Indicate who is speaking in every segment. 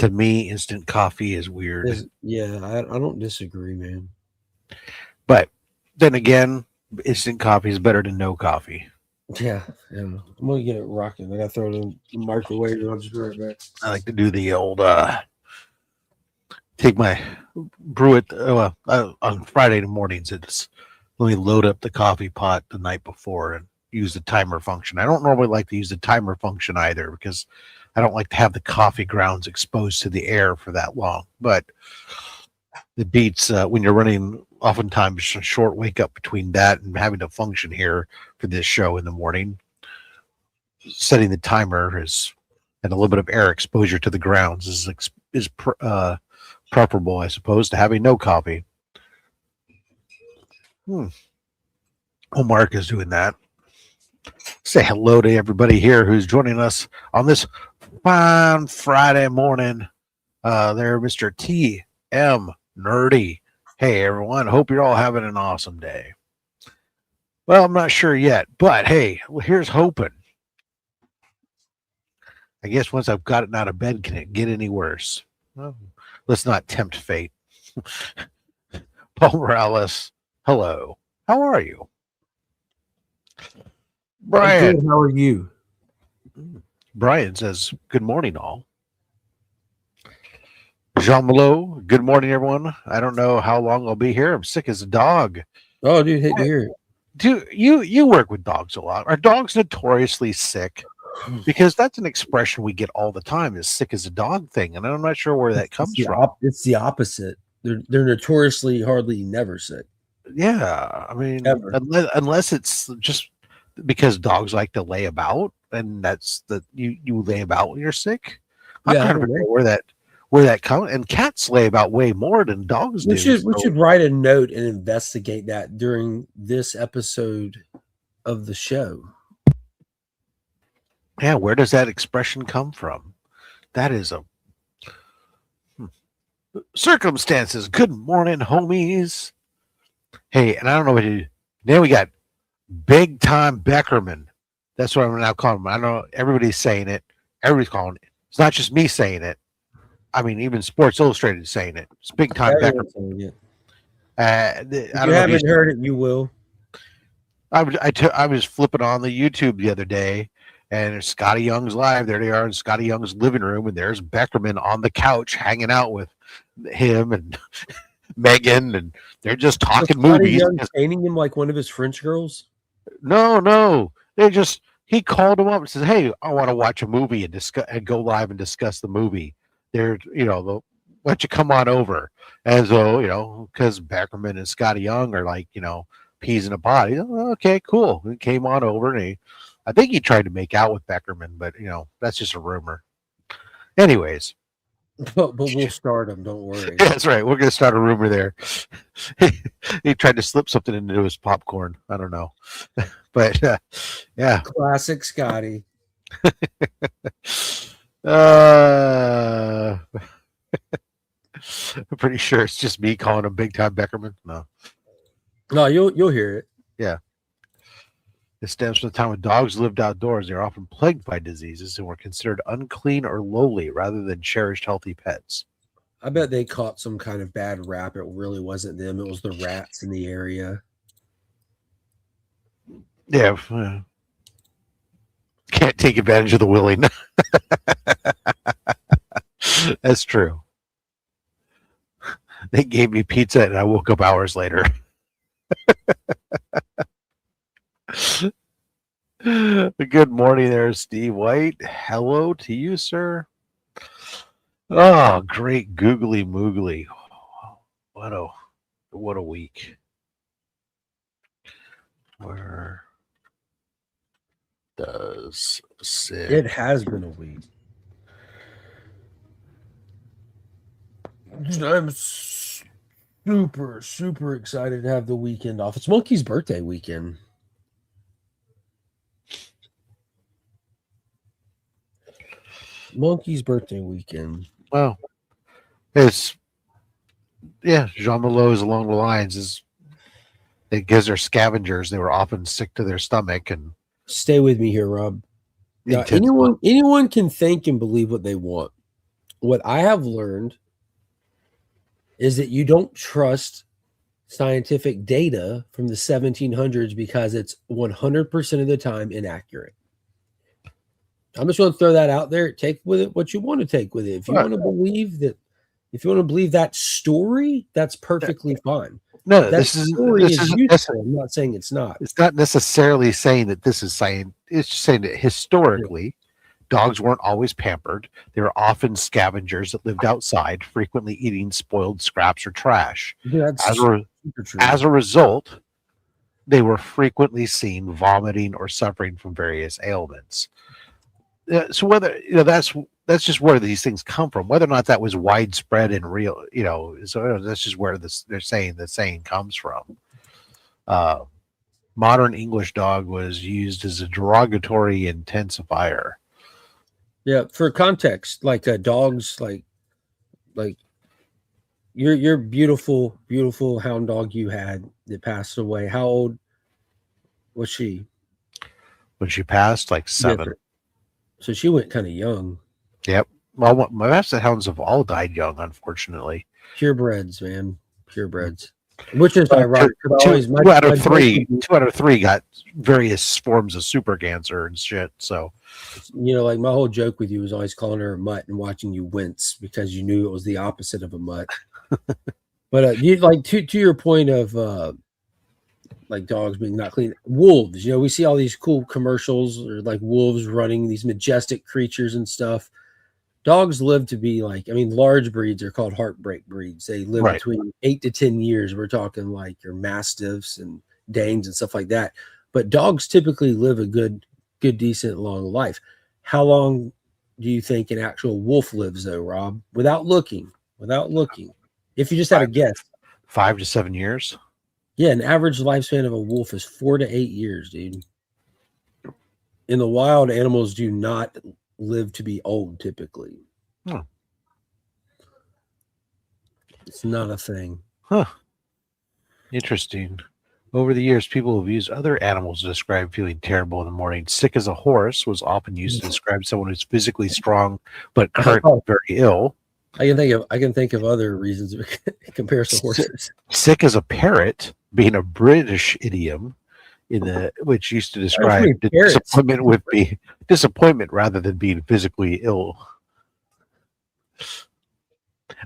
Speaker 1: to me, instant coffee is weird.
Speaker 2: I don't disagree, man.
Speaker 1: But then again, instant coffee is better than no coffee.
Speaker 2: Yeah. I'm gonna get it rocking. I gotta throw it in the microwave and I'll just be right back.
Speaker 1: I like to do the old take my brew it on Friday mornings. Let me load up the coffee pot the night before and use the timer function. I don't normally like to use the timer function either because I don't like to have the coffee grounds exposed to the air for that long. But it beats when you're running oftentimes a short wake up between that and having to function here for this show in the morning. Setting the timer is and a little bit of air exposure to the grounds is preferable, I suppose, to having no coffee. Oh, Mark is doing that. Say hello to everybody here who's joining us on this fine Friday morning. There, Mr. T.M. Nerdy. Hey, everyone. Hope you're all having an awesome day. Well, I'm not sure yet, but hey, here's hoping. I guess once I've gotten out of bed, can it get any worse? Well, let's not tempt fate. Paul Morales, hello. How are you? Brian.
Speaker 2: Good. How are you?
Speaker 1: Brian says, good morning, all. Jean Malo, good morning, everyone. I don't know how long I'll be here. I'm sick as a dog.
Speaker 2: Oh, dude, hate to hear it.
Speaker 1: Do you work with dogs a lot? Are dogs notoriously sick? Because that's an expression we get all the time, is sick as a dog thing. And I'm not sure where that comes from.
Speaker 2: It's the opposite. They're notoriously hardly never sick.
Speaker 1: Yeah. I mean, unless it's just because dogs like to lay about, and that's you lay about when you're sick. I'm trying to figure out where that comes. And cats lay about way more than dogs do.
Speaker 2: We should write a note and investigate that during this episode of the show.
Speaker 1: Yeah, where does that expression come from? That is a circumstances. Good morning, homies. Hey, and I don't know what to do. Then we got Big Time Beckerman. That's what I'm now calling him. I know everybody's saying it. Everybody's calling it. It's not just me saying it. I mean, even Sports Illustrated is saying it. It's Big Time Beckerman.
Speaker 2: If you haven't heard it, you will.
Speaker 1: I was flipping on the YouTube the other day, and Scotty Young's live. There they are in Scotty Young's living room, and there's Beckerman on the couch hanging out with him and Megan, and they're just talking movies.
Speaker 2: Young painting him like one of his French girls?
Speaker 1: No. He called him up and says, "Hey, I want to watch a movie and go live and discuss the movie. Why don't you come on over?" And so, because Beckerman and Scotty Young are like, peas in a pod. Okay, cool. He came on over, and I think he tried to make out with Beckerman, but that's just a rumor. Anyways,
Speaker 2: but we'll start him. Don't worry.
Speaker 1: Yeah, that's right. We're gonna start a rumor there. He tried to slip something into his popcorn. I don't know, but yeah.
Speaker 2: Classic Scotty.
Speaker 1: I'm pretty sure it's just me calling him Big Time Beckerman.
Speaker 2: No, you'll hear it.
Speaker 1: Yeah. It stems from the time when dogs lived outdoors. They are often plagued by diseases and were considered unclean or lowly rather than cherished healthy pets.
Speaker 2: I bet they caught some kind of bad rap. It really wasn't them. It was the rats in the area.
Speaker 1: Yeah. Can't take advantage of the willing. That's true. They gave me pizza and I woke up hours later. Good morning there, Steve White. Hello to you, sir. Oh, great googly moogly. What a week. Where does Sid?
Speaker 2: It has been a week. I'm super excited to have the weekend off. It's Monkey's birthday weekend. Monkey's birthday weekend.
Speaker 1: Well, it's Jean Malo is along the lines is because they're scavengers. They were often sick to their stomach and
Speaker 2: stay with me here, Rob. Now, anyone can think and believe what they want. what I have learned is that you don't trust scientific data from the 1700s because it's 100% of the time inaccurate. I'm just going to throw that out there. Take with it what you want to take with it. If you want to believe that, if you want to believe that story, that's perfectly fine.
Speaker 1: No,
Speaker 2: That
Speaker 1: this is
Speaker 2: story
Speaker 1: this
Speaker 2: is
Speaker 1: is
Speaker 2: useful. I'm not saying it's not.
Speaker 1: it's not necessarily saying that this is science. It's just saying that historically, dogs weren't always pampered. They were often scavengers that lived outside, frequently eating spoiled scraps or trash.
Speaker 2: That's
Speaker 1: As a,
Speaker 2: super true.
Speaker 1: as a result, they were frequently seen vomiting or suffering from various ailments. So whether that's just where these things come from. Whether or not that was widespread and real, so that's just where they're saying the saying comes from. Modern English dog was used as a derogatory intensifier.
Speaker 2: Yeah, for context, like dogs, like your beautiful hound dog you had that passed away. How old was she
Speaker 1: When she passed, like 7.
Speaker 2: Yeah, so she went kind of young.
Speaker 1: Yep. Well, my basset hounds have all died young, unfortunately.
Speaker 2: Purebreds, man, purebreds. Which is ironic.
Speaker 1: Two out of three got various forms of super cancer and shit. So,
Speaker 2: like my whole joke with you was always calling her a mutt and watching you wince because you knew it was the opposite of a mutt. But you like to your point of like dogs being not clean. Wolves, we see all these cool commercials or like wolves running these majestic creatures and stuff. Dogs live to be large breeds are called heartbreak breeds. They live between 8 to 10 years. We're talking like your mastiffs and Danes and stuff like that. But dogs typically live a good, decent, long life. How long do you think an actual wolf lives, though, Rob? Without looking. If you just had a guess.
Speaker 1: 5 to 7 years.
Speaker 2: Yeah, an average lifespan of a wolf is 4 to 8 years, dude. In the wild, animals do not live to be old typically. It's not a thing.
Speaker 1: Interesting. Over the years, people have used other animals to describe feeling terrible in the morning. Sick as a horse was often used to describe someone who's physically strong but currently very ill.
Speaker 2: I can think of other reasons in comparison to horses.
Speaker 1: Sick as a parrot being a British idiom which used to describe disappointment rather than being physically ill.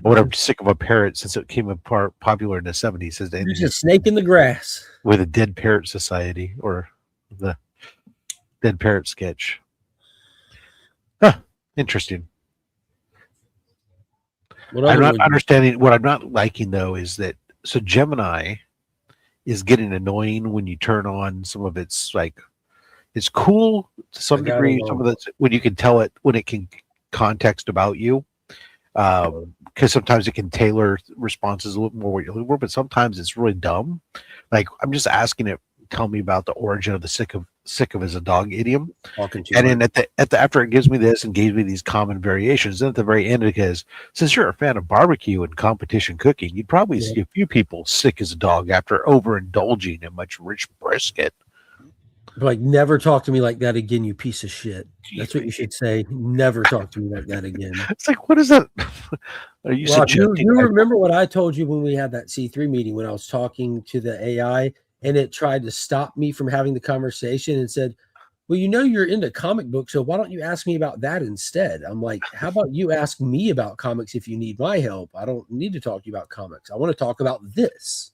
Speaker 1: Whatever, sick of a parrot since it became popular in the 70s. Says
Speaker 2: there's a snake in the grass
Speaker 1: with a Dead Parrot Society or the Dead Parrot sketch. Interesting. I'm not understanding. What I'm not liking though is that Gemini is getting annoying when you turn on some of its it's cool to some degree. Some of the when you can tell it when it can context about you, because sometimes it can tailor responses a little more what you're looking for, but sometimes it's really dumb. Like I'm just asking it, tell me about the origin of the sick of as a dog idiom, and then after it gives me this and gives me these common variations, then at the very end it goes, since you're a fan of barbecue and competition cooking, you'd probably see a few people sick as a dog after overindulging in much rich brisket.
Speaker 2: Like, never talk to me like that again, you piece of shit. That's what you should say. Never talk to me like that again.
Speaker 1: It's like, what is that? Are you
Speaker 2: you remember what I told you when we had that C3 meeting when I was talking to the AI and it tried to stop me from having the conversation and said, well, you're into comic books, so why don't you ask me about that instead? I'm like, how about you ask me about comics if you need my help? I don't need to talk to you about comics. I want to talk about this.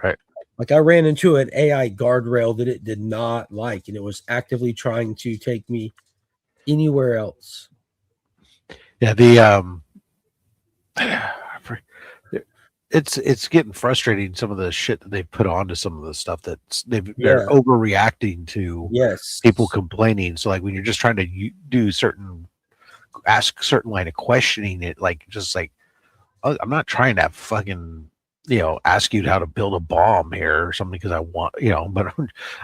Speaker 1: Right.
Speaker 2: Like I ran into an AI guardrail that it did not like, and it was actively trying to take me anywhere else.
Speaker 1: Yeah, it's getting frustrating, some of the shit that they put onto some of the stuff that they're overreacting to. People complaining. So like when you're just trying to ask certain line of questioning, it I'm not trying to fucking ask you how to build a bomb here or something because I want but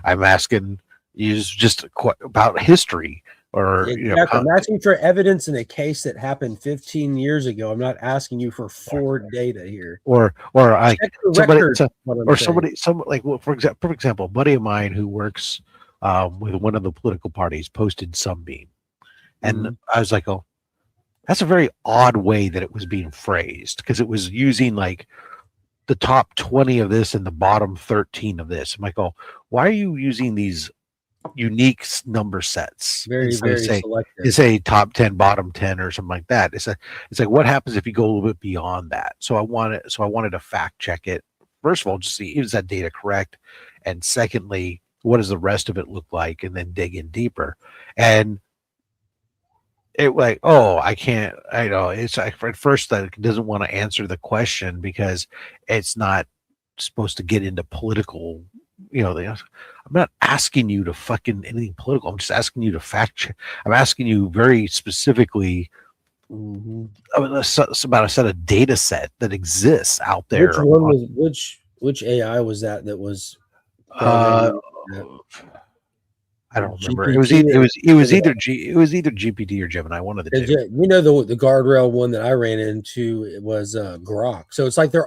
Speaker 1: I'm asking you just about history. Or
Speaker 2: I'm asking for evidence in a case that happened 15 years ago. I'm not asking you for Ford data here.
Speaker 1: For example, a buddy of mine who works with one of the political parties posted Sunbeam, and I was like, oh, That's a very odd way that it was being phrased, because it was using like the top 20 of this and the bottom 13 of this. I'm like, oh, why are you using these unique number sets
Speaker 2: Very,
Speaker 1: instead of
Speaker 2: very
Speaker 1: say
Speaker 2: selective.
Speaker 1: top 10, bottom 10 or something like that? It's like, what happens if you go a little bit beyond that? So I wanted to fact check it. First of all, just see, is that data correct? And secondly, what does the rest of it look like? And then dig in deeper. And it like, oh, I can't, I know it's like, at first that it doesn't want to answer the question because it's not supposed to get into political, I'm not asking you to fucking anything political. I'm just asking you to fact check. I'm asking you very specifically about a set of data set that exists out there.
Speaker 2: Which one was which AI was that was
Speaker 1: I don't remember. It was either GPT or Gemini, one of the two.
Speaker 2: You know, the guardrail one that I ran into, it was Grok. So it's like they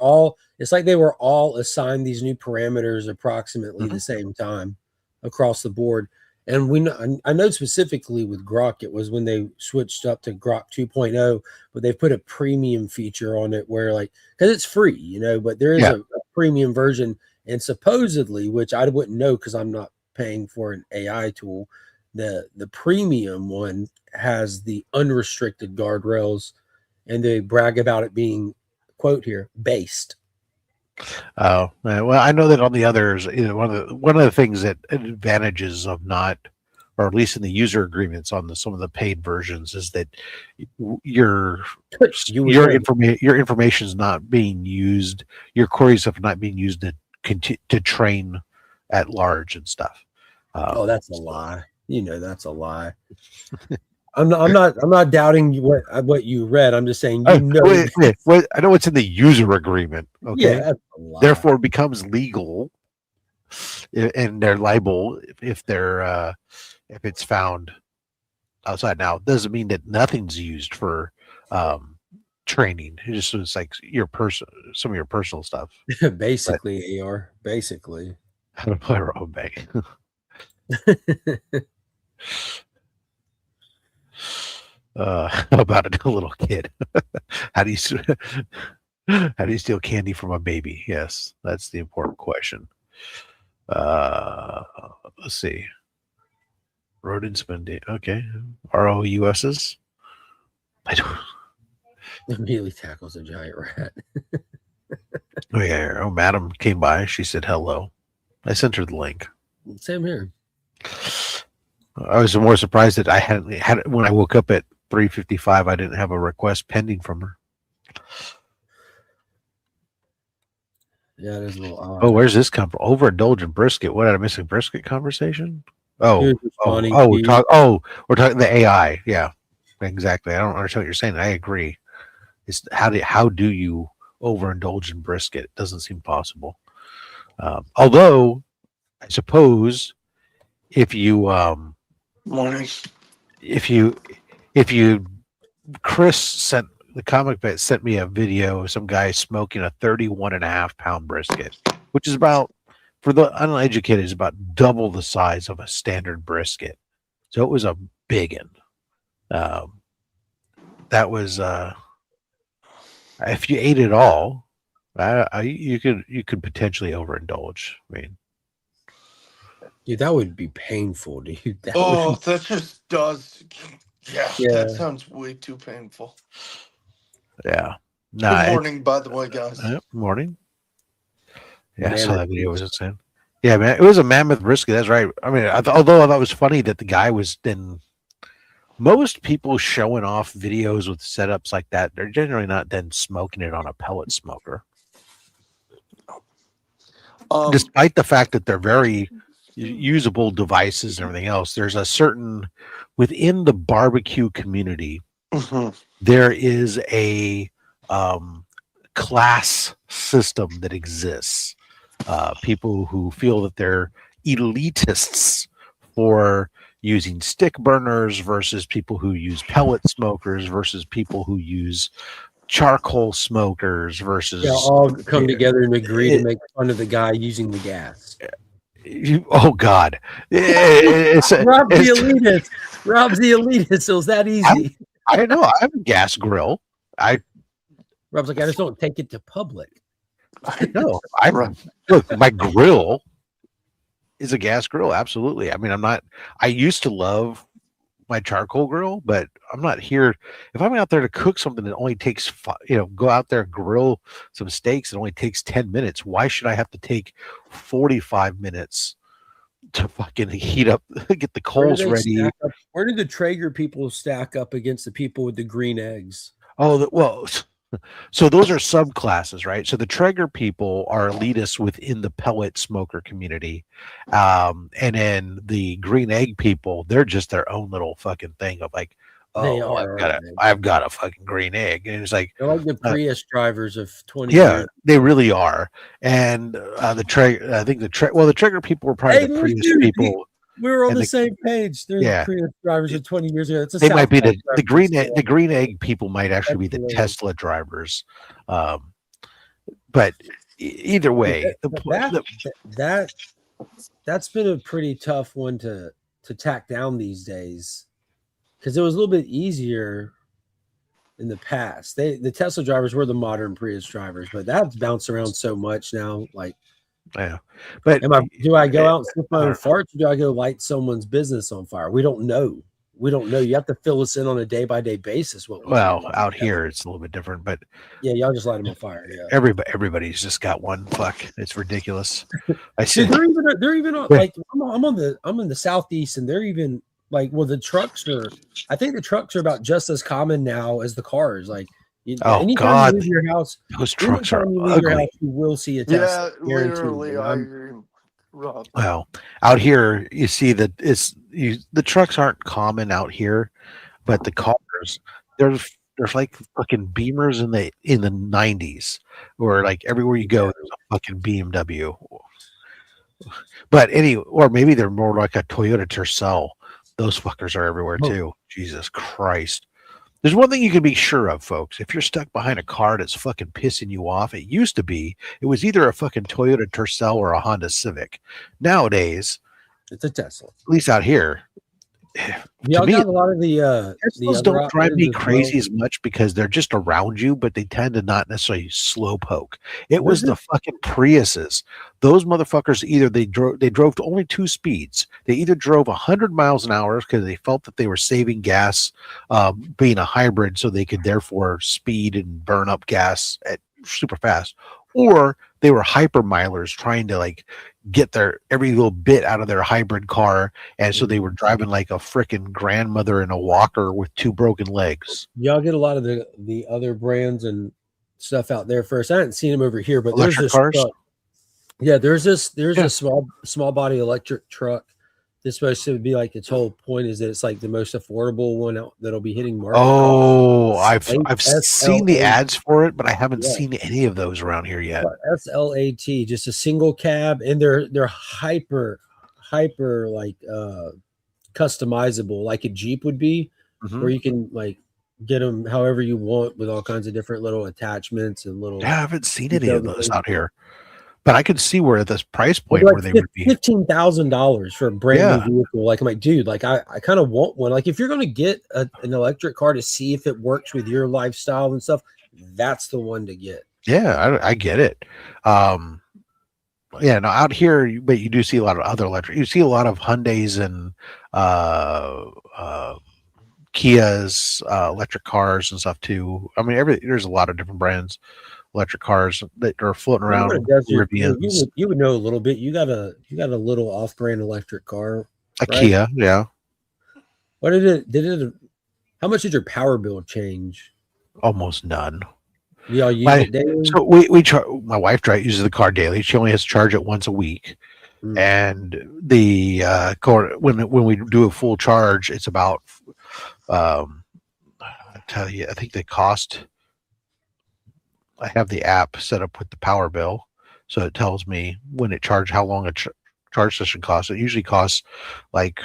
Speaker 2: were all assigned these new parameters approximately the same time across the board. And I know specifically with Grok, it was when they switched up to Grok 2.0, but they put a premium feature on it where, like, because it's free, you know, but there is a premium version, and supposedly, which I wouldn't know because I'm not paying for an AI tool, the premium one has the unrestricted guardrails, and they brag about it being, quote here, based.
Speaker 1: Oh, well, I know that on the others, one of the things that advantages of not, or at least in the user agreements on some of the paid versions, is that your information is not being used, your queries are not being used to train at large and stuff.
Speaker 2: Oh, that's a lie. You know, that's a lie. I'm not doubting what you read. I'm just saying, I know
Speaker 1: it's in the user agreement. Okay,
Speaker 2: that's a lie.
Speaker 1: Therefore, it becomes legal, and they're liable if it's found outside. Now, it doesn't mean that nothing's used for training. It's like some of your personal stuff.
Speaker 2: Basically, AR. Basically,
Speaker 1: how to play our own bank. How about a little kid? How do you steal candy from a baby? Yes, that's the important question. Let's see. Rodents, okay. ROUSs. I don't.
Speaker 2: Immediately tackles a giant rat.
Speaker 1: Oh yeah. Oh, madam came by. She said hello. I sent her the link.
Speaker 2: Same here.
Speaker 1: I was more surprised that I hadn't had it when I woke up at 3:55. I didn't have a request pending from her.
Speaker 2: Yeah, it is a little odd.
Speaker 1: Oh, where's this come from? Overindulgent brisket. What, did I miss a brisket conversation? We're talking the AI. Yeah, exactly. I don't understand what you're saying. I agree. It's how do you overindulge in brisket? It doesn't seem possible. Although, I suppose if you Chris sent the comic vet sent me a video of some guy smoking a 31.5-pound brisket, which is about, for the uneducated, is about double the size of a standard brisket. So it was a big one. That was if you ate it all, you could potentially overindulge. I mean,
Speaker 2: dude, that would be painful, dude.
Speaker 3: That just does. Yeah, that sounds way too painful.
Speaker 1: Yeah.
Speaker 3: Good morning, by the way, guys.
Speaker 1: Morning. Yeah, I saw that video. Was insane. Yeah, man, it was a mammoth brisket. That's right. I mean, although I thought it was funny that the guy was then. Most people showing off videos with setups like that, they're generally not then smoking it on a pellet smoker. Despite the fact that they're very usable devices and everything else, there's a certain, within the barbecue community, there is a class system that exists. People who feel that they're elitists for using stick burners versus people who use pellet smokers versus people who use charcoal smokers versus
Speaker 2: all come together and agree to make fun of the guy using the gas.
Speaker 1: Oh God!
Speaker 2: Rob's the elitist. So it's that easy.
Speaker 1: I know I have a gas grill.
Speaker 2: Rob's like, I just don't take it to public.
Speaker 1: No,
Speaker 3: Right.
Speaker 1: look, my grill is a gas grill. Absolutely. I mean, I used to love my charcoal grill, but I'm not here. If I'm out there to cook something that only takes, go out there and grill some steaks, it only takes 10 minutes. Why should I have to take 45 minutes to fucking heat up, get the coals ready?
Speaker 2: Where did the Traeger people stack up against the people with the green eggs?
Speaker 1: Oh, well, so those are subclasses, right? So the Traeger people are elitists within the pellet smoker community. And then the green egg people, they're just their own little fucking thing of like, oh, I've got a fucking green egg. And it's like,
Speaker 2: they're like the Prius drivers of 20
Speaker 1: yeah,
Speaker 2: years.
Speaker 1: they really are. And the Traeger people were probably the Prius people.
Speaker 2: We were on the same page. They're the Prius drivers of 20 years ago.
Speaker 1: They might be the green egg people might actually be the Tesla drivers. But either way,
Speaker 2: that's been a pretty tough one to tack down these days, because it was a little bit easier in the past. The Tesla drivers were the modern Prius drivers, but that's bounced around so much now. Like,
Speaker 1: yeah, but
Speaker 2: do I go out and sniff my own farts, or do I go light someone's business on fire? We don't know. You have to fill us in on a day-by-day basis.
Speaker 1: Out here it's a little bit different, but
Speaker 2: yeah, y'all just light them on fire. Yeah,
Speaker 1: everybody's just got one. Fuck, it's ridiculous. I see.
Speaker 2: They're even like I'm in the southeast, and they're even like, well, the trucks are. I think the trucks are about just as common now as the cars. Like, anytime you leave your house,
Speaker 1: those trucks are ugly.
Speaker 2: You will see a Tesla.
Speaker 3: Yeah, literally, I agree. Rob.
Speaker 1: Well, out here you see that the trucks aren't common out here, but the cars, there's like fucking Beamers in the 90s, or like everywhere you go there's a fucking BMW. But or maybe they're more like a Toyota Tercel. Those fuckers are everywhere too. Jesus Christ. There's one thing you can be sure of, folks. If you're stuck behind a car that's fucking pissing you off, it was either a fucking Toyota Tercel or a Honda Civic. Nowadays,
Speaker 2: it's a Tesla.
Speaker 1: At least out here.
Speaker 2: Y'all got a lot of the
Speaker 1: Teslas don't drive me crazy as much because they're just around you, but they tend to not necessarily slow poke. It was the fucking Priuses. Those motherfuckers they drove to only 2 speeds. They either drove 100 miles an hour because they felt that they were saving gas, being a hybrid, so they could therefore speed and burn up gas at super fast, or they were hyper milers trying to like get their every little bit out of their hybrid car, and so they were driving like a freaking grandmother in a walker with 2 broken legs.
Speaker 2: Y'all get a lot of the other brands and stuff out there first. I haven't seen them over here, but
Speaker 1: electric cars.
Speaker 2: There's a small body electric truck. This supposed to be like, its whole point is that it's like the most affordable one that'll be hitting market.
Speaker 1: Oh, I've seen the ads for it, but I haven't seen any of those around here yet.
Speaker 2: SLAT, just a single cab, and they're hyper like customizable, like a Jeep would be, where you can like get them however you want with all kinds of different little attachments and little.
Speaker 1: Yeah, I haven't seen any of those out here. But I could see where at this price point where they would be
Speaker 2: $15,000 for a brand new vehicle. Like I'm like, dude, like I kind of want one. Like if you're going to get an electric car to see if it works with your lifestyle and stuff, that's the one to get.
Speaker 1: Yeah, I get it. Now out here, but you do see a lot of other electric. You see a lot of Hyundais and Kias, electric cars and stuff too. I mean, there's a lot of different brands. Electric cars that are floating around.
Speaker 2: You would know a little bit. You got a little off-brand electric car.
Speaker 1: A right? Kia, yeah.
Speaker 2: What did it? How much did your power bill change?
Speaker 1: Almost none.
Speaker 2: Y'all use it daily?
Speaker 1: So my wife uses the car daily. She only has to charge it once a week. And the car, when we do a full charge, it's about I tell you, I think they cost. I have the app set up with the power bill, so it tells me when it charged how long a charge session costs. It usually costs like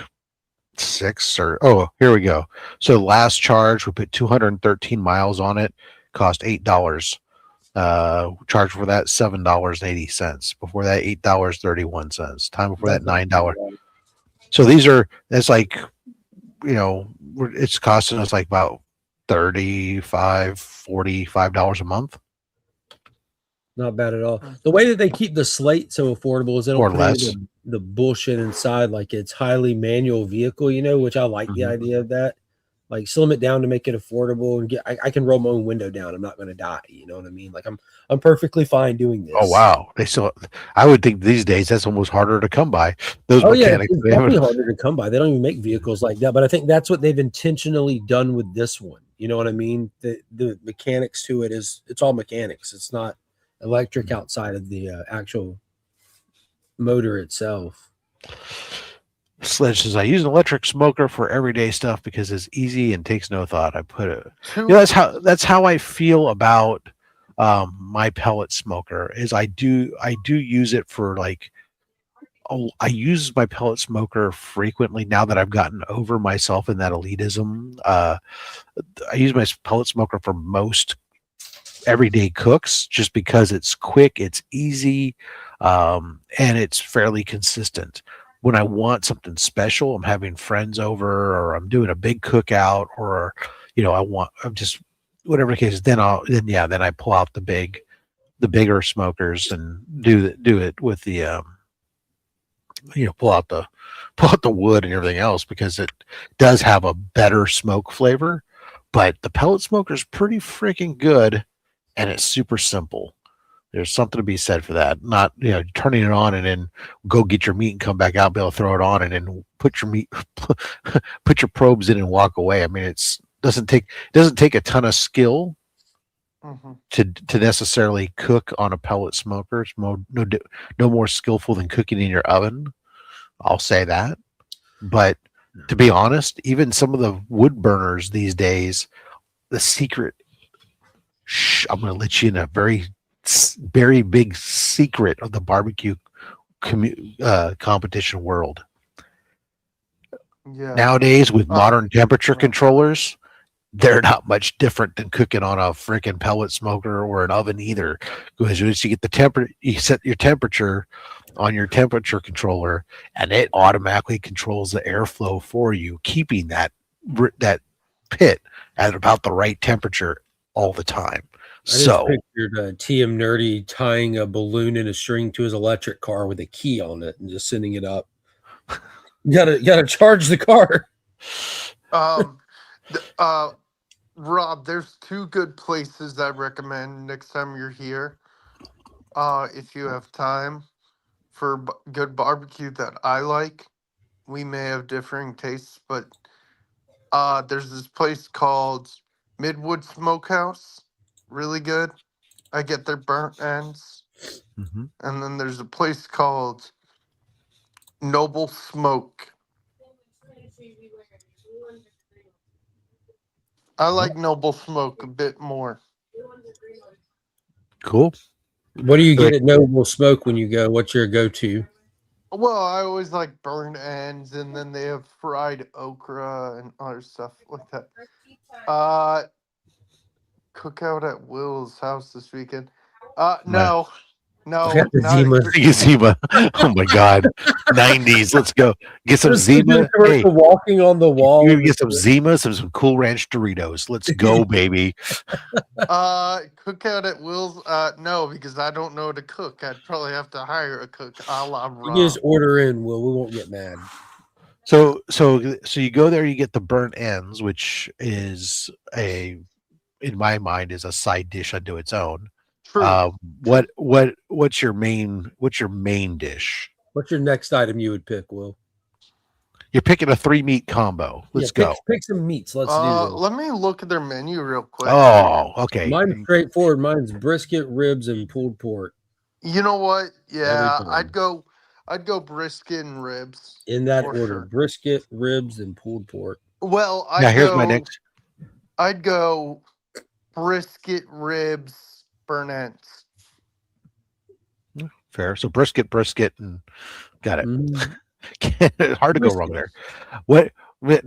Speaker 1: 6 or here we go. So last charge we put 213 miles on it, cost $8. Charge for that $7.80. Before that $8.31. Time before that $9. So that's like, it's costing us like about $45 a month,
Speaker 2: Not bad at all. The way that they keep the slate so affordable is they don't
Speaker 1: or
Speaker 2: put any
Speaker 1: less.
Speaker 2: of the bullshit inside, like it's highly manual vehicle, you know, which I like the
Speaker 1: Mhm.
Speaker 2: idea of that. Like slim it down to make it affordable and I can roll my own window down. I'm not going to die. You know what I mean? Like I'm perfectly fine doing this.
Speaker 1: Oh wow! I would think these days that's almost harder to come by. Those
Speaker 2: Oh yeah,
Speaker 1: mechanics.
Speaker 2: it's definitely harder to come by. They don't even make vehicles like that. But I think that's what they've intentionally done with this one. You know what I mean? The mechanics to it it's all mechanics. It's not electric outside of the actual motor itself.
Speaker 1: Sledge says, I use an electric smoker for everyday stuff because it's easy and takes no thought. I put it. That's how I feel about my pellet smoker. Is I do use it for like. Oh, I use my pellet smoker frequently now that I've gotten over myself in that elitism. I use my pellet smoker for most everyday cooks just because it's quick, it's easy, and it's fairly consistent. When I want something special, I'm having friends over or I'm doing a big cookout or I'm just whatever the case, then I pull out the bigger smokers and do it with the pull out the wood and everything else because it does have a better smoke flavor. But the pellet smoker is pretty freaking good and it's super simple. There's something to be said for that. Not turning it on and then go get your meat and come back out and be able to throw it on and then put your meat put your probes in and walk away. I mean, it doesn't take a ton of skill to necessarily cook on a pellet smoker. It's no more skillful than cooking in your oven. I'll say that. But to be honest, even some of the wood burners these days, the secret. I'm going to let you in a very, very big secret of the barbecue competition world.
Speaker 3: Yeah.
Speaker 1: Nowadays, with modern temperature controllers, they're not much different than cooking on a freaking pellet smoker or an oven either. Because once you get the temperature, you set your temperature on your temperature controller, and it automatically controls the airflow for you, keeping that pit at about the right temperature all the time.
Speaker 2: I just pictured TM Nerdy tying a balloon in a string to his electric car with a key on it and just sending it up. You gotta charge the car.
Speaker 3: Rob, there's two good places I recommend next time you're here. If you have time for good barbecue that I like, we may have differing tastes, but there's this place called Midwood Smokehouse, really good. I get their burnt ends. And then there's a place called Noble Smoke. I like Noble Smoke a bit more.
Speaker 1: Cool.
Speaker 2: What do you get at Noble Smoke when you go? What's your go-to?
Speaker 3: Well, I always like burnt ends, and then they have fried okra and other stuff like that. Cookout at Will's house this weekend. No.
Speaker 1: Zima. Oh my God. 90s. Let's go. Get some Zima.
Speaker 2: Hey, walking on the wall.
Speaker 1: You get some Zima, some Cool Ranch Doritos. Let's go, baby.
Speaker 3: Cookout at Will's. No, because I don't know to cook. I'd probably have to hire a cook. A la Rob.
Speaker 2: You just order in, Will. We won't get mad.
Speaker 1: So you go there, you get the burnt ends, which is in my mind is a side dish unto its own.
Speaker 3: True.
Speaker 1: What's your main dish?
Speaker 2: What's your next item you would pick, Will?
Speaker 1: You're picking a 3-meat combo. Let's go.
Speaker 2: Pick some meats. Let's do this.
Speaker 3: Let me look at their menu real quick.
Speaker 1: Oh, okay.
Speaker 2: Mine's straightforward. Mine's brisket, ribs, and pulled pork.
Speaker 3: You know what? Yeah, I'd go brisket and ribs.
Speaker 2: In that order. Sure. Brisket, ribs, and pulled pork.
Speaker 3: Well,
Speaker 1: here's my next.
Speaker 3: I'd go brisket, ribs, burnt ends.
Speaker 1: Fair. So brisket, and got it. Hard to go wrong there.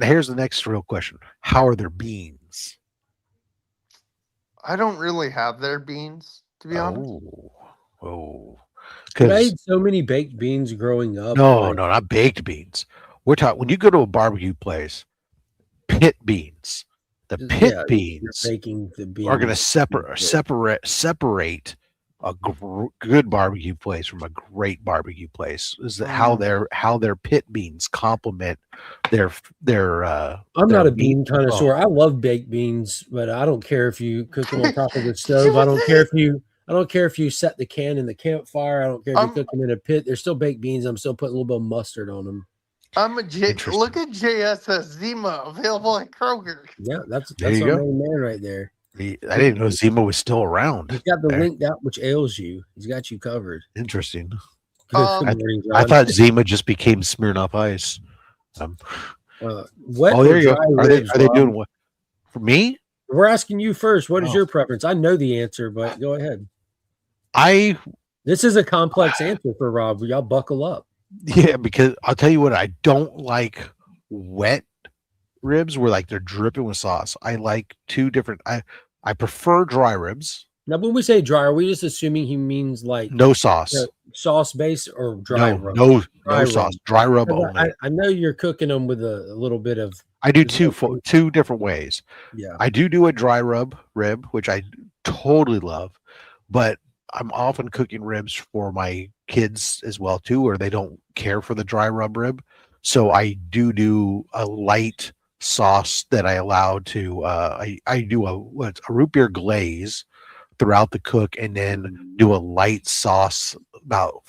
Speaker 1: Here's the next real question. How are their beans?
Speaker 3: I don't really have their beans, to be honest.
Speaker 2: I ate so many baked beans growing up.
Speaker 1: No, not baked beans. We're talking when you go to a barbecue place, pit beans. The
Speaker 2: Just-
Speaker 1: pit
Speaker 2: yeah,
Speaker 1: beans
Speaker 2: you're baking the beans.
Speaker 1: are going to separate a good barbecue place from a great barbecue place. Is that how their pit beans complement their
Speaker 2: I'm
Speaker 1: their
Speaker 2: not a
Speaker 1: meat
Speaker 2: bean
Speaker 1: as well.
Speaker 2: connoisseur. I love baked beans, but I don't care if you cook them on top of the
Speaker 3: She
Speaker 2: stove. I
Speaker 3: was
Speaker 2: don't care if you set the can in the campfire. I don't care if you
Speaker 3: I'm-
Speaker 2: cook them in a pit. They're still baked beans. I'm still putting a little bit of mustard on them.
Speaker 1: Interesting.
Speaker 3: Look at JSS Zima available at Kroger.
Speaker 2: Yeah, that's
Speaker 1: There you
Speaker 2: our
Speaker 1: go.
Speaker 2: main man right there.
Speaker 1: I didn't know Zima was still around.
Speaker 2: He's got the
Speaker 1: there.
Speaker 2: link out which ails you. He's got you covered.
Speaker 1: Interesting.
Speaker 2: Good
Speaker 3: Um,
Speaker 2: morning,
Speaker 1: I
Speaker 2: John.
Speaker 1: thought Zima just became Smirnoff Ice.
Speaker 2: Wet
Speaker 1: Oh, there
Speaker 2: or
Speaker 1: you go.
Speaker 2: dry
Speaker 1: Are they
Speaker 2: ribs, Rob?
Speaker 1: doing what for me?
Speaker 2: We're asking you first. What is
Speaker 1: Oh.
Speaker 2: your preference? I know the answer, but go ahead. This is a complex answer for Rob. Y'all buckle up.
Speaker 1: Yeah, because I'll tell you what, I don't like wet ribs where like they're dripping with sauce. I like two different. I prefer dry ribs,
Speaker 2: Now, when we say dry, are we just assuming he means like
Speaker 1: no sauce.
Speaker 2: sauce base or dry
Speaker 1: No,
Speaker 2: rub?
Speaker 1: no
Speaker 2: Dry
Speaker 1: sauce.
Speaker 2: rub.
Speaker 1: Dry rub
Speaker 2: 'Cause
Speaker 1: only.
Speaker 2: I know you're cooking them with a little bit of.
Speaker 1: I do
Speaker 2: there's
Speaker 1: two different ways.
Speaker 2: Yeah.
Speaker 1: I do a dry rib, which I totally love, but I'm often cooking ribs for my kids as well too, or they don't care for the dry rub rib. So I do a light sauce that I allow to. I do a root beer glaze throughout the cook, and then do a light sauce about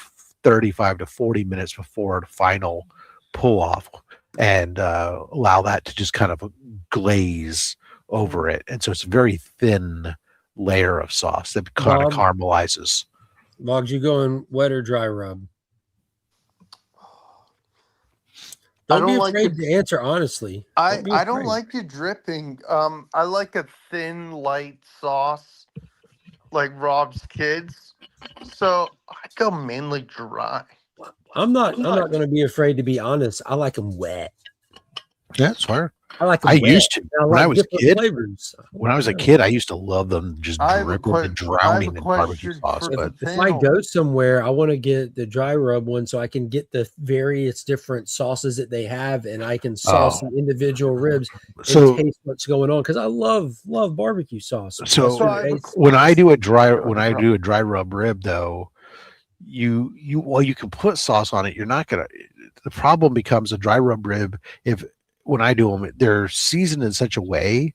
Speaker 1: 35 to 40 minutes before the final pull off, and allow that to just kind of glaze over it. And so it's a very thin layer of sauce that kind of caramelizes.
Speaker 2: Logs, you going wet or dry rub? Don't be afraid to answer honestly.
Speaker 3: I don't like it dripping. I like a thin, light sauce, like Rob's kids. So I go mainly dry.
Speaker 2: I'm not going to be afraid to be honest. I like them wet.
Speaker 1: Yeah, that's fair.
Speaker 2: I like them
Speaker 1: I
Speaker 2: wet.
Speaker 1: used to when I was a kid.
Speaker 2: Flavors.
Speaker 1: When I was a kid, I used to love them just dripping and drowning in barbecue sauce. But
Speaker 2: If I go somewhere, I want to get the dry rub one so I can get the various different sauces that they have, and I can sauce the individual ribs and taste what's going on, because I love barbecue sauce.
Speaker 1: So when I do a dry rub rib, though, you can put sauce on it. You're not gonna. The problem becomes a dry rub rib when I do them, they're seasoned in such a way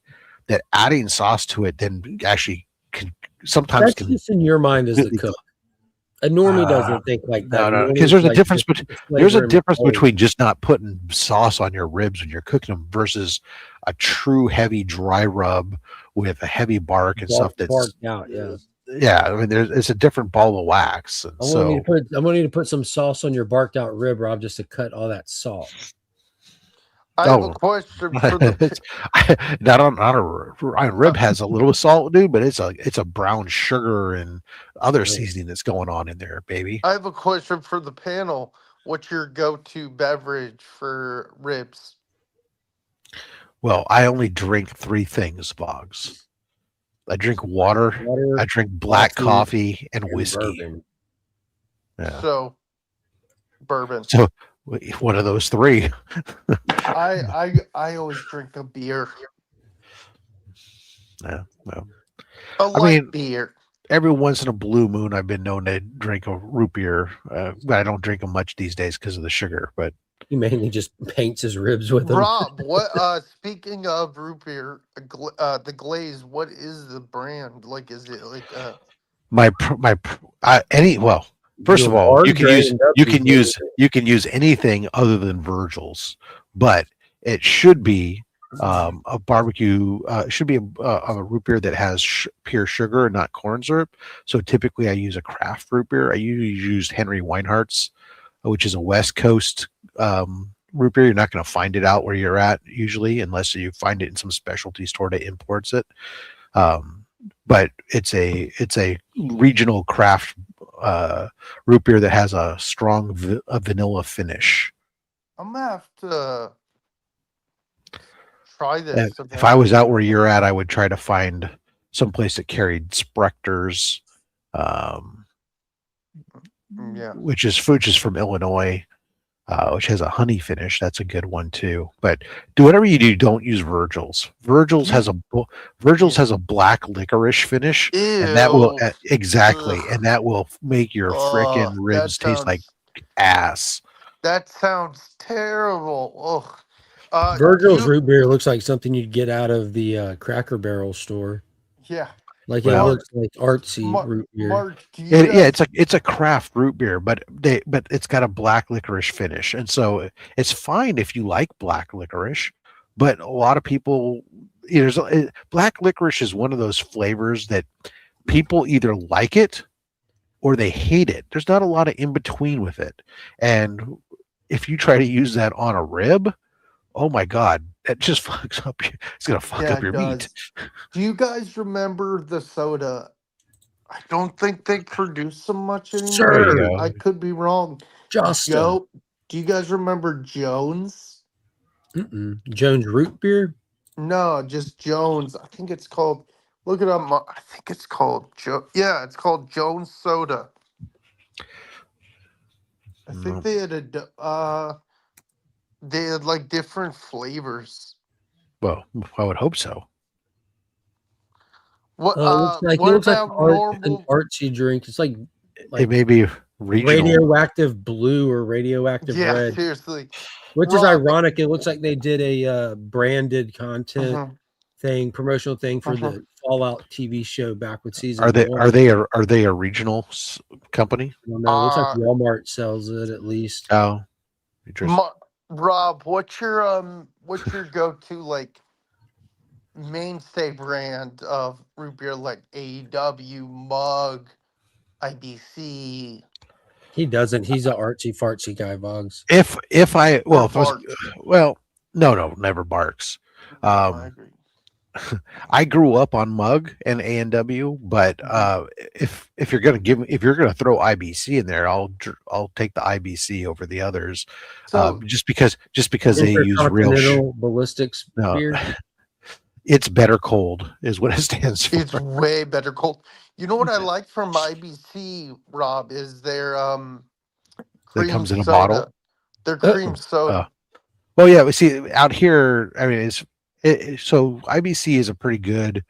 Speaker 1: that adding sauce to it then actually can sometimes.
Speaker 2: That's just in your mind as the cook. A normie doesn't think like that.
Speaker 1: No, because there's a difference. There's a difference between just not putting sauce on your ribs when you're cooking them versus a true heavy dry rub with a heavy bark and stuff that's
Speaker 2: barked out. Yeah.
Speaker 1: Yeah, I mean, it's a different ball of wax. And
Speaker 2: I'm gonna need to put some sauce on your barked out rib, Rob, just to cut all that salt.
Speaker 3: I have a question for the
Speaker 1: not a rib has a little salt, dude, but it's a brown sugar and other seasoning that's going on in there, baby.
Speaker 3: I have a question for the panel. What's your go-to beverage for ribs?
Speaker 1: Well, I only drink 3 things, Boggs. I drink water, I drink black coffee, and whiskey.
Speaker 2: Bourbon.
Speaker 1: Yeah.
Speaker 3: So, bourbon.
Speaker 1: So, one of those 3.
Speaker 3: I always drink a beer.
Speaker 1: Yeah, well,
Speaker 3: I mean, beer.
Speaker 1: Every once in a blue moon, I've been known to drink a root beer, but I don't drink them much these days because of the sugar. But
Speaker 2: he mainly just paints his ribs with them.
Speaker 3: Rob, what? Speaking of root beer, the glaze. What is the brand? Like, is it like
Speaker 1: First of all, you can use anything other than Virgil's, but it should be a barbecue. It should be a root beer that has pure sugar and not corn syrup. So typically, I use a craft root beer. I usually use Henry Weinhardt's, which is a West Coast root beer. You're not going to find it out where you're at usually, unless you find it in some specialty store that imports it. But it's a regional craft root beer that has a strong vanilla finish.
Speaker 3: I'm gonna have to try this.
Speaker 1: If I was out where you're at, I would try to find some place that carried Sprector's, which is from Illinois. which has a honey finish. That's a good one too. But do whatever you do, don't use Virgil's. Virgil's has a black licorice finish, and that will
Speaker 3: Ew.
Speaker 1: exactly,
Speaker 3: Ugh.
Speaker 1: and that will make your frickin' ribs taste like ass.
Speaker 3: That sounds terrible. Ugh. Do
Speaker 2: Virgil's
Speaker 3: you?
Speaker 2: root beer looks like something you'd get out of the Cracker Barrel store.
Speaker 3: Yeah.
Speaker 2: Like it
Speaker 1: Well,
Speaker 2: looks like artsy
Speaker 3: Mark,
Speaker 2: root beer.
Speaker 3: Mark, do you guys?
Speaker 1: it's a craft root beer, but it's got a black licorice finish, and so it's fine if you like black licorice. But a lot of people, black licorice is one of those flavors that people either like it or they hate it. There's not a lot of in between with it, and if you try to use that on a rib, oh my god, that just fucks up. It's gonna fuck
Speaker 3: Yeah,
Speaker 1: up
Speaker 3: it
Speaker 1: your meat.
Speaker 3: does. Do you guys remember the soda? I don't think they produce so much
Speaker 1: There you
Speaker 3: anymore.
Speaker 2: Sir,
Speaker 1: go.
Speaker 3: I could be wrong.
Speaker 2: Justin.
Speaker 3: Joe, do you guys remember Jones?
Speaker 2: Jones root beer.
Speaker 3: No, just Jones. I think it's called. Look it up. I think it's called Joe. Yeah, it's called Jones Soda. I think they had they had like different flavors.
Speaker 1: Well, I would hope so.
Speaker 3: What
Speaker 2: It looks like
Speaker 3: about
Speaker 2: an
Speaker 3: normal?
Speaker 2: artsy drink. It's like
Speaker 1: It may be regional.
Speaker 2: radioactive blue or radioactive
Speaker 3: Yeah,
Speaker 2: red,
Speaker 3: seriously.
Speaker 2: which is
Speaker 3: Rob,
Speaker 2: ironic. It looks like they did a branded content
Speaker 3: mhm,
Speaker 2: thing, promotional thing for
Speaker 3: mhm.
Speaker 2: the Fallout TV show back with
Speaker 1: Are
Speaker 2: season
Speaker 1: they
Speaker 2: one.
Speaker 1: are they a regional company?
Speaker 2: I don't know. It looks like Walmart sells it at least.
Speaker 1: Oh, interesting.
Speaker 3: Rob, what's your go-to like mainstay brand of root beer like AEW, Mug, IBC,
Speaker 2: He doesn't. He's an artsy fartsy guy, Boggs.
Speaker 1: If I
Speaker 3: or
Speaker 1: if I was
Speaker 3: Bart?
Speaker 1: no, never barks.
Speaker 3: No, I
Speaker 1: Um,
Speaker 3: agree.
Speaker 1: I grew up on Mug and A&W, but if you're gonna throw IBC in there, I'll take the IBC over the others,
Speaker 3: So
Speaker 1: just because they use real
Speaker 2: Intercontinental ballistics
Speaker 1: no,
Speaker 2: beer.
Speaker 1: it's better cold is what it stands for.
Speaker 3: it's way better cold. You know what I like from IBC, Rob, is their
Speaker 1: That
Speaker 3: cream
Speaker 1: comes in a bottle.
Speaker 3: soda. Their cream
Speaker 1: Uh,
Speaker 3: soda.
Speaker 1: well, yeah, we see out here. I mean, so IBC is a pretty good,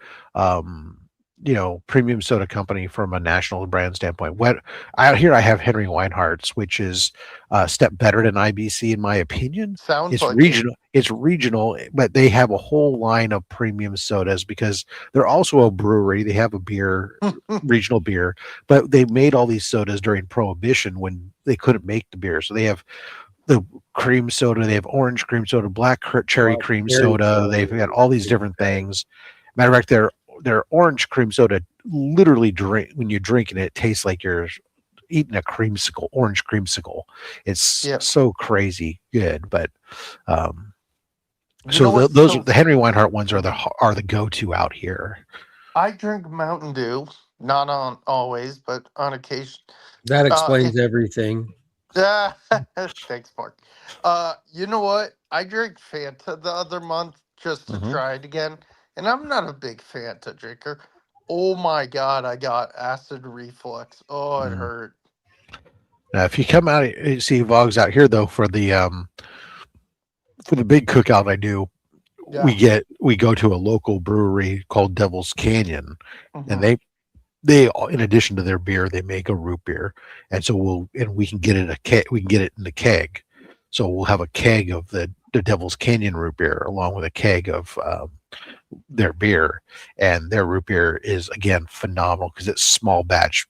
Speaker 1: premium soda company from a national brand standpoint. What out here, I have Henry Weinhardt's, which is a step better than IBC in my opinion.
Speaker 3: Sounds
Speaker 1: It's
Speaker 3: like
Speaker 1: regional. It's regional, but they have a whole line of premium sodas because they're also a brewery. They have a beer,
Speaker 3: it.
Speaker 1: regional beer, but they made all these sodas during Prohibition when they couldn't make the beer. So they have the cream soda, they have orange cream soda, black cherry
Speaker 2: Black
Speaker 1: cream
Speaker 2: cherry
Speaker 1: soda.
Speaker 2: soda.
Speaker 1: They've got all these different things. Matter of fact, their orange cream soda literally when you're drinking it, it tastes like you're eating a creamsicle, orange creamsicle. It's
Speaker 3: Yeah.
Speaker 1: so crazy good. But
Speaker 3: You know what's
Speaker 1: those
Speaker 3: so
Speaker 1: the Henry Weinhardt ones are the go-to out here.
Speaker 3: I drink Mountain Dew, not on always, but on occasion.
Speaker 2: That explains everything.
Speaker 3: Thanks, Mark. You know what? I drank Fanta the other month just to
Speaker 1: Mhm.
Speaker 3: try it again, and I'm not a big Fanta drinker. Oh my god, I got acid reflux. Oh, it
Speaker 1: Mm.
Speaker 3: hurt.
Speaker 1: Now, if you come out, you see Vogs out here though for the big cookout I do.
Speaker 3: Yeah.
Speaker 1: We go to a local brewery called Devil's Canyon, and
Speaker 3: Mhm.
Speaker 1: they in addition to their beer, they make a root beer, and so we can get we can get it in the keg, so we'll have a keg of the Devil's Canyon root beer along with a keg of their beer, and their root beer is again phenomenal because it's small batch,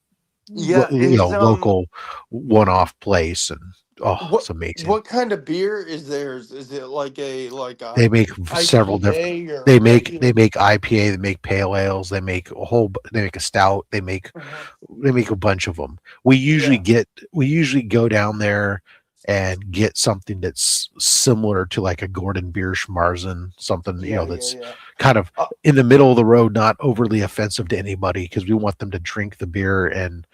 Speaker 3: Yeah, is
Speaker 1: local one-off place, and it's amazing.
Speaker 3: what kind of beer is theirs? Is it like a
Speaker 1: They make several different.
Speaker 3: IPA or
Speaker 1: They make
Speaker 3: regular?
Speaker 1: IPA. They make pale ales. They make a stout. They make a bunch of them. We usually go down there and get something that's similar to like a Gordon Bierschmarzen, something that's kind of in the middle of the road, not overly offensive to anybody, because we want them to drink the beer and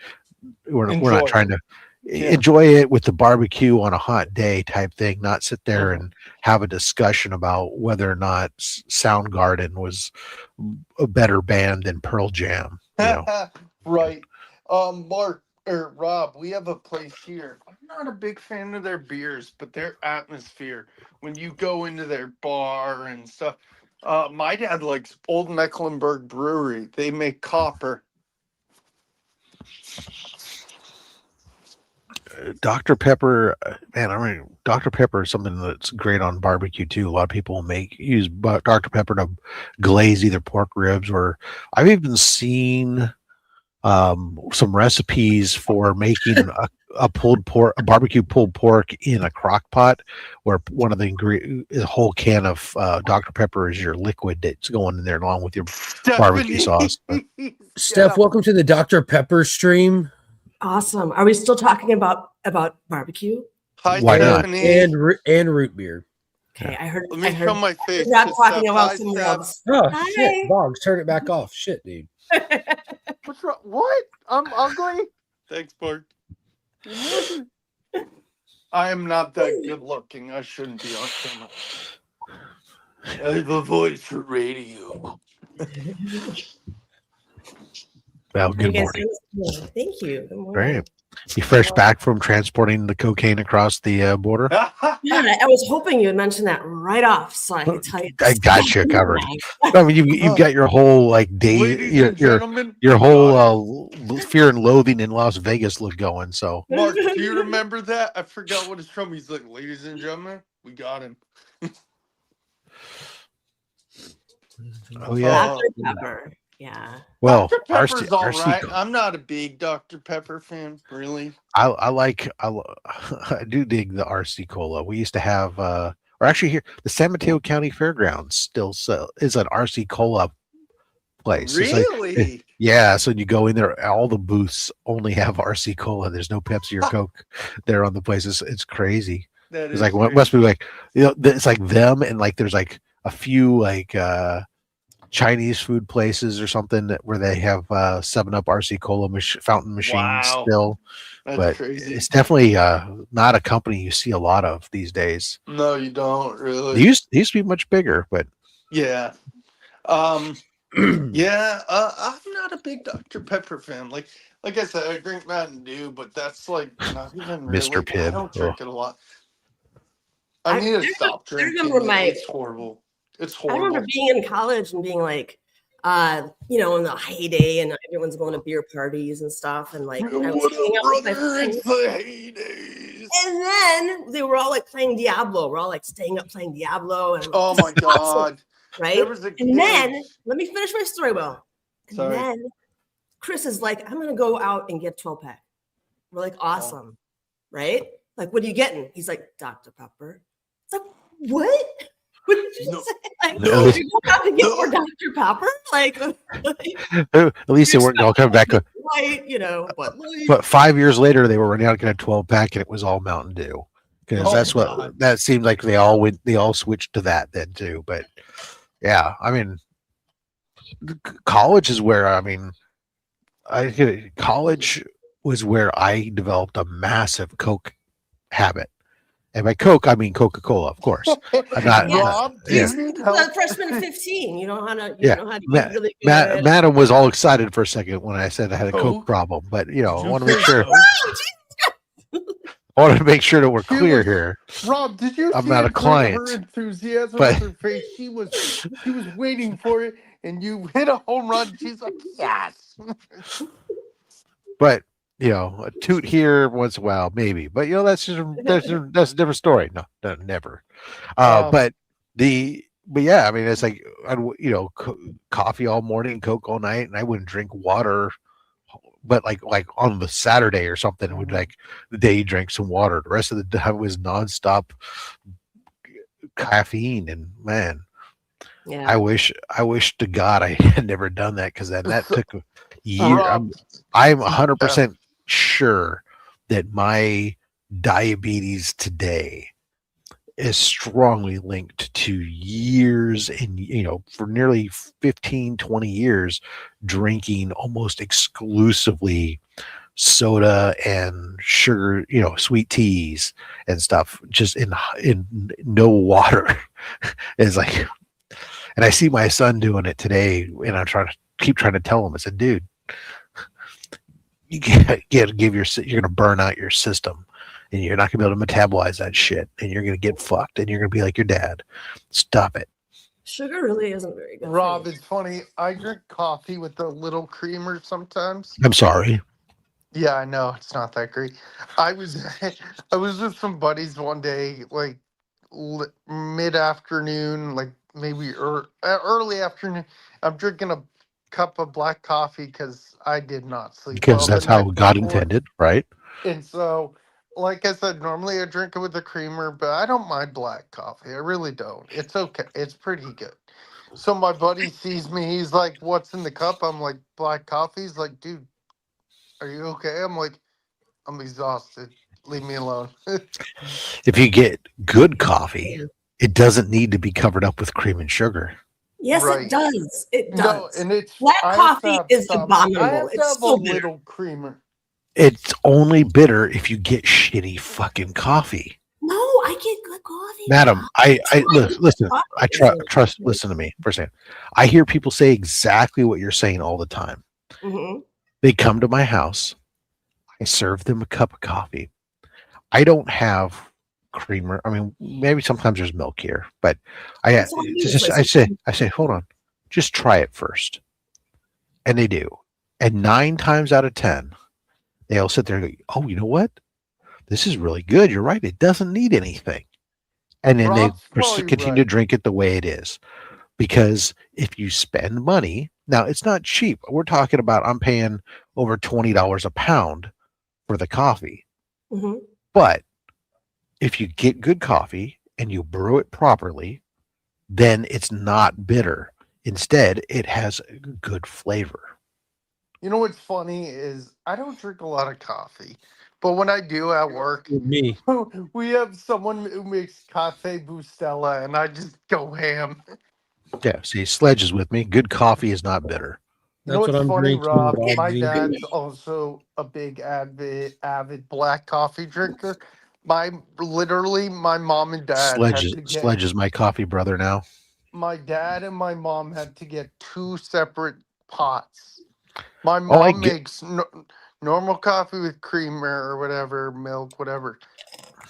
Speaker 1: we're not trying to enjoy it with the barbecue on a hot day type thing, not sit there and have a discussion about whether or not Soundgarden was a better band than Pearl Jam.
Speaker 3: Right. Mark or Rob, we have a place here. I'm not a big fan of their beers, but their atmosphere when you go into their bar and stuff. My dad likes Old Mecklenburg Brewery. They make copper.
Speaker 1: Dr. Pepper, man, I mean, Dr. Pepper is something that's great on barbecue too. A lot of people use Dr. Pepper to glaze either pork ribs, or I've even seen some recipes for making a barbecue pulled pork in a crock pot, where one of the a whole can of Dr. Pepper is your liquid that's going in there along with your barbecue sauce.
Speaker 2: Steph, welcome to the Dr. Pepper stream.
Speaker 4: Awesome. Are we still talking about barbecue?
Speaker 3: Hi,
Speaker 1: Why not?
Speaker 3: Stephanie.
Speaker 2: And root beer.
Speaker 4: Okay, I heard.
Speaker 3: Let me show my face.
Speaker 4: Not
Speaker 3: to
Speaker 4: talking
Speaker 3: Steph.
Speaker 4: about
Speaker 3: Hi,
Speaker 4: some
Speaker 3: Steph.
Speaker 4: rubs.
Speaker 2: Oh
Speaker 4: Hi.
Speaker 2: shit, Boggs, turn it back off. Shit, dude.
Speaker 3: What's wrong? What? I'm ugly? Thanks, Bart. I am not that good looking. I shouldn't be on camera. I have a voice for radio.
Speaker 1: Well,
Speaker 4: You
Speaker 1: good
Speaker 4: guys
Speaker 1: morning.
Speaker 4: doing- Thank you. Good morning.
Speaker 1: Great. You fresh back from transporting the cocaine across the border?
Speaker 4: Yeah, I was hoping you would mention that right off, so I could tell you.
Speaker 1: I got you covered. I mean, you've got your whole like day,
Speaker 3: Ladies and
Speaker 1: your
Speaker 3: gentlemen,
Speaker 1: whole fear and loathing in Las Vegas look going. So
Speaker 3: Mark, do you remember that? I forgot what it's from. He's like, ladies and gentlemen, we got him.
Speaker 1: oh yeah.
Speaker 4: Dr. Pepper. Yeah.
Speaker 1: Well,
Speaker 3: Dr. Pepper's all
Speaker 1: RC
Speaker 3: right. I'm not a big Dr. Pepper fan, really.
Speaker 1: I do dig the RC Cola. We used to have or actually here the San Mateo County Fairgrounds still is an RC Cola place. It's like-
Speaker 3: Really?
Speaker 1: yeah, so you go in there, all the booths only have RC Cola. There's no Pepsi or Coke there on the place. It's crazy.
Speaker 3: That
Speaker 1: It's
Speaker 3: is
Speaker 1: like what
Speaker 3: crazy.
Speaker 1: must be like, you know, it's like them and like there's like a few like Chinese food places or something where they have 7-Up RC Cola fountain machines
Speaker 3: Wow.
Speaker 1: still.
Speaker 3: That's
Speaker 1: But
Speaker 3: crazy.
Speaker 1: it's definitely not a company you see a lot of these days.
Speaker 3: No, you don't really.
Speaker 1: They used to be much bigger, but
Speaker 3: Yeah. Yeah, I'm not a big Dr. Pepper fan. Like I said, I drink Mountain Dew, but that's like not even really.
Speaker 1: Mr. Pibb.
Speaker 3: I don't drink it a lot. I need to stop drinking.
Speaker 4: remember
Speaker 3: It's horrible. It's
Speaker 4: I
Speaker 3: horrible.
Speaker 4: remember being in college and being like, in the heyday, and everyone's going to beer parties and stuff, and like I was
Speaker 3: What
Speaker 4: hanging
Speaker 3: up,
Speaker 4: out with my
Speaker 3: brother?
Speaker 4: friends.
Speaker 3: It's the heydays.
Speaker 4: And then they were all like playing Diablo. We're all like staying up playing Diablo. And
Speaker 3: Oh my god!
Speaker 4: right?
Speaker 3: There was a
Speaker 4: And then
Speaker 3: kid-
Speaker 4: let me finish my story, Will. And
Speaker 3: Sorry.
Speaker 4: then Chris is like, I'm gonna go out and get 12-pack. We're like, awesome, right? Like, what are you getting? He's like, Dr. Pepper. It's like, what? What did you
Speaker 3: No.
Speaker 4: say? Like,
Speaker 1: No.
Speaker 4: did you go out to get
Speaker 3: No.
Speaker 4: more Dr. Pepper? Like,
Speaker 1: at least they weren't all coming back.
Speaker 4: right, but like,
Speaker 1: But 5 years later, they were running out getting a 12-pack, and it was all Mountain Dew because
Speaker 3: Oh,
Speaker 1: that's what
Speaker 3: God.
Speaker 1: that seemed like. They all switched to that then too. But yeah, I mean, college is where college was where I developed a massive Coke habit, and by Coke I mean Coca-Cola, of course. I'm not.
Speaker 3: Rob, do
Speaker 1: yeah.
Speaker 3: you need
Speaker 4: the
Speaker 3: help?
Speaker 4: freshman of 15, you know how to,
Speaker 1: Yeah.
Speaker 4: know how to
Speaker 1: Ma-
Speaker 4: eat really good.
Speaker 1: Madam was all excited for a second when I said I had a Coke
Speaker 3: Coke?
Speaker 1: problem, but I want to
Speaker 3: Did
Speaker 1: make
Speaker 3: you
Speaker 1: sure.
Speaker 3: say
Speaker 1: I want to make sure that we're
Speaker 3: She
Speaker 1: clear
Speaker 3: was-
Speaker 1: here.
Speaker 3: Rob, did you
Speaker 1: I'm
Speaker 3: see
Speaker 1: not a
Speaker 3: it through
Speaker 1: client,
Speaker 3: her enthusiasm
Speaker 1: but-
Speaker 3: on her face? She was waiting for it, and you hit a home run. She's like, yes.
Speaker 1: But a toot here once in a while, maybe. But that's a different story. No, never.
Speaker 3: Wow.
Speaker 1: But yeah, I mean, it's like coffee all morning, Coke all night, and I wouldn't drink water. But like on the Saturday or something, it would like the day you drank some water. The rest of the time was nonstop caffeine, and man,
Speaker 4: Yeah.
Speaker 1: I wish to God I had never done that, because then that took a year.
Speaker 3: Rob,
Speaker 1: I'm 100% sure that my diabetes today is strongly linked to years and for nearly 15-20 years drinking almost exclusively soda and sugar, sweet teas and stuff, just in no water. It's like, and I see my son doing it today, and I'm keep trying to tell him. I said, dude, you gotta give you're going to burn out your system and you're not gonna be able to metabolize that shit, and you're gonna get fucked, and you're gonna be like your dad. Stop it.
Speaker 4: Sugar really isn't very good.
Speaker 3: Rob,
Speaker 4: for you.
Speaker 3: it's funny. I drink coffee with a little creamer sometimes.
Speaker 1: I'm sorry.
Speaker 3: Yeah, I know it's not that great. I was I was with some buddies one day, like mid afternoon, like maybe early afternoon. I'm drinking a cup of black coffee because I did not sleep
Speaker 1: Because
Speaker 3: well
Speaker 1: that's
Speaker 3: the
Speaker 1: how
Speaker 3: night
Speaker 1: God
Speaker 3: before.
Speaker 1: intended, right?
Speaker 3: And so, like I said, normally I drink it with a creamer, but I don't mind black coffee. I really don't. It's okay. It's pretty good. So my buddy sees me. He's like, "What's in the cup?" I'm like, "Black coffee." He's like, "Dude, are you okay?" I'm like, "I'm exhausted. Leave me alone."
Speaker 1: If you get good coffee, it doesn't need to be covered up with cream and sugar.
Speaker 4: Yes,
Speaker 3: Right.
Speaker 4: it does. It
Speaker 3: No,
Speaker 4: does.
Speaker 3: and it's
Speaker 4: Black
Speaker 3: I have to
Speaker 4: coffee
Speaker 3: have
Speaker 4: is
Speaker 3: some. I
Speaker 4: abominable.
Speaker 3: have to
Speaker 4: It's
Speaker 3: have
Speaker 4: so
Speaker 3: a
Speaker 4: bitter.
Speaker 3: little creamer.
Speaker 1: It's only bitter if you get shitty fucking coffee.
Speaker 4: No, I get good coffee.
Speaker 1: Madam, I listen.
Speaker 4: Coffee
Speaker 1: I
Speaker 4: isn't-
Speaker 1: trust. Listen to me for a second. I hear people say exactly what you're saying all the time.
Speaker 4: Mhm.
Speaker 1: They come to my house. I serve them a cup of coffee. I don't have creamer. I mean, maybe sometimes there's milk here, but
Speaker 4: That's all I need. It's
Speaker 1: I
Speaker 4: like-
Speaker 1: say, hold on, just try it first, and they do, and 9 times out of 10, they'll sit there and go, "Oh, you know what? This is really good. You're right. It doesn't need anything," and then
Speaker 3: Rob's
Speaker 1: they
Speaker 3: probably
Speaker 1: continue to
Speaker 3: right.
Speaker 1: drink it the way it is. Because if you spend money, now it's not cheap. We're talking about I'm paying over $20 a pound for the coffee.
Speaker 4: Mhm.
Speaker 1: But if you get good coffee and you brew it properly, then it's not bitter. Instead, it has good flavor.
Speaker 3: You know what's funny is I don't drink a lot of coffee, but when I do at work,
Speaker 2: Me.
Speaker 3: we have someone who makes cafe bustela, and I just go ham.
Speaker 1: Yeah, see, Sledge is with me. Good coffee is not bitter.
Speaker 3: You know
Speaker 2: That's what
Speaker 3: what's
Speaker 2: I'm
Speaker 3: funny,
Speaker 2: drinking.
Speaker 3: Rob?
Speaker 2: Rob
Speaker 3: My
Speaker 2: V.
Speaker 3: dad's also a big avid black coffee drinker. Literally, my mom and dad had to get
Speaker 1: Sledge is my coffee brother now.
Speaker 3: my dad and my mom had to get 2 separate pots. My
Speaker 1: Oh, I
Speaker 3: mom
Speaker 1: get
Speaker 3: makes normal coffee with creamer or whatever, milk, whatever.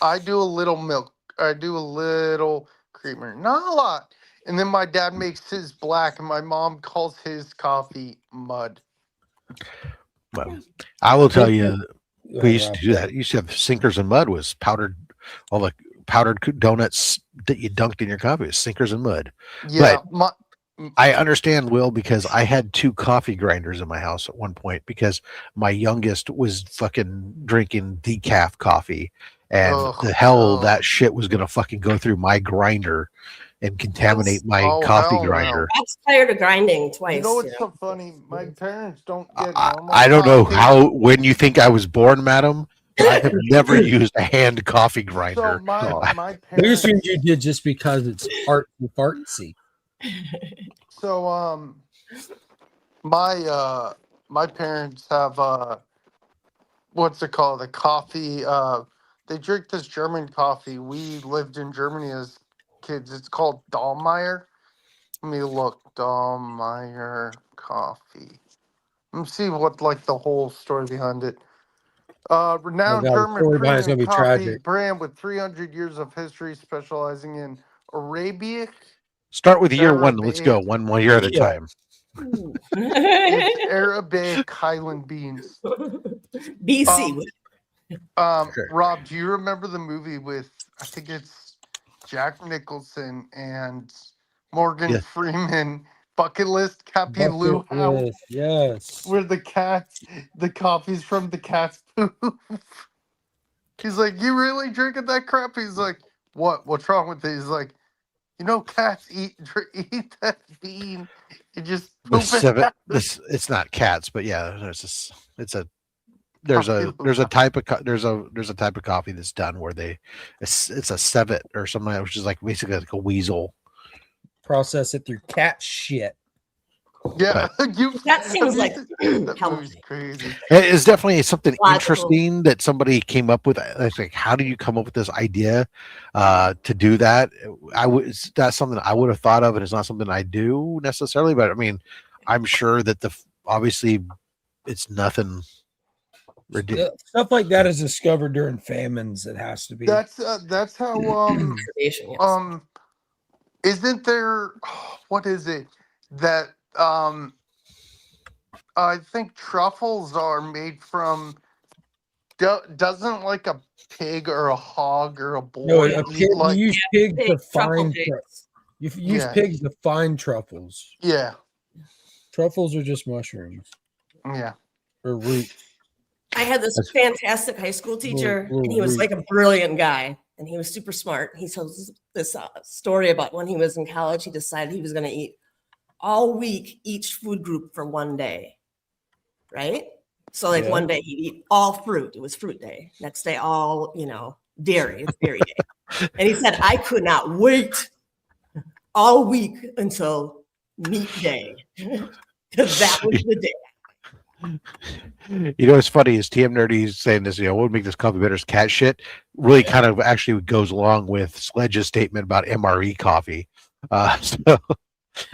Speaker 3: I do a little milk. I do a little creamer, not a lot. And then my dad makes his black, and my mom calls his coffee mud.
Speaker 1: well, I will tell you,
Speaker 2: Go
Speaker 1: we
Speaker 2: ahead,
Speaker 1: used
Speaker 2: Rob.
Speaker 1: to do that. You used to have Sinkers and Mud was powdered, all the powdered donuts that you dunked in your coffee. Was Sinkers and Mud.
Speaker 3: Yeah,
Speaker 1: I understand, Will, because I had 2 coffee grinders in my house at one point because my youngest was fucking drinking decaf coffee, and
Speaker 3: ugh,
Speaker 1: the hell
Speaker 3: no.
Speaker 1: that shit was gonna fucking go through my grinder and contaminate my
Speaker 3: Oh,
Speaker 1: coffee
Speaker 3: hell no.
Speaker 1: grinder.
Speaker 4: That's tired of grinding twice.
Speaker 3: You know what's so funny? My parents don't get normal
Speaker 1: I don't know
Speaker 3: coffee.
Speaker 1: how when you think I was born, madam, but I have never used a hand coffee
Speaker 3: So
Speaker 1: grinder.
Speaker 3: my
Speaker 2: I
Speaker 3: parents.
Speaker 2: assumed you did just because it's fartsy.
Speaker 3: So my parents have what's it called? A coffee. They drink this German coffee. We lived in Germany as kids. It's called Dahlmeier. Let me look. Dahlmeier coffee. Let me see what like the whole story behind it. Renowned
Speaker 2: God, the
Speaker 3: German
Speaker 2: story behind it's
Speaker 3: premium
Speaker 2: gonna be
Speaker 3: coffee
Speaker 2: tragic.
Speaker 3: brand with 300 years of history, specializing in Arabic.
Speaker 1: Start with year 1. Let's go
Speaker 3: Arabic.
Speaker 1: one year at a
Speaker 2: Yeah.
Speaker 1: time.
Speaker 3: It's Arabic Highland beans.
Speaker 4: BC.
Speaker 1: Sure.
Speaker 3: Rob, do you remember the movie with I think it's Jack Nicholson and Morgan
Speaker 1: Yeah.
Speaker 3: Freeman, Bucket List Cappy Lou
Speaker 2: Bucket
Speaker 3: House,
Speaker 2: list, yes.
Speaker 3: where the coffee's from the cat's poop. He's like, "You really drinking that crap?" He's like, "What? What's wrong with it?" He's like, "You know, cats eat that bean. You just
Speaker 1: The
Speaker 3: poop it
Speaker 1: 7
Speaker 3: out."
Speaker 1: this it's not cats, but yeah, there's a type of there's a type of coffee that's done where it's a civet or something like that, which is like basically like a weasel.
Speaker 2: Process it through cat shit.
Speaker 3: Yeah,
Speaker 4: That seems like
Speaker 3: that
Speaker 4: healthy.
Speaker 3: movie's crazy.
Speaker 1: It's definitely something
Speaker 4: Logical.
Speaker 1: interesting that somebody came up with. I think, how do you come up with this idea to do that? That's something I would have thought of, and it's not something I do necessarily. But I mean, I'm sure that obviously it's nothing Ridiculous.
Speaker 2: Stuff like that is discovered during famines. It has to be.
Speaker 3: That's how
Speaker 4: Conservation, yes.
Speaker 3: isn't there what is it that I think truffles are made from doesn't like a pig or a hog or a
Speaker 2: No,
Speaker 3: boar
Speaker 2: a
Speaker 3: eat
Speaker 2: pig,
Speaker 3: like
Speaker 2: you use pigs to
Speaker 4: truffle
Speaker 2: find.
Speaker 4: pigs.
Speaker 2: You use
Speaker 3: Yeah.
Speaker 2: pigs to find truffles.
Speaker 3: yeah
Speaker 2: Truffles are just mushrooms
Speaker 3: yeah
Speaker 2: or root.
Speaker 4: I had this fantastic high school teacher,
Speaker 2: Little
Speaker 4: and he was
Speaker 2: root.
Speaker 4: like a brilliant guy, and he was super smart. He tells this story about when he was in college, he decided he was going to eat all week each food group for one day, right? So like
Speaker 2: Yeah.
Speaker 4: one day he'd eat all fruit. It was fruit day. Next day, all, dairy. It's dairy day. And he said, I could not wait all week until meat day because that was the day.
Speaker 1: You know what's funny is TM Nerdy's saying this, what would make this coffee better is cat shit. Really kind of actually goes along with Sledge's statement about MRE coffee. So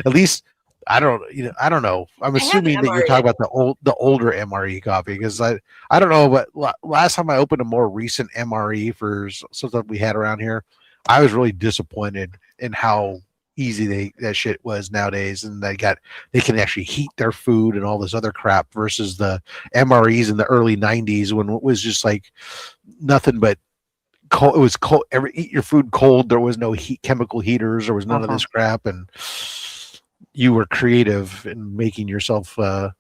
Speaker 1: at least I don't know. I'm assuming that you're talking about the older MRE coffee because I don't know, but last time I opened a more recent MRE for something we had around here, I was really disappointed in how easy that shit was nowadays, and they can actually heat their food and all this other crap versus the MREs in the early 90s when it was just like nothing but cold. It was cold. Eat your food cold. There was no chemical heaters. There was none of this crap, and you were creative in making yourself I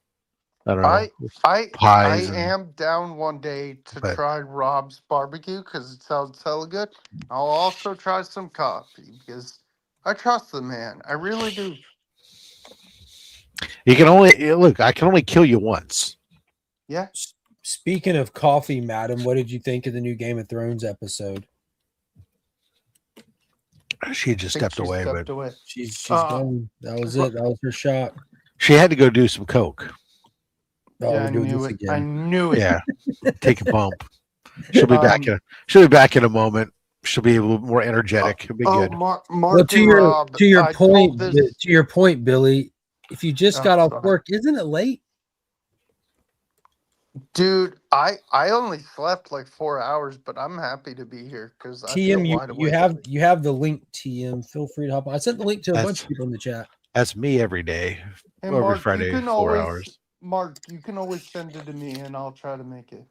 Speaker 1: don't know, pies.
Speaker 3: I am down one day to try Rob's barbecue because it sounds hella good. I'll also try some coffee because I trust the man. I really do.
Speaker 1: You can only look. I can only kill you once.
Speaker 3: Yeah.
Speaker 2: Speaking of coffee, madam, what did you think of the new Game of Thrones episode?
Speaker 1: She just stepped away, but
Speaker 2: she's gone. That was it. That was her shot.
Speaker 1: She had to go do some coke.
Speaker 2: Oh,
Speaker 3: yeah,
Speaker 2: we're doing this again.
Speaker 3: I knew it.
Speaker 1: Yeah, take a bump. She'll be back in a moment. She'll be a little more energetic. It'll be good.
Speaker 2: Well, to your point, Billy, if you just got off work, isn't it late?
Speaker 3: Dude, I only slept like 4 hours, but I'm happy to be here because
Speaker 2: TM, you have the link. TM, feel free to hop on. I sent the link to a bunch of people in the chat.
Speaker 1: That's me every day, every
Speaker 3: Mark,
Speaker 1: Friday, 4 hours.
Speaker 3: Mark, you can always send it to me, and I'll try to make it.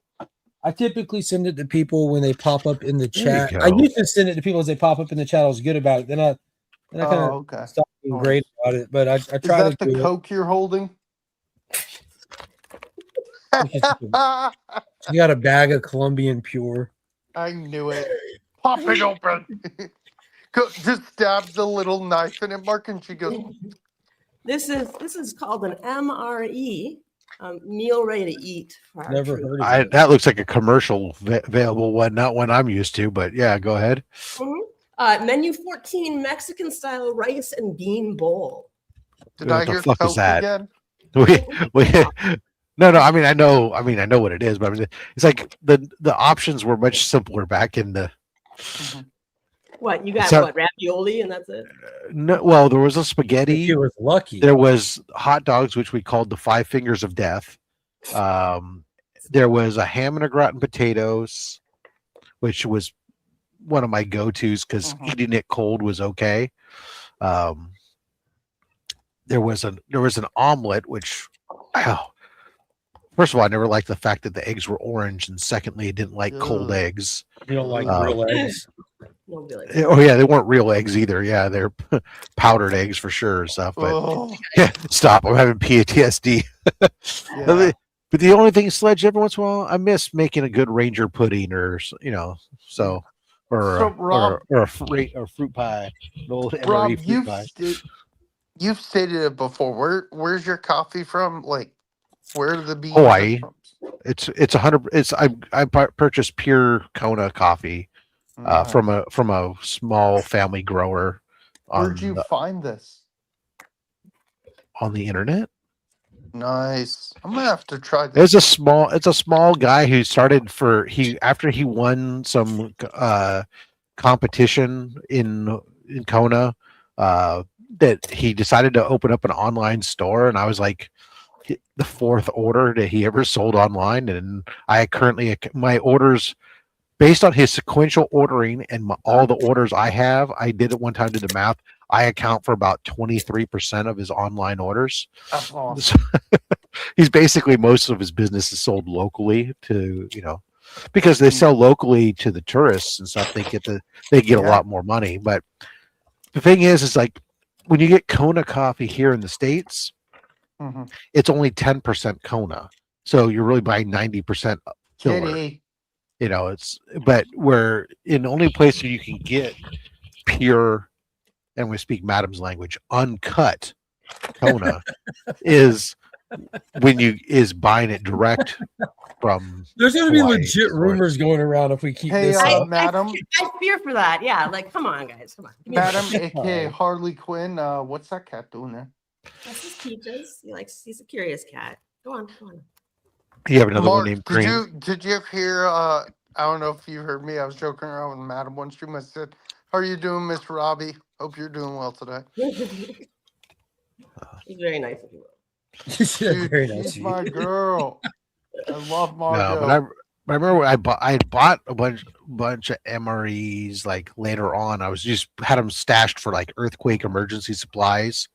Speaker 2: I typically send it to people when they pop up in the chat. I used to send it to people as they pop up in the chat. I was good about it. Then I kind of stopped being great about it. But I try to do
Speaker 3: the Coke you're holding?
Speaker 2: She got a bag of Colombian Pure.
Speaker 3: I knew it. Pop it open. Just stab the little knife in it, Mark, and she goes.
Speaker 4: This is called an MRE, meal ready to eat.
Speaker 2: Never heard of it.
Speaker 1: That looks like a commercial available one, not one I'm used to. But yeah, go ahead.
Speaker 4: Mm-hmm. Menu 14, Mexican style rice and bean bowl.
Speaker 3: Did I hear Coke again?
Speaker 1: No. I mean, I know what it is, but I mean, it's like the options were much simpler back in the.
Speaker 4: What you got? Ravioli and that's it?
Speaker 1: No, well, there was a spaghetti.
Speaker 2: You were lucky.
Speaker 1: There was hot dogs, which we called the 5 Fingers of Death. There was a ham and a gratin potatoes, which was one of my go-tos because eating it cold was okay. There was an omelet, which first of all, I never liked the fact that the eggs were orange, and secondly, I didn't like cold eggs.
Speaker 2: You don't like real eggs?
Speaker 1: Oh yeah, they weren't real eggs either. Yeah, they're powdered eggs for sure and stuff. But yeah, stop! I'm having PTSD. But the only thing, Sledge, every once in a while, I miss making a good Ranger pudding, or or a fruit pie.
Speaker 3: Rob, you've stated it before. Where's your coffee from? Like, where are the beans?
Speaker 1: Hawaii. It's 100. I purchased pure Kona coffee. From a small family grower.
Speaker 3: Where'd you find this?
Speaker 1: On the internet.
Speaker 3: Nice. I'm gonna have to try this.
Speaker 1: It's a small guy who started after he won some competition in Kona that he decided to open up an online store, and I was like, the fourth order that he ever sold online, and I currently my orders based on his sequential ordering and all the orders I have. I did it one time, did the math. I account for about 23% of his online orders.
Speaker 3: That's awesome.
Speaker 1: So he's basically most of his business is sold locally to because they sell locally to the tourists and stuff. They get a lot more money. But the thing is like when you get Kona coffee here in the States, it's only 10% Kona. So you're really buying 90% filler.
Speaker 3: Kitty.
Speaker 1: But where in the only place where you can get pure, and we speak Madam's language, uncut Kona is buying it direct from.
Speaker 2: There's going to be
Speaker 1: Hawaii.
Speaker 2: legit rumors going around if we keep
Speaker 3: Hey,
Speaker 2: this up.
Speaker 3: Madam.
Speaker 4: I fear for that. Yeah, like come on, guys, come on. Give me a
Speaker 3: Madam,
Speaker 4: break.
Speaker 3: aka Harley Quinn. What's that cat doing there?
Speaker 4: That's his Peaches. He's a curious cat. Go on.
Speaker 1: You have another
Speaker 3: Mark,
Speaker 1: one named Cream.
Speaker 3: did you ever hear? I don't know if you heard me. I was joking around with Madam one stream. I said, "How are you doing, Miss Robbie? Hope you're doing well today."
Speaker 4: He's very nice of you.
Speaker 3: Dude,
Speaker 2: Very nice.
Speaker 3: she's my girl. I love
Speaker 1: No,
Speaker 3: Margot.
Speaker 1: but I remember I had bought a bunch of MREs like later on. I was just had them stashed for like earthquake emergency supplies,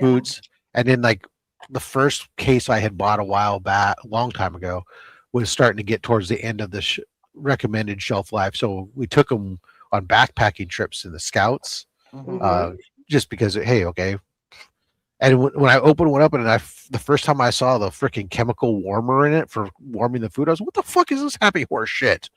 Speaker 1: foods, and then like the first case I had bought a long time ago, was starting to get towards the end of the recommended shelf life. So we took them on backpacking trips in the Scouts, just because hey, okay. And when I opened one up and the first time I saw the freaking chemical warmer in it for warming the food, I was, what the fuck is this happy horse shit?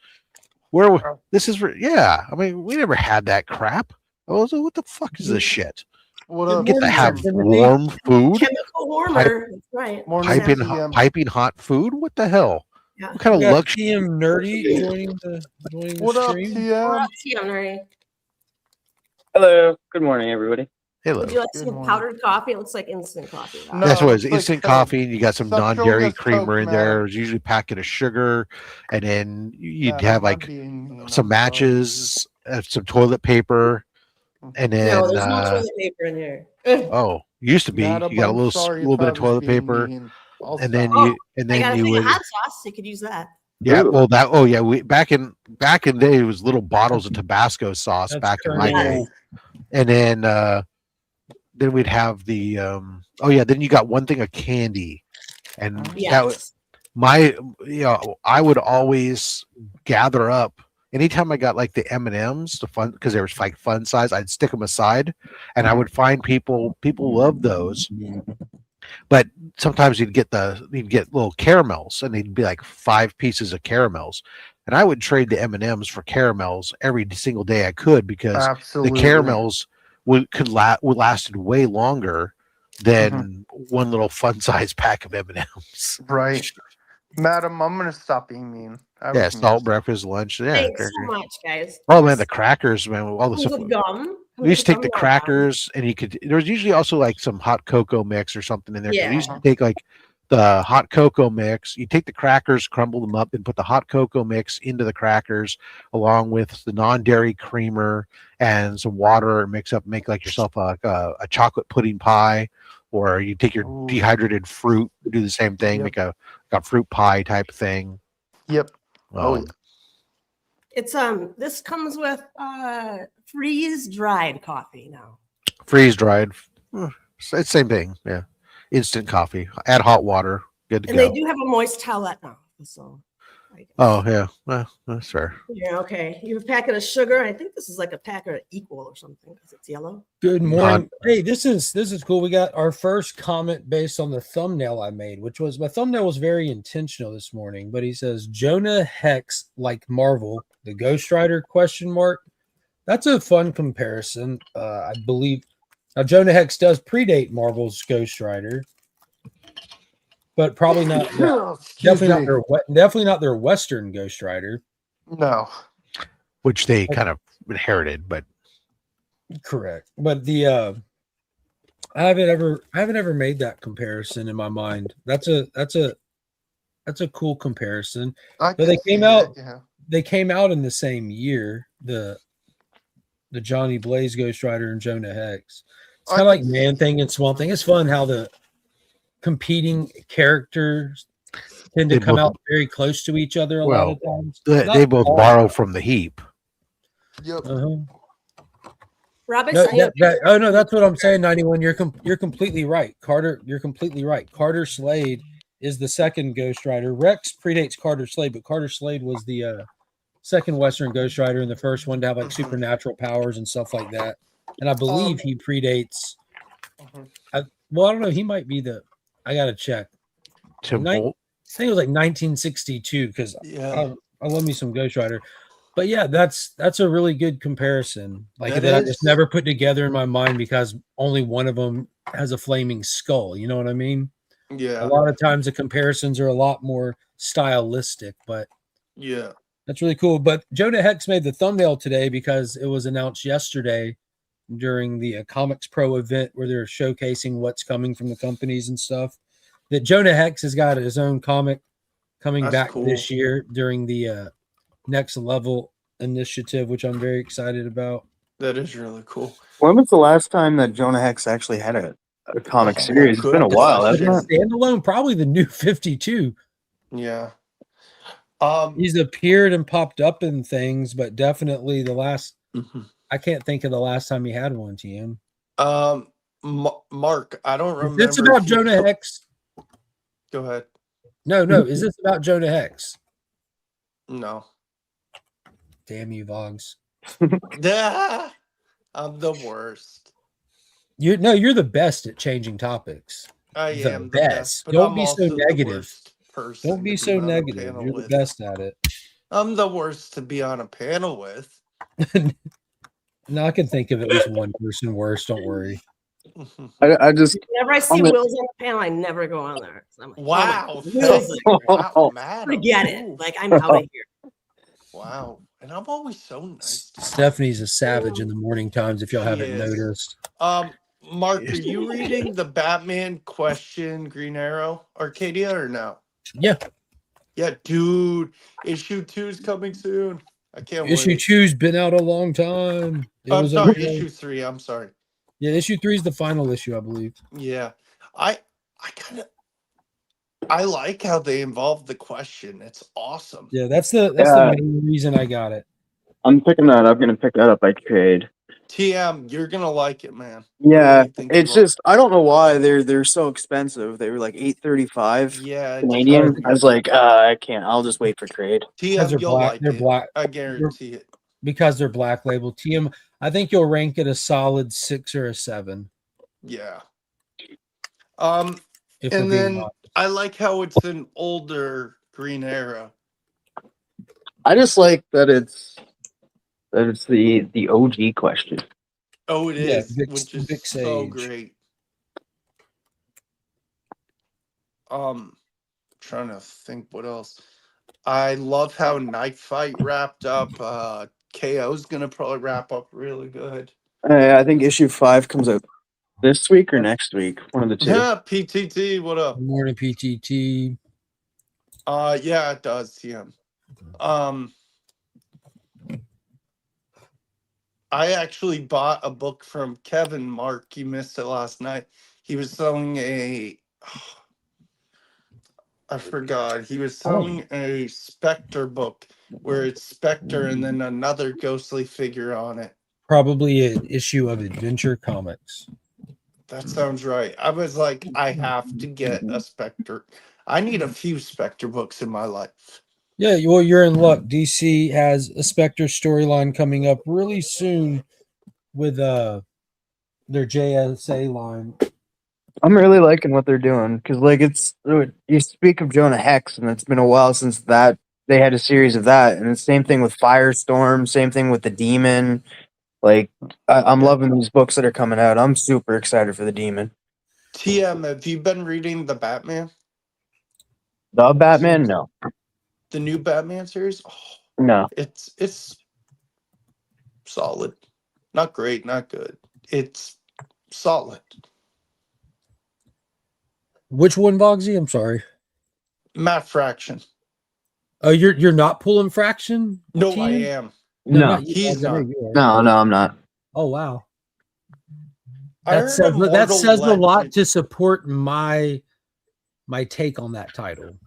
Speaker 1: This is, I mean, we never had that crap. I was like, what the fuck is this shit?
Speaker 3: What up?
Speaker 1: Get to have warm food?
Speaker 4: Chemical warmer. That's right.
Speaker 1: Piping hot food? What the hell?
Speaker 4: Yeah.
Speaker 1: What kind of luxury?
Speaker 2: TM Nerdy joining the
Speaker 3: What up,
Speaker 2: stream.
Speaker 3: TM?
Speaker 4: Nerdy?
Speaker 5: Hello. Good morning, everybody.
Speaker 1: Hello.
Speaker 4: Would you like some powdered coffee? It looks like instant coffee.
Speaker 3: No,
Speaker 1: That's what it is.
Speaker 3: it's like
Speaker 1: Instant
Speaker 3: Coke.
Speaker 1: coffee, and you got some
Speaker 3: Stop showing
Speaker 1: non-dairy
Speaker 3: us
Speaker 1: creamer
Speaker 3: Coke,
Speaker 1: in
Speaker 3: man.
Speaker 1: there. There's usually a packet of sugar, and then you'd
Speaker 3: Madam,
Speaker 1: have
Speaker 3: I'm
Speaker 1: like
Speaker 3: being mean,
Speaker 1: some
Speaker 3: I'm
Speaker 1: matches, some toilet paper, and then
Speaker 4: No, there's no toilet paper in here.
Speaker 1: oh, used to be.
Speaker 3: Madam,
Speaker 1: you got a
Speaker 3: I'm
Speaker 1: little
Speaker 3: sorry
Speaker 1: little
Speaker 3: if
Speaker 1: bit
Speaker 3: I
Speaker 1: of
Speaker 3: was
Speaker 1: toilet
Speaker 3: being
Speaker 1: paper,
Speaker 3: mean. I'll
Speaker 1: and then
Speaker 3: stop.
Speaker 1: you
Speaker 4: I got a thing
Speaker 1: would
Speaker 4: of hot sauce. You could use that.
Speaker 1: yeah.
Speaker 5: Ooh.
Speaker 1: Well, that we back in the day it was little bottles of Tabasco sauce
Speaker 2: That's
Speaker 1: back in my
Speaker 2: correct.
Speaker 1: day, and then we'd have the then you got one thing of candy, and that was
Speaker 4: Yes.
Speaker 1: I would always gather up anytime I got like the M&Ms, the fun, because there was like fun size, I'd stick them aside, and I would find people love those, but sometimes you'd get little caramels, and they'd be like 5 pieces of caramels, and I would trade the M&Ms for caramels every single day I could, because
Speaker 3: Absolutely.
Speaker 1: the caramels would lasted way longer than one little fun size pack of M&Ms.
Speaker 3: Right. Madam, I'm going to stop being mean.
Speaker 1: Yeah, salt, breakfast, lunch. Yeah.
Speaker 4: Thanks so much, guys.
Speaker 1: Oh man, the crackers, man. All the
Speaker 4: Comes
Speaker 1: stuff.
Speaker 4: with gum.
Speaker 1: We used to take the
Speaker 4: Gum.
Speaker 1: crackers, and there was usually also like some hot cocoa mix or something in there.
Speaker 4: Yeah.
Speaker 1: We used to take like the hot cocoa mix. You take the crackers, crumble them up, and put the hot cocoa mix into the crackers, along with the non-dairy creamer and some water, and mix up, make like yourself a chocolate pudding pie, or you take your dehydrated fruit, do the same thing, make a fruit pie type thing.
Speaker 3: Yep. Yeah.
Speaker 4: It's this comes with freeze dried coffee now.
Speaker 1: Freeze dried. It's same thing. Yeah. Instant coffee. Add hot water. Good to
Speaker 4: And
Speaker 1: go.
Speaker 4: they do have a moist towelette now. So
Speaker 1: oh yeah. Well, that's fair.
Speaker 4: yeah, okay. You have a packet of sugar. I think this is like a packet of Equal or something because it's yellow.
Speaker 2: Good morning. Hey, this is cool. We got our first comment based on the thumbnail I made, which was my thumbnail was very intentional this morning. But he says Jonah Hex like Marvel, the Ghost Rider ? That's a fun comparison. I believe now Jonah Hex does predate Marvel's Ghost Rider, but probably not. Definitely not their Western Ghost Rider.
Speaker 3: No.
Speaker 1: Which they kind of inherited, but
Speaker 2: correct. But the I haven't ever made that comparison in my mind. That's a cool comparison. But they came out.
Speaker 3: Yeah.
Speaker 2: They came out in the same year. The Johnny Blaze Ghost Rider and Jonah Hex. It's kind of like Man Thing and Swamp Thing. It's fun how the competing characters tend to
Speaker 1: They
Speaker 2: come
Speaker 1: both-
Speaker 2: out very close to each other a lot of times.
Speaker 1: They
Speaker 2: Not
Speaker 1: both
Speaker 2: all.
Speaker 1: borrow from the heap.
Speaker 3: Yep.
Speaker 2: Uh-huh.
Speaker 4: Rob, I
Speaker 2: No,
Speaker 4: sent you
Speaker 2: oh no, that's what I'm saying. 91. You're completely right, Carter. You're completely right. Carter Slade is the second Ghost Rider. Rex predates Carter Slade, but Carter Slade was the second Western Ghost Rider and the first one to have like supernatural powers and stuff like that. And I believe he predates. Well, I don't know. He might be the. I gotta check.
Speaker 1: Tim
Speaker 2: I
Speaker 1: Holt.
Speaker 2: think it was like 1962 because
Speaker 3: Yeah.
Speaker 2: I love me some Ghost Rider. But yeah, that's a really good comparison. Like
Speaker 3: That
Speaker 2: that I
Speaker 3: is.
Speaker 2: just never put together in my mind because only one of them has a flaming skull. You know what I mean?
Speaker 3: Yeah.
Speaker 2: A lot of times the comparisons are a lot more stylistic, but
Speaker 3: Yeah.
Speaker 2: that's really cool. But Jonah Hex made the thumbnail today because it was announced yesterday during the Comics Pro event where they're showcasing what's coming from the companies and stuff. That Jonah Hex has got his own comic coming
Speaker 3: That's
Speaker 2: back
Speaker 3: cool.
Speaker 2: this year during the Next Level initiative, which I'm very excited about.
Speaker 3: That is really cool.
Speaker 6: When was the last time that Jonah Hex actually had a comic
Speaker 3: Oh,
Speaker 6: series? It's been a
Speaker 3: good
Speaker 6: while,
Speaker 3: question.
Speaker 6: hasn't it?
Speaker 2: Standalone, probably the new 52.
Speaker 3: Yeah.
Speaker 2: He's appeared and popped up in things, but definitely the last.
Speaker 3: Mhm.
Speaker 2: I can't think of the last time he had one. TM.
Speaker 3: Mark, I don't
Speaker 2: Is
Speaker 3: remember.
Speaker 2: this about
Speaker 3: if you-
Speaker 2: Jonah Hex?
Speaker 3: Go ahead.
Speaker 2: No. Is this about Jonah Hex?
Speaker 3: No.
Speaker 2: Damn you, Vogs.
Speaker 3: Ah, I'm the worst.
Speaker 2: You're the best at changing topics.
Speaker 3: I
Speaker 2: The
Speaker 3: am the
Speaker 2: best.
Speaker 3: best. But
Speaker 2: Don't
Speaker 3: I'm
Speaker 2: be so
Speaker 3: also the
Speaker 2: negative.
Speaker 3: worst person
Speaker 2: Don't be
Speaker 3: to
Speaker 2: so
Speaker 3: on a
Speaker 2: negative.
Speaker 3: panel
Speaker 2: You're the
Speaker 3: with.
Speaker 2: best at it.
Speaker 3: I'm the worst to be on a panel with.
Speaker 2: No, I can think of at least one person worse. Don't worry.
Speaker 6: I just
Speaker 4: whenever I see
Speaker 6: I'm a-
Speaker 4: Will's on the panel, I never go on there. So I'm like,
Speaker 3: Wow.
Speaker 4: oh my God, Will's there.
Speaker 3: Wow, madam.
Speaker 4: Forget
Speaker 3: Ooh.
Speaker 4: it. Like I'm out of here.
Speaker 3: Wow. And I'm always so nice.
Speaker 2: Stephanie's a savage in the morning times. If y'all
Speaker 3: She
Speaker 2: haven't
Speaker 3: is.
Speaker 2: noticed.
Speaker 3: Mark, are you reading the Batman question Green Arrow Arcadia or no?
Speaker 2: Yeah.
Speaker 3: Yeah, dude. Issue 2 is coming soon. I can't
Speaker 2: Issue
Speaker 3: wait.
Speaker 2: 2's been out a long time. It
Speaker 3: I'm
Speaker 2: was
Speaker 3: sorry,
Speaker 2: okay.
Speaker 3: issue 3. I'm sorry.
Speaker 2: Yeah, issue 3 is the final issue, I believe.
Speaker 3: Yeah. I like how they involved the question. It's awesome.
Speaker 2: Yeah, that's the main reason I got it.
Speaker 6: I'm picking that up. I'm gonna pick that up by trade.
Speaker 3: TM, you're gonna like it, man.
Speaker 6: Yeah,
Speaker 3: Really think
Speaker 6: it's
Speaker 3: you will.
Speaker 6: just I don't know why they're so expensive. They were like $8.35
Speaker 3: Yeah, it's
Speaker 6: Canadian.
Speaker 3: crazy.
Speaker 6: I was like, I can't. I'll just wait for trade.
Speaker 2: Because they're
Speaker 3: TM, you'll
Speaker 2: black.
Speaker 3: like
Speaker 2: They're
Speaker 3: it.
Speaker 2: black.
Speaker 3: I guarantee it.
Speaker 2: Because they're black label. TM, I think you'll rank it a solid 6 or a 7.
Speaker 3: Yeah.
Speaker 2: If
Speaker 3: And
Speaker 2: we're being
Speaker 3: then
Speaker 2: honest.
Speaker 3: I like how it's an older Green Arrow.
Speaker 6: I just like that it's the OG question.
Speaker 3: Oh, it
Speaker 2: Yeah,
Speaker 3: is,
Speaker 2: Vic-
Speaker 3: which is
Speaker 2: Vic
Speaker 3: so
Speaker 2: Sage.
Speaker 3: great. Trying to think what else. I love how Night Fight wrapped up. KO's gonna probably wrap up really good.
Speaker 6: I think issue 5 comes out this week or next week. One of the two.
Speaker 3: Yeah, PTT, what up?
Speaker 2: Morning PTT.
Speaker 3: Yeah, it does. Yeah. I actually bought a book from Kevin. Mark, you missed it last night. He was selling I forgot. He was selling a Spectre book where it's Spectre and then another ghostly figure on it.
Speaker 2: Probably an issue of Adventure Comics.
Speaker 3: That sounds right. I was like, I have to get a Spectre. I need a few Spectre books in my life.
Speaker 2: Yeah, well, you're in luck. DC has a Spectre storyline coming up really soon with their JSA line.
Speaker 6: I'm really liking what they're doing because, like, it's you speak of Jonah Hex, and it's been a while since that they had a series of that, and it's same thing with Firestorm, same thing with the Demon. Like, I'm loving these books that are coming out. I'm super excited for the Demon.
Speaker 3: TM, have you been reading the Batman?
Speaker 6: The Batman, no,
Speaker 3: The new Batman series? Oh,
Speaker 6: no.
Speaker 3: it's solid. Not great, not good. It's solid.
Speaker 2: Which one, Vogsy? I'm sorry.
Speaker 3: Matt Fraction.
Speaker 2: Oh, you're not pulling Fraction?
Speaker 3: No,
Speaker 2: Team?
Speaker 3: I am.
Speaker 6: No,
Speaker 2: not you,
Speaker 3: he's
Speaker 2: Vogsy. I know
Speaker 3: not.
Speaker 2: you are.
Speaker 6: no, I'm not.
Speaker 2: Oh wow.
Speaker 3: I
Speaker 2: That
Speaker 3: heard
Speaker 2: says, that
Speaker 3: Immortal
Speaker 2: says a lot
Speaker 3: Legend-
Speaker 2: to support my my take on that title.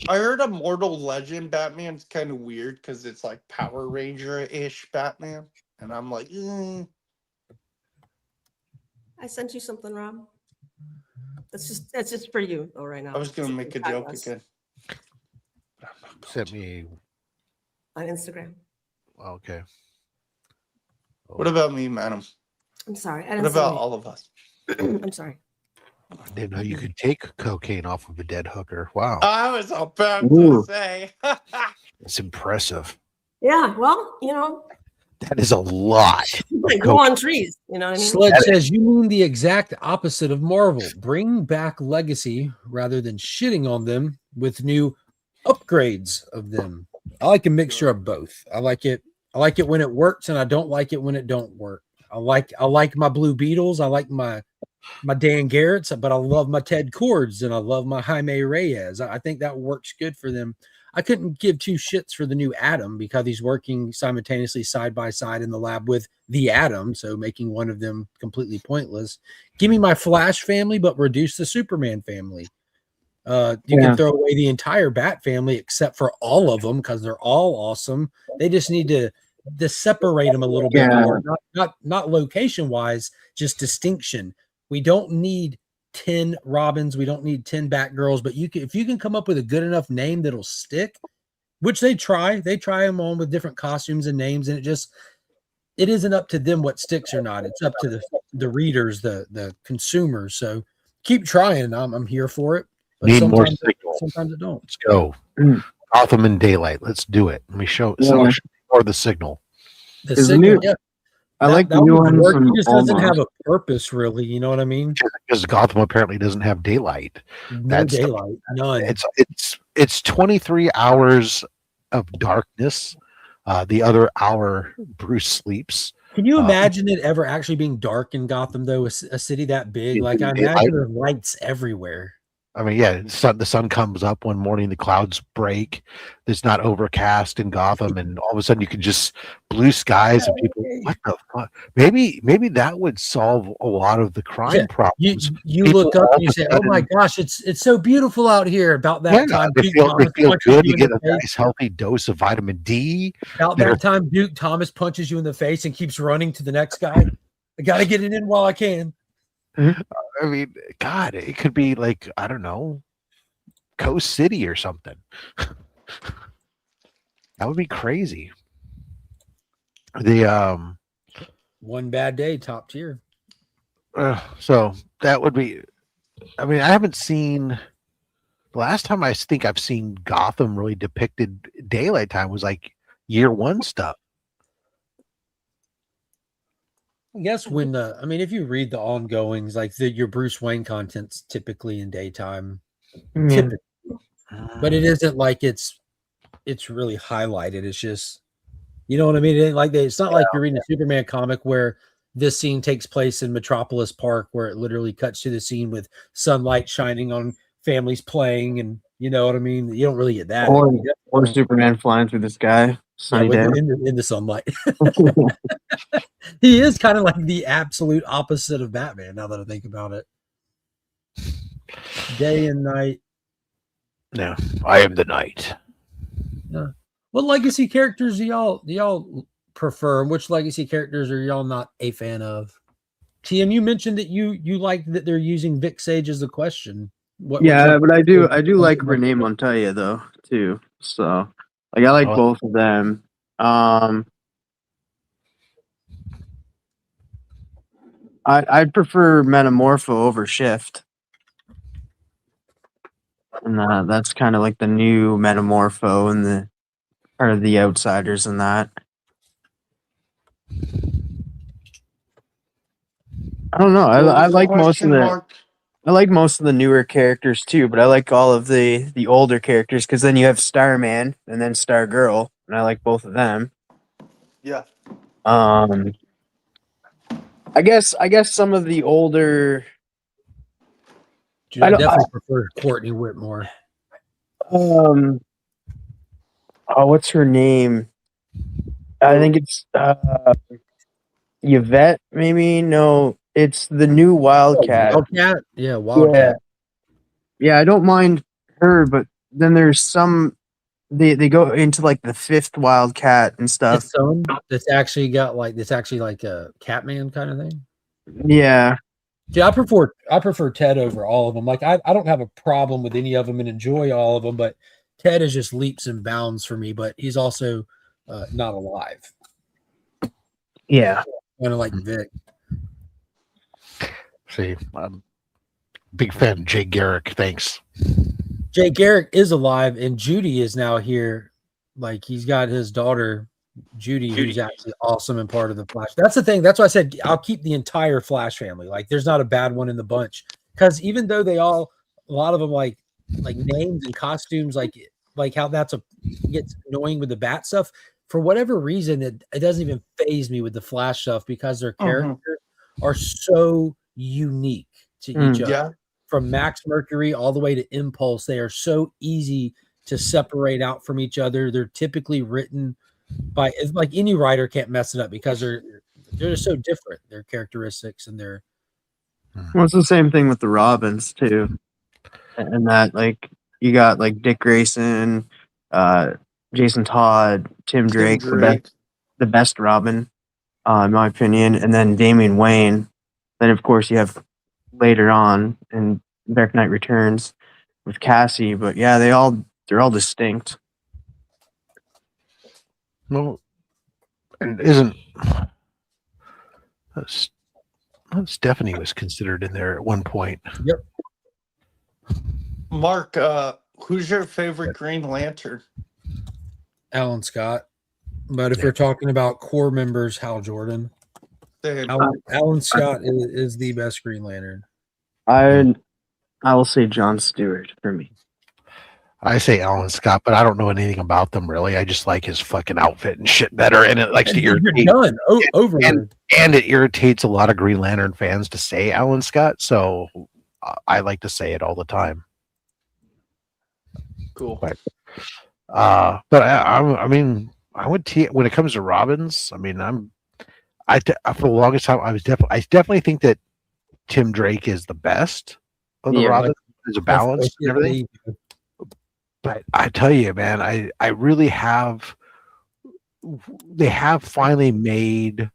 Speaker 3: I heard Immortal Legend Batman's kind of weird because it's like Power Ranger-ish Batman. And I'm like,
Speaker 4: I sent you something, Rob. That's just for you though right now.
Speaker 3: I was going to make a joke
Speaker 4: Podcast
Speaker 3: again.
Speaker 1: Sent me.
Speaker 4: on Instagram.
Speaker 1: Okay.
Speaker 3: What about me, madam?
Speaker 4: I'm sorry. I
Speaker 3: What
Speaker 4: didn't
Speaker 3: about all of us?
Speaker 4: I'm sorry.
Speaker 1: I didn't know you could take cocaine off of a dead hooker. Wow.
Speaker 3: I was about
Speaker 6: Ooh.
Speaker 3: to say.
Speaker 1: It's impressive.
Speaker 4: Yeah, well, you know,
Speaker 1: That is a lot.
Speaker 4: they grow on trees. You know what I mean?
Speaker 2: Sledge says you mean the exact opposite of Marvel. Bring back Legacy rather than shitting on them with new upgrades of them. I like a mixture of both. I like it when it works, and I don't like it when it don't work. I like my Blue Beetles. I like my Dan Garrett's, but I love my Ted Cords and I love my Jaime Reyes. I think that works good for them. I couldn't give two shits for the new Atom because he's working simultaneously side by side in the lab with the Atom, so making one of them completely pointless. Give me my Flash family, but reduce the Superman family. You can throw away the entire Bat family except for all of them because they're all awesome. They just need to separate them a little bit more, not location wise, just distinction. We don't need 10 Robins, we don't need 10 Batgirls, but if you can come up with a good enough name that'll stick, which they try them on with different costumes and names, and it isn't up to them what sticks or not. It's up to the readers, the consumers. So keep trying. I'm here for it. But
Speaker 1: Need more signals.
Speaker 2: Sometimes it don't.
Speaker 1: Let's go. Gotham in daylight. Let's do it. Let me show more of the signal.
Speaker 2: The signal, yeah.
Speaker 6: I like the new one.
Speaker 2: It just doesn't have a purpose, really. You know what I mean?
Speaker 1: Because Gotham apparently doesn't have daylight.
Speaker 2: No daylight. None.
Speaker 1: It's 23 hours of darkness. The other hour, Bruce sleeps.
Speaker 2: Can you imagine it ever actually being dark in Gotham, though? A city that big? Like, I imagine there's lights everywhere.
Speaker 1: I mean, yeah, the sun comes up one morning, the clouds break. It's not overcast in Gotham, and all of a sudden you can just blue skies and people. What the fuck? Maybe that would solve a lot of the crime problems.
Speaker 2: You look up and you say, "Oh my gosh, it's so beautiful out here." About that time,
Speaker 1: they feel good. You get a nice healthy dose of vitamin D.
Speaker 2: About that time, Duke Thomas punches you in the face and keeps running to the next guy. I got to get it in while I can.
Speaker 1: I mean, God, it could be like, I don't know, Coast City or something. That would be crazy. The
Speaker 2: one bad day, top tier.
Speaker 1: So that would be. I mean, I haven't seen. The last time I think I've seen Gotham really depicted daylight time was like year one stuff.
Speaker 2: I guess when if you read the ongoings, like your Bruce Wayne content's typically in daytime, typically. But it isn't like it's really highlighted. It's just, you know what I mean? It's not like you're reading a Superman comic where this scene takes place in Metropolis Park, where it literally cuts to the scene with sunlight shining on families playing, and you know what I mean. You don't really get that.
Speaker 6: Or Superman flying through the sky.
Speaker 2: In the sunlight. He is kind of like the absolute opposite of Batman, now that I think about it. Day and night.
Speaker 1: No, I am the night.
Speaker 2: Yeah. What legacy characters do y'all prefer? Which legacy characters are y'all not a fan of? TM, you mentioned that you like that they're using Vic Sage as a question.
Speaker 6: But I do like Renee Montoya though too. So like I like both of them. I'd prefer Metamorpho over Shift. And that's kind of like the new Metamorpho and the part of the Outsiders and that. I don't know. I like most of the I like most of the newer characters too, but I like all of the older characters because then you have Starman and then Stargirl, and I like both of them.
Speaker 3: Yeah.
Speaker 6: I guess some of the older.
Speaker 2: Dude, I definitely prefer Courtney Whitmore.
Speaker 6: What's her name? I think it's Yvette. Maybe no. It's the new Wildcat.
Speaker 2: Wildcat? Yeah, Wildcat.
Speaker 6: Yeah, I don't mind her, but then there's some they go into like the fifth Wildcat and stuff.
Speaker 2: It's some that's actually got like a Catman kind of thing.
Speaker 6: Yeah.
Speaker 2: Yeah, I prefer Ted over all of them. Like I don't have a problem with any of them and enjoy all of them, but Ted is just leaps and bounds for me. But he's also not alive.
Speaker 6: Yeah.
Speaker 2: Kind of like Vic.
Speaker 1: See, I'm a big fan of Jay Garrick. Thanks.
Speaker 2: Jay Garrick is alive, and Judy is now here. Like he's got his daughter Judy, who's actually awesome and part of the Flash. That's the thing. That's why I said I'll keep the entire Flash family. Like there's not a bad one in the bunch, because even though a lot of them like names and costumes, like how gets annoying with the Bat stuff. For whatever reason, it doesn't even faze me with the Flash stuff, because their characters are so unique to each other.
Speaker 3: Yeah.
Speaker 2: From Max Mercury all the way to Impulse, they are so easy to separate out from each other. They're typically written by, like, any writer can't mess it up, because they're just so different, their characteristics and their.
Speaker 6: Well, it's the same thing with the Robins too, and that like you got like Dick Grayson, Jason Todd, Tim Drake, the best Robin, in my opinion, and then Damian Wayne. Then of course you have later on in Dark Knight Returns with Cassie, but yeah, they're all distinct.
Speaker 1: Well, and isn't Stephanie was considered in there at one point?
Speaker 2: Yep.
Speaker 3: Mark, who's your favorite Green Lantern?
Speaker 2: Alan Scott. But if we're talking about core members, Hal Jordan. Alan Scott is the best Green Lantern.
Speaker 6: I will say John Stewart for me.
Speaker 1: I say Alan Scott, but I don't know anything about them really. I just like his fucking outfit and shit better, and it likes to irritate. And it irritates a lot of Green Lantern fans to say Alan Scott, so I like to say it all the time.
Speaker 3: Cool.
Speaker 1: But I mean, I would when it comes to Robins. I mean, for the longest time I definitely think that Tim Drake is the best of the Robins. There's a balance and everything. But I tell you, man, I really have. They have finally made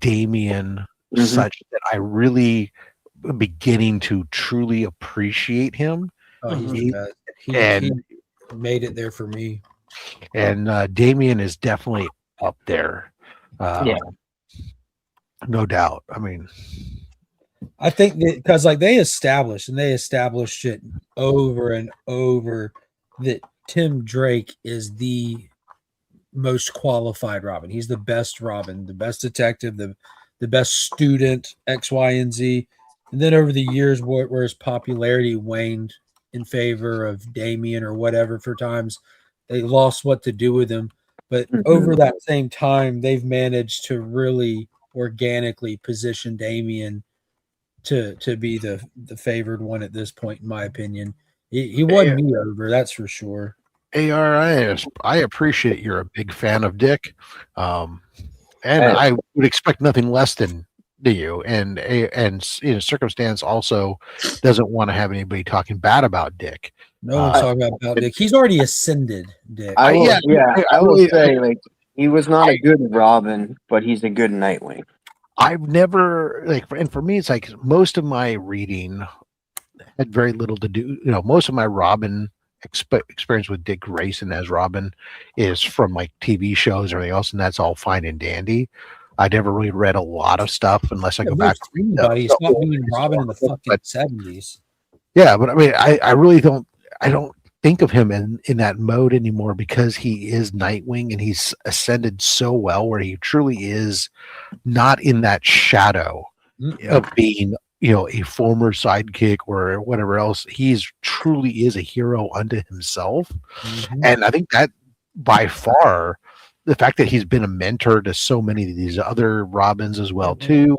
Speaker 1: Damian such that I really am beginning to truly appreciate him.
Speaker 2: Oh, he's the best. He made it there for me.
Speaker 1: And Damian is definitely up there. No doubt. I mean,
Speaker 2: I think that because they established it over and over that Tim Drake is the most qualified Robin. He's the best Robin, the best detective, the best student, X, Y, and Z. And then over the years, where his popularity waned in favor of Damian or whatever, for times they lost what to do with him. But over that same time, they've managed to really organically position Damian to be the favored one at this point, in my opinion. He won me over, that's for sure.
Speaker 1: I appreciate you're a big fan of Dick, and I would expect nothing less than you. And Circumstance also doesn't want to have anybody talking bad about Dick.
Speaker 2: No one's talking about Dick. He's already ascended, Dick.
Speaker 6: I will say he was not a good Robin, but he's a good Nightwing.
Speaker 1: I've never and for me, it's like most of my reading had very little to do. Most of my Robin experience with Dick Grayson as Robin is from TV shows or everything else, and that's all fine and dandy. I never really read a lot of stuff unless I go back.
Speaker 2: He's not being Robin in the fucking 70s.
Speaker 1: Yeah, but I mean, I really don't. I don't think of him in that mode anymore, because he is Nightwing and he's ascended so well where he truly is not in that shadow of being, a former sidekick or whatever else. He's truly is a hero unto himself. And I think that by far, the fact that he's been a mentor to so many of these other Robins as well too.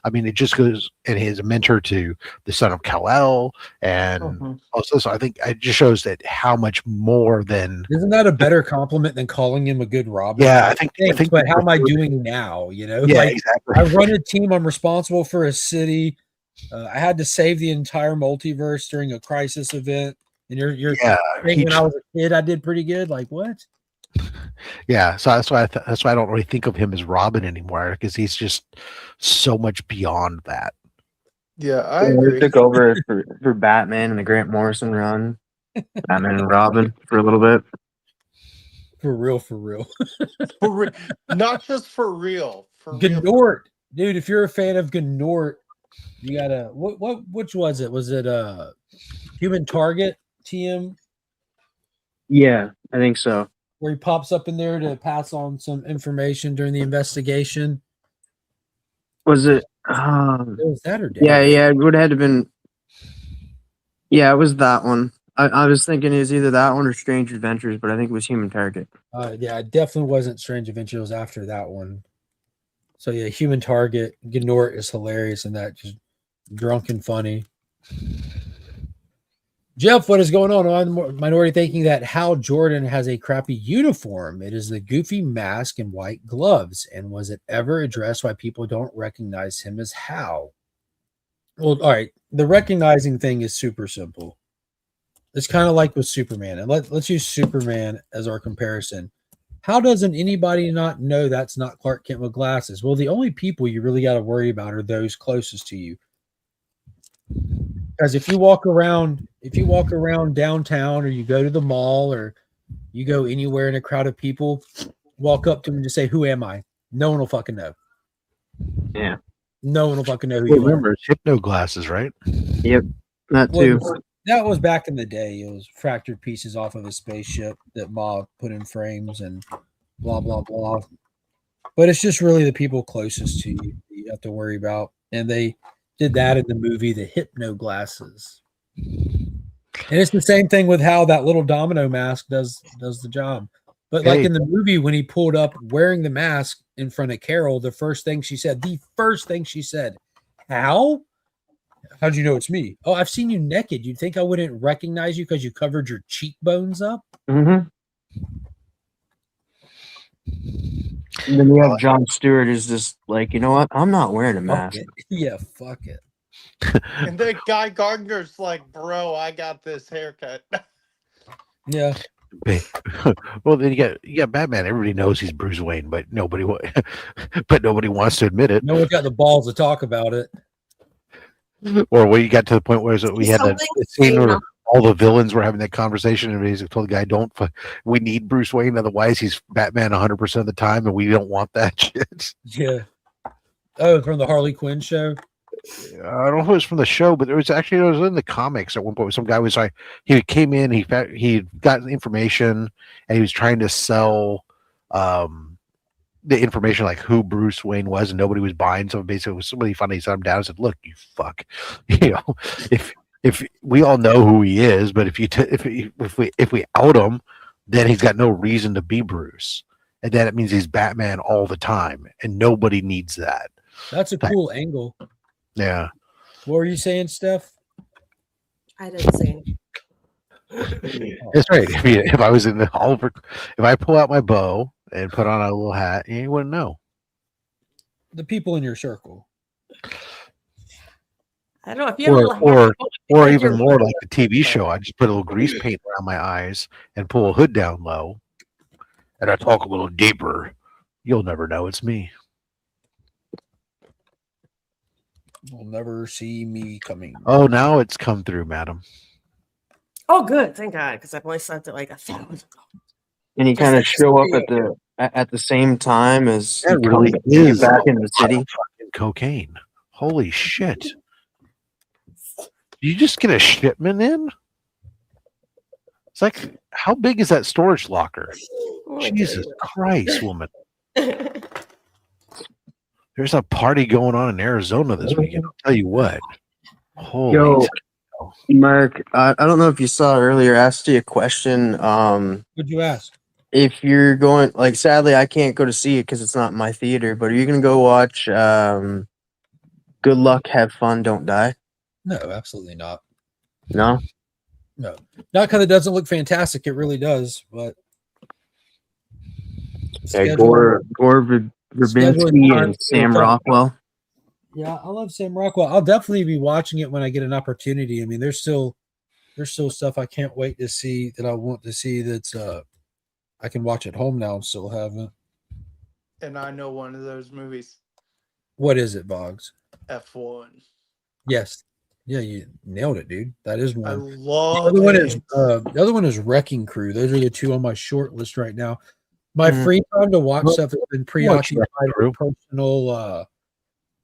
Speaker 1: I mean, it just goes, and he's a mentor to the son of Kal-El and also. So I think it just shows that how much more than.
Speaker 2: Isn't that a better compliment than calling him a good Robin?
Speaker 1: Yeah, I think.
Speaker 2: But how am I doing now?
Speaker 1: Yeah, exactly.
Speaker 2: I run a team. I'm responsible for a city. I had to save the entire multiverse during a crisis event. And you're
Speaker 1: Yeah,
Speaker 2: saying
Speaker 1: he
Speaker 2: when I was a kid, I did pretty good. Like what?
Speaker 1: yeah. So that's why I don't really think of him as Robin anymore, because he's just so much beyond that.
Speaker 3: Yeah, I
Speaker 6: He
Speaker 3: agree.
Speaker 6: took over for Batman and the Grant Morrison run. Batman and Robin for a little bit.
Speaker 2: For real, for real.
Speaker 3: Not just for real. For real.
Speaker 2: Gnort, dude. If you're a fan of Gnort, you gotta which was it? Was it Human Target TM
Speaker 6: Yeah, I think so.
Speaker 2: where he pops up in there to pass on some information during the investigation?
Speaker 6: Was it?
Speaker 2: It was that or
Speaker 6: Yeah,
Speaker 2: Dave?
Speaker 6: yeah. It would have been. Yeah, it was that one. I was thinking it was either that one or Strange Adventures, but I think it was Human Target.
Speaker 2: Yeah, it definitely wasn't Strange Adventures. It was after that one. So yeah, Human Target. Gnort is hilarious and that just drunk and funny. Jeff, what is going on? I'm Minority thinking that Hal Jordan has a crappy uniform. It is the goofy mask and white gloves. And was it ever addressed why people don't recognize him as Hal? Well, all right. The recognizing thing is super simple. It's kind of like with Superman. And let's use Superman as our comparison. How doesn't anybody not know that's not Clark Kent with glasses? Well, the only people you really got to worry about are those closest to you. Because if you walk around downtown or you go to the mall or you go anywhere in a crowd of people, walk up to them and just say, "Who am I?" No one will fucking know.
Speaker 6: Yeah.
Speaker 2: No one will fucking know who
Speaker 1: Well,
Speaker 2: you are.
Speaker 1: remember, it's hypno glasses, right?
Speaker 6: Yep, that too.
Speaker 2: Well, that was back in the day. It was fractured pieces off of a spaceship that Ma put in frames and blah, blah, blah. But it's just really the people closest to you you have to worry about. And they did that in the movie, The Hypno Glasses. And it's the same thing with how that little domino mask does the job. But like in the movie, when he pulled up wearing the mask in front of Carol, the first thing she said, "How? How'd you know it's me? Oh, I've seen you naked. You'd think I wouldn't recognize you because you covered your cheekbones up?"
Speaker 6: Mm-hmm. And then you have Jon Stewart is just like, you know what? I'm not wearing a mask.
Speaker 2: Yeah, fuck it.
Speaker 3: And then Guy Gardner's like, bro, I got this haircut.
Speaker 2: Yeah.
Speaker 1: Well, then you got Batman. Everybody knows he's Bruce Wayne, but nobody wants to admit it.
Speaker 2: No one got the balls to talk about it.
Speaker 1: Or when you got to the point where we had that
Speaker 4: Something
Speaker 1: scene where
Speaker 4: saying-
Speaker 1: all the villains were having that conversation, and he told the guy, we need Bruce Wayne, otherwise he's Batman 100% of the time, and we don't want that shit.
Speaker 2: Yeah. Oh, from the Harley Quinn show?
Speaker 1: I don't know if it was from the show, but it was in the comics at one point. Some guy was like, he came in, he got information, and he was trying to sell the information like who Bruce Wayne was, and nobody was buying. So basically, it was somebody finally sat him down and said, "Look, you fuck, if we all know who he is, but if we out him, then he's got no reason to be Bruce, and then it means he's Batman all the time, and nobody needs that."
Speaker 2: That's a cool angle.
Speaker 1: Yeah.
Speaker 2: What were you saying, Steph?
Speaker 4: I didn't say anything.
Speaker 1: That's right. If I was in the Oliver, if I pull out my bow and put on a little hat, you wouldn't know.
Speaker 2: The people in your circle.
Speaker 4: I don't know if you
Speaker 1: Or even more like the TV show. I just put a little grease paint around my eyes and pull a hood down low, and I talk a little deeper. You'll never know it's me.
Speaker 2: You'll never see me coming.
Speaker 1: Oh, now it's come through, madam.
Speaker 4: Oh, good. Thank God. Because I've only sent it like 1,000.
Speaker 6: And you
Speaker 4: Just
Speaker 6: kind of
Speaker 4: like
Speaker 6: show up
Speaker 4: scream.
Speaker 6: at the same time as
Speaker 1: That
Speaker 6: you
Speaker 1: really
Speaker 6: come
Speaker 1: is
Speaker 6: back in the city.
Speaker 1: fucking cocaine. Holy shit! You just get a shipment in? It's like, how big is that storage locker?
Speaker 4: Oh, my
Speaker 1: Jesus
Speaker 4: God.
Speaker 1: Christ, woman! There's a party going on in Arizona this weekend. I'll tell you what. Holy
Speaker 6: Yo, Mark, I don't know if you saw earlier. I asked you a question.
Speaker 2: What'd you ask?
Speaker 6: If you're going, like, sadly, I can't go to see it because it's not in my theater. But are you gonna go watch Good Luck, Have Fun, Don't Die?
Speaker 2: No, absolutely not.
Speaker 6: No.
Speaker 2: No, not because it doesn't look fantastic. It really does, but
Speaker 6: Yeah, Gore
Speaker 2: scheduling
Speaker 6: Verbinski
Speaker 2: time
Speaker 6: and
Speaker 2: to
Speaker 6: Sam
Speaker 2: go.
Speaker 6: Rockwell.
Speaker 2: Yeah, I love Sam Rockwell. I'll definitely be watching it when I get an opportunity. I mean, there's still stuff I can't wait to see that I want to see that's I can watch at home now and still haven't.
Speaker 3: And I know one of those movies,
Speaker 2: What is it, Boggs?
Speaker 3: F1.
Speaker 2: Yes. Yeah, you nailed it, dude. That is
Speaker 3: I
Speaker 2: one.
Speaker 3: love
Speaker 2: The other one is Wrecking Crew. Those are the two on my short list right now. My free time to watch stuff has been preoccupied with personal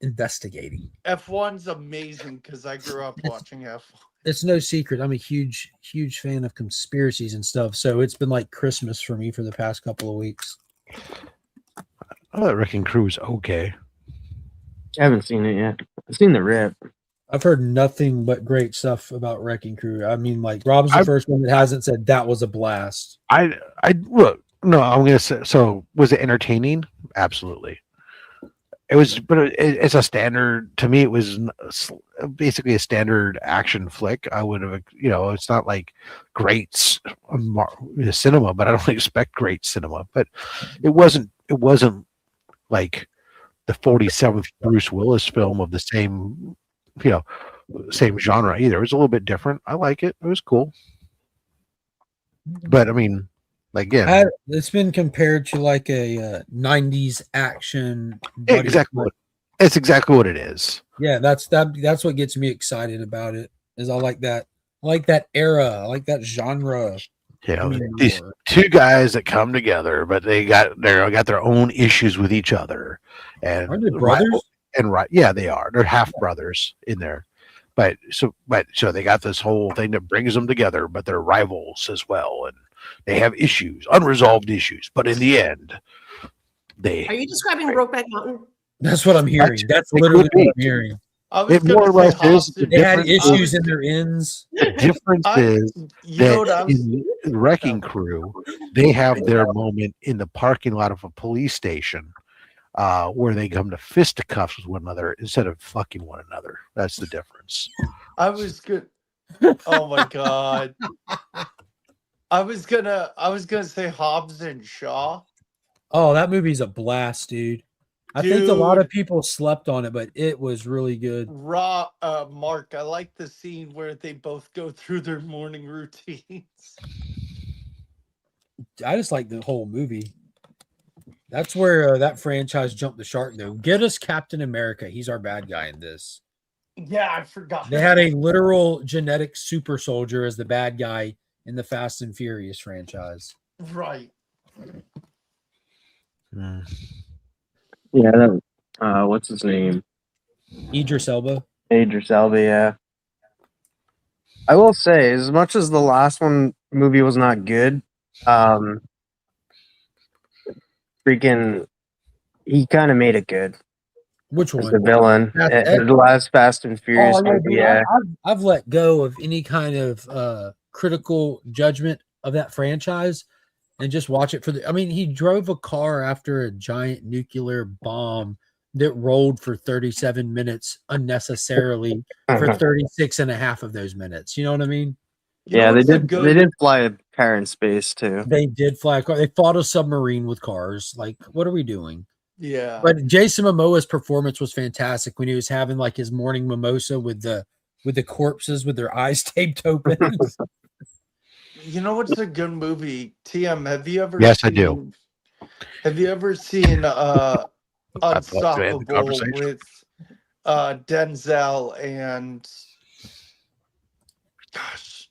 Speaker 2: investigating.
Speaker 3: F1's amazing because I grew up watching F1.
Speaker 2: It's no secret. I'm a huge fan of conspiracies and stuff. So it's been like Christmas for me for the past couple of weeks.
Speaker 1: I thought Wrecking Crew was okay.
Speaker 6: I haven't seen it yet. I've seen the rip.
Speaker 2: I've heard nothing but great stuff about Wrecking Crew. I mean, like Rob's the first one that hasn't said that was a blast.
Speaker 1: I look. No, I'm gonna say. So was it entertaining? Absolutely. It was, but it's a standard. To me, it was basically a standard action flick. I would have, it's not like great cinema, but I don't expect great cinema. But it wasn't like the 47th Bruce Willis film of the same, same genre either. It was a little bit different. I like it. It was cool. But I mean, again,
Speaker 2: it's been compared to like a 90s action.
Speaker 1: It's exactly what it is.
Speaker 2: Yeah, that's what gets me excited about it. Is I like that era. I like that genre.
Speaker 1: These two guys that come together, but they got their own issues with each other. And
Speaker 2: aren't they brothers?
Speaker 1: Yeah, they are. They're half brothers in there. But so they got this whole thing that brings them together, but they're rivals as well, and they have issues, unresolved issues. But in the end,
Speaker 4: Are you describing Brokeback Mountain?
Speaker 2: That's what I'm hearing. That's literally what I'm hearing.
Speaker 1: It more or less is.
Speaker 2: They had issues in their ends.
Speaker 1: The difference is that in Wrecking Crew, they have their moment in the parking lot of a police station where they come to fisticuffs with one another instead of fucking one another. That's the difference.
Speaker 3: I was good. Oh my god. I was gonna say Hobbs and Shaw.
Speaker 2: Oh, that movie's a blast, dude. I think a lot of people slept on it, but it was really good.
Speaker 3: Mark, I like the scene where they both go through their morning routines.
Speaker 2: I just like the whole movie. That's where that franchise jumped the shark, though. Get us Captain America. He's our bad guy in this.
Speaker 3: Yeah, I forgot.
Speaker 2: They had a literal genetic super soldier as the bad guy in the Fast and Furious franchise.
Speaker 3: Right.
Speaker 6: Yeah, what's his name?
Speaker 2: Idris Elba.
Speaker 6: Idris Elba, yeah. I will say, as much as the last movie was not good, freaking, he kind of made it good.
Speaker 2: Which one?
Speaker 6: The villain. The last Fast and Furious movie, yeah.
Speaker 2: I've let go of any kind of critical judgment of that franchise and just watch it he drove a car after a giant nuclear bomb that rolled for 37 minutes unnecessarily for 36 and a half of those minutes. You know what I mean?
Speaker 6: Yeah, they did fly a car in space too.
Speaker 2: They did fly a car. They fought a submarine with cars. Like, what are we doing?
Speaker 3: Yeah.
Speaker 2: But Jason Momoa's performance was fantastic when he was having like his morning mimosa with the corpses with their eyes taped open.
Speaker 3: You know what's a good movie? TM, have you ever
Speaker 1: Yes, I do.
Speaker 3: Have you ever seen Unstoppable with Denzel and gosh,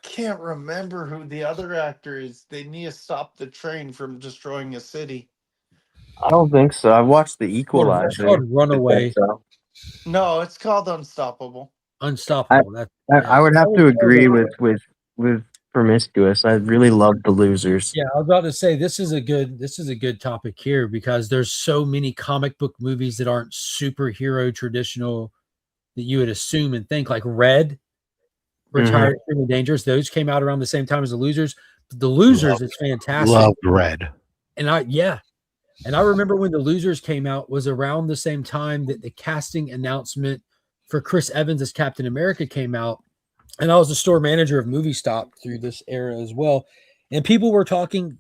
Speaker 3: can't remember who the other actor is. They need to stop the train from destroying a city.
Speaker 6: I don't think so. I've watched The Equalizer.
Speaker 2: It's called Runaway.
Speaker 3: No, it's called Unstoppable.
Speaker 2: Unstoppable.
Speaker 6: I would have to agree with Promiscuous. I really love The Losers.
Speaker 2: Yeah, I was about to say this is a good topic here because there's so many comic book movies that aren't superhero traditional that you would assume and think, like Red, Retired Extremely Dangerous. Those came out around the same time as The Losers. The Losers is fantastic.
Speaker 1: Loved Red.
Speaker 2: And I remember when The Losers came out was around the same time that the casting announcement for Chris Evans as Captain America came out. And I was the store manager of Movie Stop through this era as well. And people were talking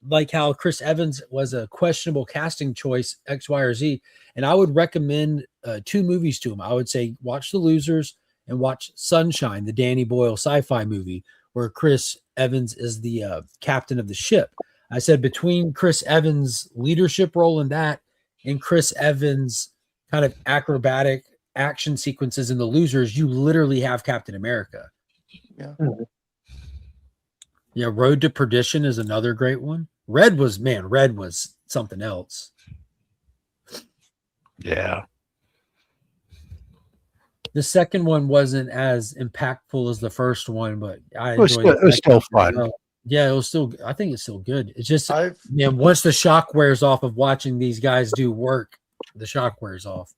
Speaker 2: like how Chris Evans was a questionable casting choice, X, Y, or Z. And I would recommend 2 movies to him. I would say watch The Losers and watch Sunshine, the Danny Boyle sci-fi movie, where Chris Evans is the captain of the ship. I said between Chris Evans' leadership role in that and Chris Evans' kind of acrobatic action sequences in The Losers, you literally have Captain America.
Speaker 3: Yeah.
Speaker 2: Yeah, Road to Perdition is another great one. Red was something else.
Speaker 1: Yeah.
Speaker 2: The second one wasn't as impactful as the first one, but I
Speaker 1: It was
Speaker 2: enjoyed
Speaker 1: still, it was still fun.
Speaker 2: well. Yeah, it was still. I think it's still good. It's just,
Speaker 3: I've
Speaker 2: man, once the shock wears off of watching these guys do work, the shock wears off.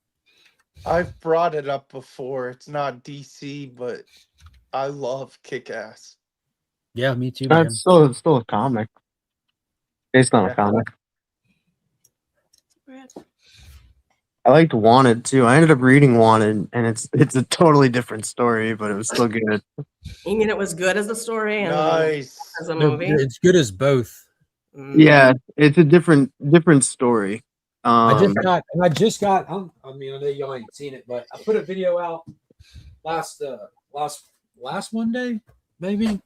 Speaker 3: I've brought it up before. It's not DC, but I love Kick-Ass.
Speaker 2: Yeah, me too, man.
Speaker 6: It's still a comic. Based on a comic. I liked Wanted too. I ended up reading Wanted, and it's a totally different story, but it was still good.
Speaker 4: You mean it was good as a story and
Speaker 3: Nice.
Speaker 4: as a movie?
Speaker 2: It's good as both.
Speaker 6: Yeah, it's a different story.
Speaker 2: I just got. I mean, I know y'all ain't seen it, but I put a video out last Monday, maybe.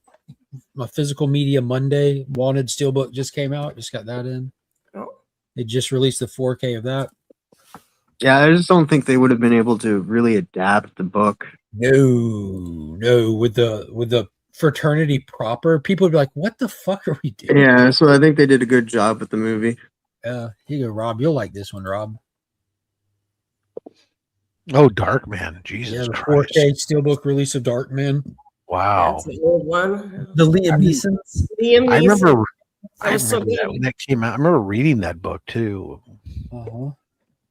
Speaker 2: My Physical Media Monday Wanted Steelbook just came out. Just got that in.
Speaker 4: Oh.
Speaker 2: They just released the 4K of that.
Speaker 6: Yeah, I just don't think they would have been able to really adapt the book.
Speaker 2: No, with the fraternity proper, people would be like, "What the fuck are we doing?"
Speaker 6: Yeah, so I think they did a good job with the movie.
Speaker 2: Here you go, Rob. You'll like this one, Rob.
Speaker 1: Oh, Darkman.
Speaker 2: Yeah,
Speaker 1: Jesus
Speaker 2: the
Speaker 1: Christ.
Speaker 2: 4K Steelbook release of Darkman.
Speaker 1: Wow.
Speaker 4: That's an old one.
Speaker 2: The Liam Neeson's.
Speaker 4: Liam
Speaker 1: I
Speaker 4: Neeson.
Speaker 1: remember,
Speaker 4: That was so
Speaker 1: that
Speaker 4: good.
Speaker 1: when that came out. I remember reading that book too.
Speaker 2: Uh-huh.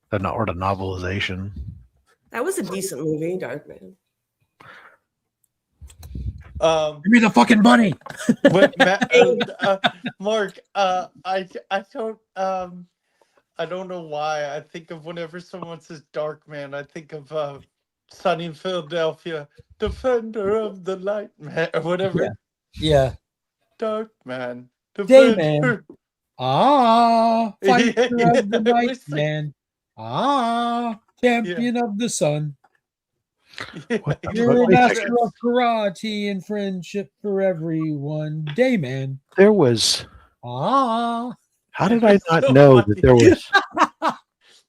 Speaker 1: Or the novelization.
Speaker 4: That was a decent movie, Darkman.
Speaker 2: Give me the fucking bunny.
Speaker 3: But Mark, I don't know why. I think of whenever someone says Darkman, I think of Sunny in Philadelphia, Defender of the Light Man, or whatever.
Speaker 2: Yeah.
Speaker 3: Darkman,
Speaker 2: Dayman. Fighter
Speaker 3: Yeah,
Speaker 2: of the
Speaker 3: I
Speaker 2: night
Speaker 3: was like-
Speaker 2: man. Champion of the sun.
Speaker 1: What the
Speaker 2: You're a
Speaker 1: fuck?
Speaker 2: master of karate and friendship for everyone. Dayman.
Speaker 1: There was.
Speaker 2: Ah.
Speaker 1: How did I not
Speaker 3: So
Speaker 1: know
Speaker 3: funny.
Speaker 1: that there was?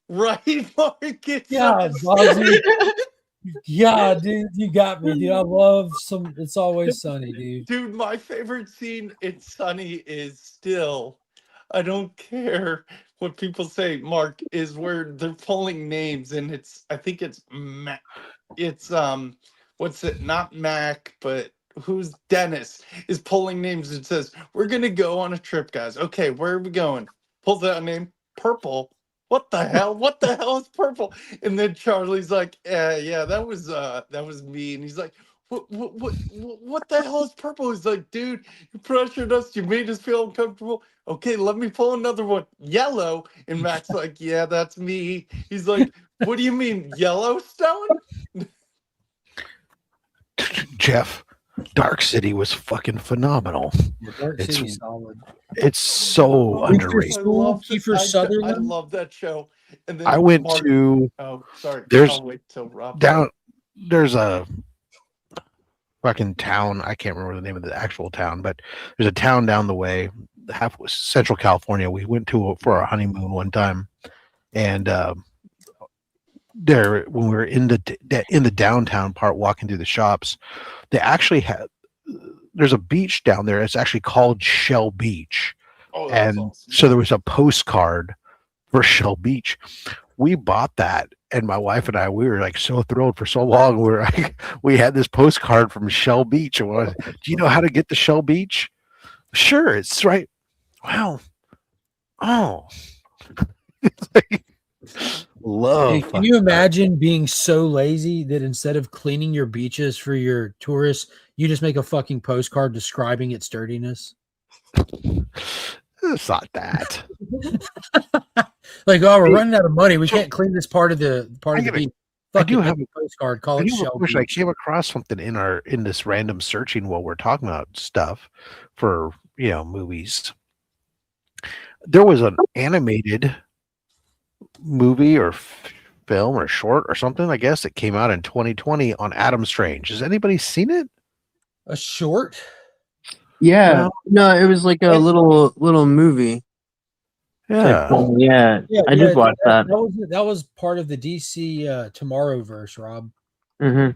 Speaker 3: Right, Mark? It's
Speaker 2: Yeah,
Speaker 3: so-
Speaker 2: Doggy. Yeah, dude, you got me, dude. I love some. It's Always Sunny, dude.
Speaker 3: Dude, my favorite scene in Sunny is still, I don't care what people say, Mark, is where they're pulling names and I think it's what's it, not Mac, but who's Dennis is pulling names and says, "We're gonna go on a trip, guys. Okay, where are we going?" Pulls out a name, Purple. What the hell? What the hell is Purple? And then Charlie's like, yeah, that was me. And he's like, what the hell is Purple? He's like, dude, you pressured us, you made us feel uncomfortable. Okay, let me pull another one. Yellow. And Mac's like, yeah, that's me. He's like, what do you mean, Yellowstone?
Speaker 1: Jeff, Dark City was fucking phenomenal.
Speaker 2: Yeah, Dark
Speaker 1: It's-
Speaker 2: City's solid.
Speaker 1: It's so underrated.
Speaker 2: Kiefer Sutherland?
Speaker 3: I love that show. And then
Speaker 1: I went
Speaker 3: Mark-
Speaker 1: to
Speaker 3: Oh, sorry.
Speaker 1: There's-
Speaker 3: I'll wait till Rob.
Speaker 1: down. There's a fucking town. I can't remember the name of the actual town, but there's a town down the way, Central California. We went to for our honeymoon one time, and there when we were in the downtown part, walking through the shops, they actually had. There's a beach down there. It's actually called Shell Beach.
Speaker 3: Oh, that's
Speaker 1: And
Speaker 3: awesome.
Speaker 1: so there was a postcard for Shell Beach. We bought that, and my wife and I, we were like so thrilled for so long. We were like, we had this postcard from Shell Beach, and we're like, do you know how to get to Shell Beach? Sure, it's right. Wow. Oh. It's like, love.
Speaker 2: Hey, can you imagine being so lazy that instead of cleaning your beaches for your tourists, you just make a fucking postcard describing its dirtiness?
Speaker 1: It's not that.
Speaker 2: Like, oh, we're running out of money. We can't clean this part of the
Speaker 1: I
Speaker 2: beach.
Speaker 1: I
Speaker 2: Fuck
Speaker 1: do
Speaker 2: it,
Speaker 1: have
Speaker 2: make a postcard. Call
Speaker 1: I
Speaker 2: it
Speaker 1: do have a
Speaker 2: Shell
Speaker 1: question. I
Speaker 2: Beach.
Speaker 1: came across something in this random searching while we're talking about stuff for movies. There was an animated movie or film or short or something, I guess, that came out in 2020 on Adam Strange. Has anybody seen it?
Speaker 2: A short?
Speaker 6: Yeah.
Speaker 1: Well,
Speaker 6: No, it was like a little movie.
Speaker 1: yeah.
Speaker 6: Yeah. I did watch that.
Speaker 2: That was part of the DC Tomorrowverse, Rob.
Speaker 6: Mm-hmm.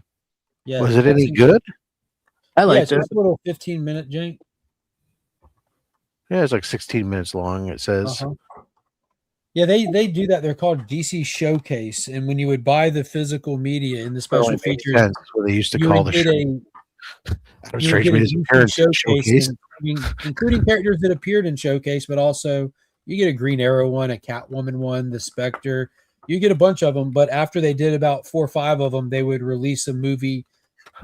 Speaker 2: Yeah.
Speaker 1: Was it any good?
Speaker 6: I
Speaker 2: Yeah,
Speaker 6: liked
Speaker 2: it's
Speaker 6: it.
Speaker 2: just a little 15-minute jank.
Speaker 1: Yeah, it's like 16 minutes long. It says.
Speaker 2: Uh-huh. Yeah, they do that. They're called DC Showcase, and when you would buy the physical media in the special
Speaker 1: Only made
Speaker 2: features,
Speaker 1: sense what they used to
Speaker 2: you
Speaker 1: call
Speaker 2: would
Speaker 1: the
Speaker 2: get
Speaker 1: show. Adam
Speaker 2: you would
Speaker 1: Strange
Speaker 2: get a
Speaker 1: made his
Speaker 2: DC
Speaker 1: appearance in
Speaker 2: showcase,
Speaker 1: Showcase.
Speaker 2: including characters that appeared in Showcase, but also you get a Green Arrow one, a Catwoman one, the Spectre. You get a bunch of them, but after they did about 4 or 5 of them, they would release a movie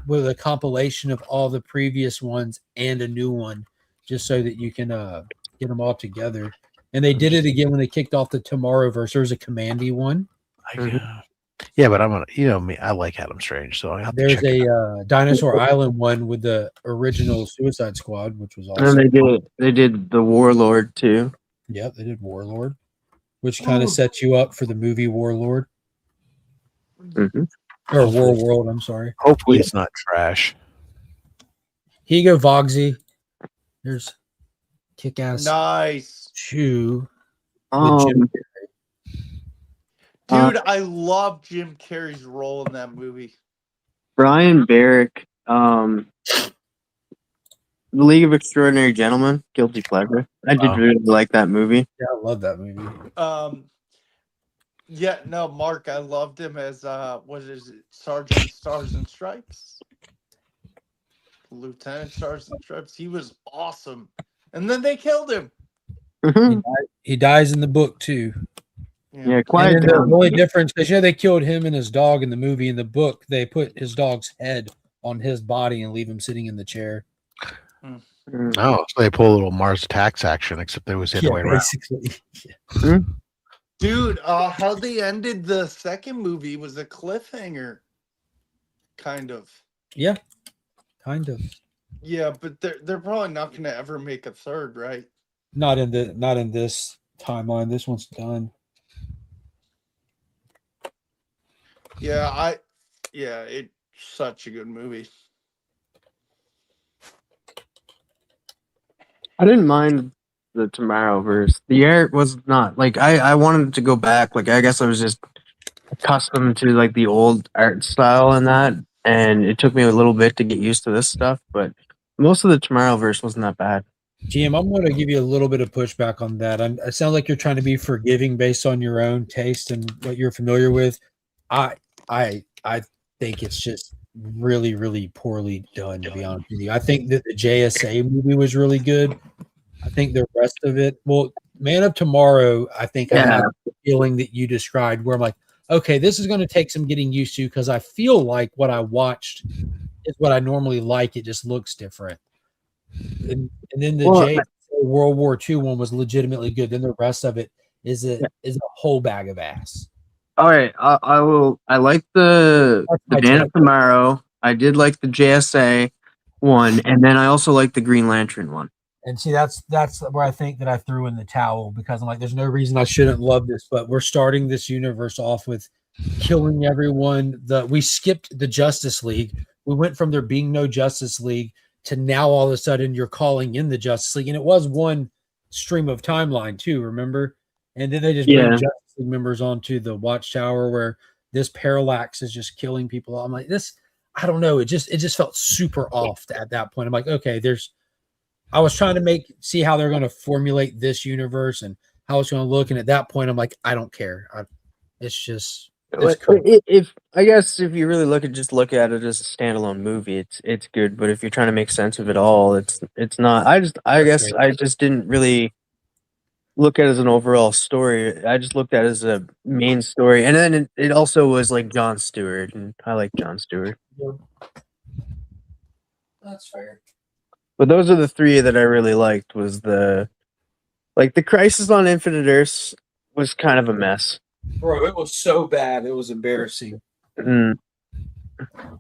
Speaker 2: with a compilation of all the previous ones and a new one, just so that you can get them all together. And they did it again when they kicked off the Tomorrowverse. There was a Commandy one.
Speaker 1: Yeah, but I'm gonna, me, I like Adam Strange, so I have to
Speaker 2: There's
Speaker 1: check it out.
Speaker 2: a Dinosaur Island one with the original Suicide Squad, which was awesome.
Speaker 6: And they did the Warlord too.
Speaker 2: Yep, they did Warlord, which kind of sets you up for the movie Warlord.
Speaker 6: Mm-hmm.
Speaker 2: Or War World, I'm sorry.
Speaker 1: Hopefully it's not trash.
Speaker 2: Here you go, Vogsy. There's Kick-Ass
Speaker 3: Nice.
Speaker 2: 2 with Jim.
Speaker 3: Dude, I love Jim Carrey's role in that movie.
Speaker 6: Brian Barrick, The League of Extraordinary Gentlemen, guilty pleasure. I did really like that movie.
Speaker 2: Yeah, I love that movie.
Speaker 3: Yeah, no, Mark, I loved him as what is it, Sergeant Stars and Stripes? Lieutenant Stars and Stripes. He was awesome. And then they killed him.
Speaker 2: He dies in the book too.
Speaker 6: Yeah, quiet
Speaker 2: The
Speaker 6: down.
Speaker 2: only difference, because they killed him and his dog in the movie. In the book, they put his dog's head on his body and leave him sitting in the chair.
Speaker 1: Oh, so they pull a little Mars Attacks action, except they was the other way around.
Speaker 2: Basically.
Speaker 3: Dude, how they ended the second movie was a cliffhanger. Kind of.
Speaker 2: Yeah, kind of.
Speaker 3: Yeah, but they're probably not going to ever make a third, right?
Speaker 2: Not in this timeline. This one's done.
Speaker 3: Yeah, it's such a good movie.
Speaker 6: I didn't mind the Tomorrowverse. The art was not like I wanted to go back. Like I guess I was just accustomed to like the old art style and that, and it took me a little bit to get used to this stuff. But most of the Tomorrowverse wasn't that bad.
Speaker 2: GM, I'm going to give you a little bit of pushback on that. It sounds like you're trying to be forgiving based on your own taste and what you're familiar with. I think it's just really, really poorly done, to be honest with you. I think that the JSA movie was really good. I think the rest of it, well, Man of Tomorrow, I think I have the feeling that you described where I'm like, okay, this is going to take some getting used to because I feel like what I watched is what I normally like. It just looks different. And then the JSA World War II one was legitimately good. Then the rest of it is a whole bag of ass.
Speaker 6: All right, I like the Man of Tomorrow. I did like the JSA one, and then I also like the Green Lantern one.
Speaker 2: And see, that's where I think that I threw in the towel because I'm like, there's no reason I shouldn't love this, but we're starting this universe off with killing everyone. We skipped the Justice League. We went from there being no Justice League to now all of a sudden you're calling in the Justice League, and it was one stream of timeline too, remember? And then they just bring Justice League members onto the Watchtower where this Parallax is just killing people. I'm like, this, I don't know. It just felt super off at that point. I'm like, okay, I was trying to see how they're going to formulate this universe and how it's going to look. And at that point, I'm like, I don't care. It's
Speaker 6: if I guess if you really look at it as a standalone movie, it's good. But if you're trying to make sense of it all, it's not. I guess I just didn't really look at it as an overall story. I just looked at it as a main story, and then it also was like Jon Stewart, and I like Jon Stewart.
Speaker 2: That's fair.
Speaker 6: But those are the three that I really liked. Was the Crisis on Infinite Earths was kind of a mess.
Speaker 2: Bro, it was so bad. It was embarrassing.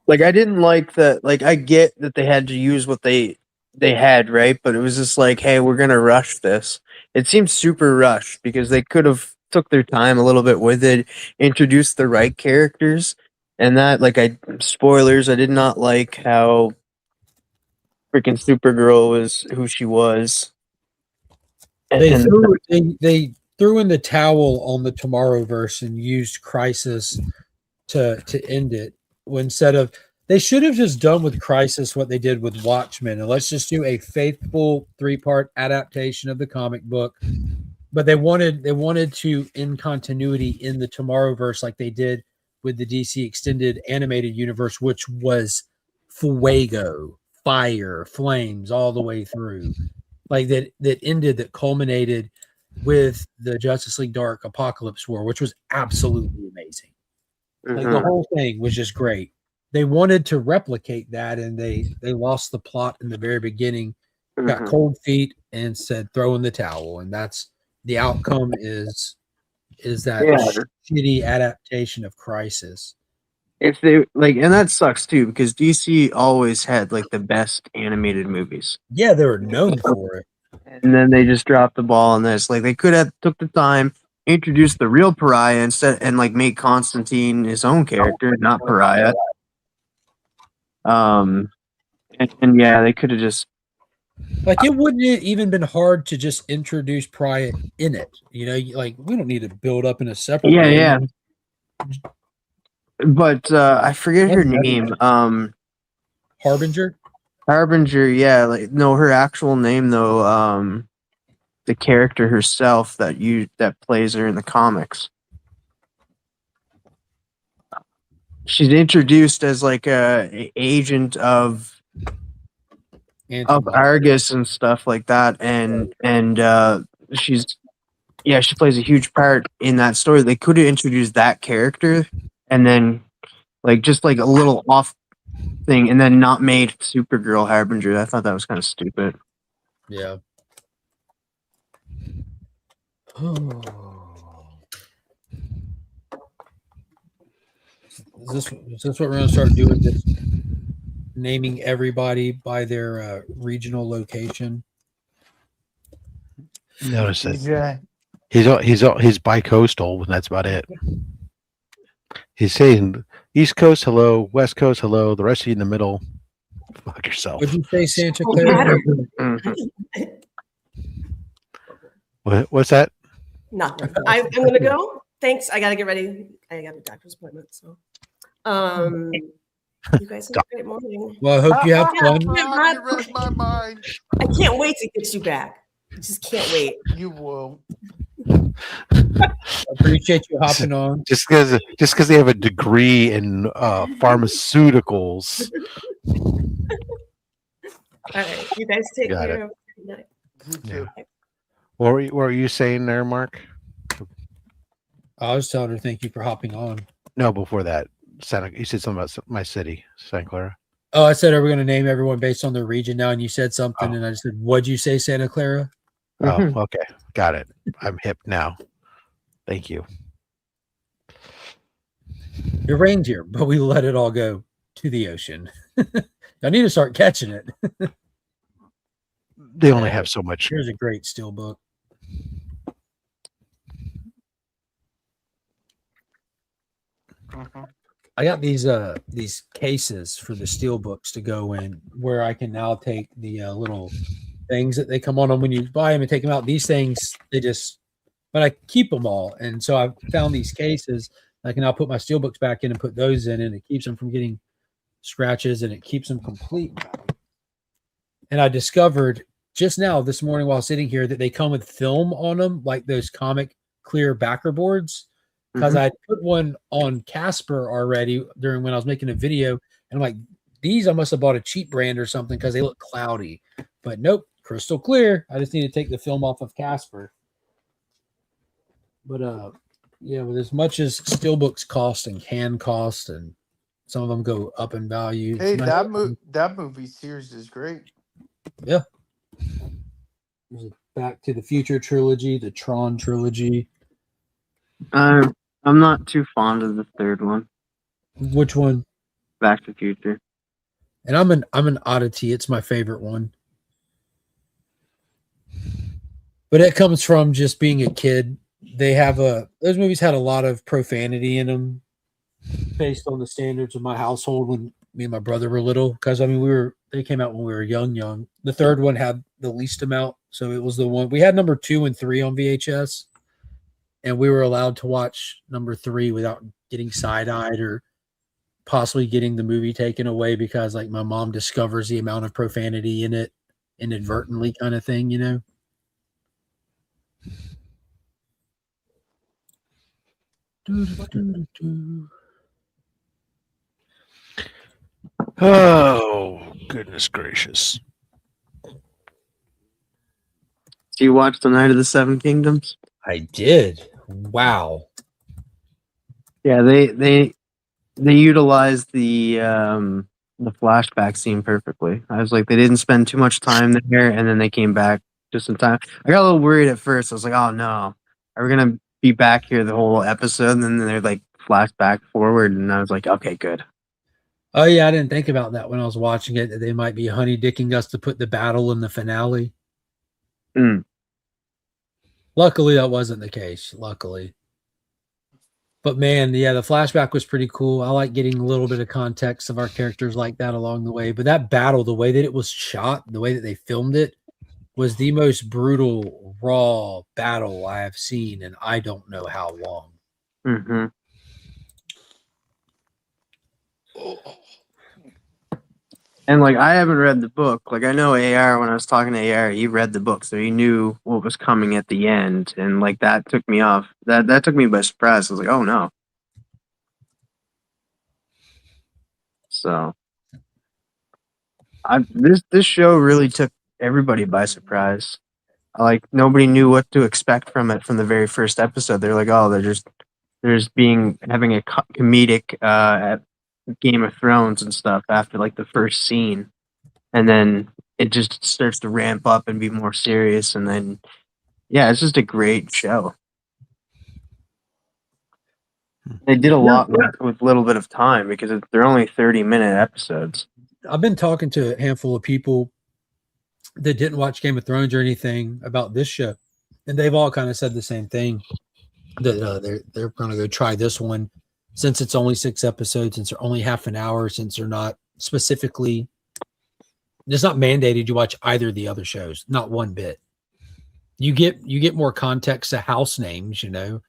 Speaker 6: Like I didn't like that. Like I get that they had to use what they they had, right? But it was just like, hey, we're gonna rush this. It seems super rushed because they could have took their time a little bit with it, introduced the right characters, and that like I spoilers, I did not like how freaking Supergirl was who she was.
Speaker 2: They threw in the towel on the Tomorrowverse and used Crisis to end it. Instead of they should have just done with Crisis what they did with Watchmen, and let's just do a faithful 3-part adaptation of the comic book. But they wanted to end continuity in the Tomorrowverse like they did with the DC extended animated universe, which was fuego, fire, flames all the way through. Like that culminated with the Justice League Dark Apocalypse War, which was absolutely amazing. Like the whole thing was just great. They wanted to replicate that, and they lost the plot in the very beginning, got cold feet, and said throw in the towel. And that's the outcome is that shitty adaptation of Crisis.
Speaker 6: If they like, and that sucks too because DC always had like the best animated movies.
Speaker 2: Yeah, they were known for it.
Speaker 6: And then they just dropped the ball on this. Like they could have took the time, introduced the real Pariah instead, and like made Constantine his own character, not Pariah. And yeah, they could have just
Speaker 2: like it wouldn't have even been hard to just introduce Pariah in it. You know, like we don't need to build up in a separate.
Speaker 6: Yeah. But I forget her name.
Speaker 2: Harbinger.
Speaker 6: Harbinger, yeah, like no, her actual name though. The character herself that plays her in the comics. She's introduced as like a agent of Argus and stuff like that, and she plays a huge part in that story. They could have introduced that character and then like just like a little off thing and then not made Supergirl Harbinger. I thought that was kind of stupid.
Speaker 2: Yeah. Is this what we're gonna start doing? This naming everybody by their regional location.
Speaker 1: Notice that he's bi-coastal, and that's about it. He's saying East Coast, hello, West Coast, hello. The rest of you in the middle, fuck yourself.
Speaker 2: Would you say Santa Clara?
Speaker 1: What's that?
Speaker 4: Nothing. I'm gonna go. Thanks. I gotta get ready. I got a doctor's appointment. So, you guys have a great morning.
Speaker 2: Well, I hope you have fun.
Speaker 3: You read my mind.
Speaker 4: I can't wait to get you back. I just can't wait.
Speaker 3: You will.
Speaker 2: I appreciate you hopping on.
Speaker 1: Just because they have a degree in pharmaceuticals.
Speaker 4: All right, you guys take
Speaker 1: Got
Speaker 4: care.
Speaker 1: it.
Speaker 4: Good night.
Speaker 3: You too.
Speaker 1: What were you saying there, Mark?
Speaker 2: I was telling her thank you for hopping on.
Speaker 1: No, before that, you said something about my city, Santa Clara.
Speaker 2: Oh, I said, are we going to name everyone based on their region now? And you said something, and I just said, what'd you say, Santa Clara?
Speaker 1: Oh, okay. Got it. I'm hip now. Thank you.
Speaker 2: It rained here, but we let it all go to the ocean. I need to start catching it.
Speaker 1: They only have so much.
Speaker 2: Here's a great steel book. I got these cases for the steel books to go in, where I can now take the little things that they come on them when you buy them and take them out. These things, but I keep them all, and so I found these cases. I can now put my steel books back in and put those in, and it keeps them from getting scratches, and it keeps them complete. And I discovered just now this morning while sitting here that they come with film on them, like those comic clear backer boards. Because I put one on Casper already during when I was making a video, and I'm like, these I must have bought a cheap brand or something because they look cloudy. But nope, crystal clear. I just need to take the film off of Casper. But yeah, with as much as steelbooks cost and can cost, and some of them go up in value.
Speaker 3: Hey, that movie series is great.
Speaker 2: Yeah. There's a Back to the Future trilogy, the Tron trilogy.
Speaker 6: I'm not too fond of the third one.
Speaker 2: Which one?
Speaker 6: Back to the Future.
Speaker 2: And I'm an oddity. It's my favorite one. But it comes from just being a kid. Those movies had a lot of profanity in them based on the standards of my household when me and my brother were little. Because I mean, they came out when we were young. The third one had the least amount, so it was the one we had number 2 and 3 on VHS, and we were allowed to watch number 3 without getting side-eyed or possibly getting the movie taken away because like my mom discovers the amount of profanity in it inadvertently, kind of thing, you know.
Speaker 1: Oh, goodness gracious.
Speaker 6: Do you watch The Night of the Seven Kingdoms?
Speaker 2: I did. Wow.
Speaker 6: Yeah, they utilized the flashback scene perfectly. I was like, they didn't spend too much time there, and then they came back just in time. I got a little worried at first. I was like, oh no, are we gonna be back here the whole episode? And then they're like flashback forward, and I was like, okay, good.
Speaker 2: Oh yeah, I didn't think about that when I was watching it, that they might be honey dicking us to put the battle in the finale.
Speaker 6: Mm.
Speaker 2: Luckily, that wasn't the case. Luckily. But man, yeah, the flashback was pretty cool. I like getting a little bit of context of our characters like that along the way. But that battle, the way that it was shot, the way that they filmed it, was the most brutal, raw battle I have seen in I don't know how long.
Speaker 6: Mm-hmm. And like, I haven't read the book. Like, I know AR, when I was talking to AR, he read the book, so he knew what was coming at the end. And like, that took me off. That took me by surprise. I was like, oh no. So, this show really took everybody by surprise. Like, nobody knew what to expect from it from the very first episode. They're like, oh, having a comedic at Game of Thrones and stuff after like the first scene, and then it just starts to ramp up and be more serious, and then yeah, it's just a great show. They did a lot with little bit of time because they're only 30-minute episodes.
Speaker 2: I've been talking to a handful of people that didn't watch Game of Thrones or anything about this show, and they've all kind of said the same thing, that they're going to go try this one since it's only 6 episodes, since they're only half an hour, since they're not specifically, it's not mandated you watch either of the other shows, not one bit. You get more context to house names, you know.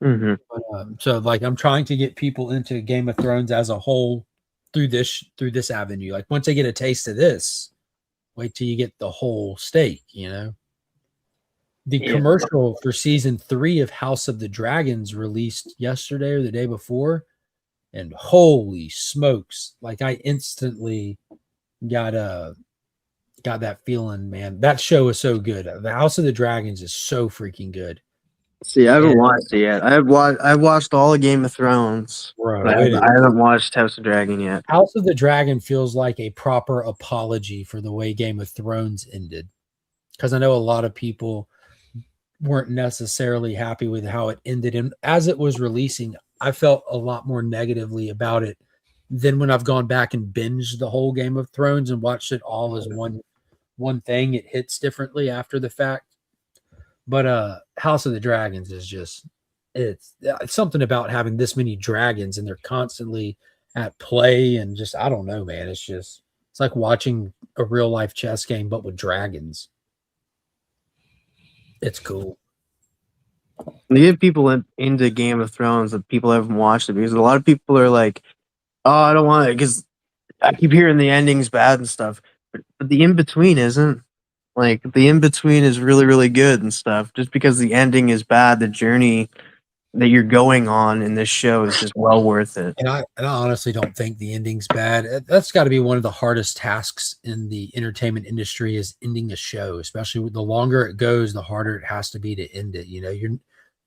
Speaker 6: Mm-hmm.
Speaker 2: But, so like I'm trying to get people into Game of Thrones as a whole through this avenue. Like once they get a taste of this, wait till you get the whole steak, you know. The commercial for season 3 of House of the Dragons released yesterday or the day before, and holy smokes, like I instantly got that feeling, man. That show is so good. The House of the Dragons is so freaking good.
Speaker 6: See, I haven't watched it yet. I've watched all of Game of Thrones,
Speaker 2: Bro,
Speaker 6: but I haven't watched House of Dragon yet.
Speaker 2: House of the Dragon feels like a proper apology for the way Game of Thrones ended, because I know a lot of people weren't necessarily happy with how it ended, and as it was releasing, I felt a lot more negatively about it than when I've gone back and binged the whole Game of Thrones and watched it all as one thing. It hits differently after the fact. But House of the Dragons is just it's something about having this many dragons and they're constantly at play, and just I don't know, man. It's like watching a real life chess game but with dragons. It's cool.
Speaker 6: They get people into Game of Thrones that people haven't watched it, because a lot of people are like, oh, I don't want it because I keep hearing the ending's bad and stuff. But the in-between isn't. Like, the in-between is really, really good and stuff. Just because the ending is bad, the journey that you're going on in this show is just well worth it.
Speaker 2: And I honestly don't think the ending's bad. That's got to be one of the hardest tasks in the entertainment industry, is ending a show. Especially the longer it goes, the harder it has to be to end it. You know,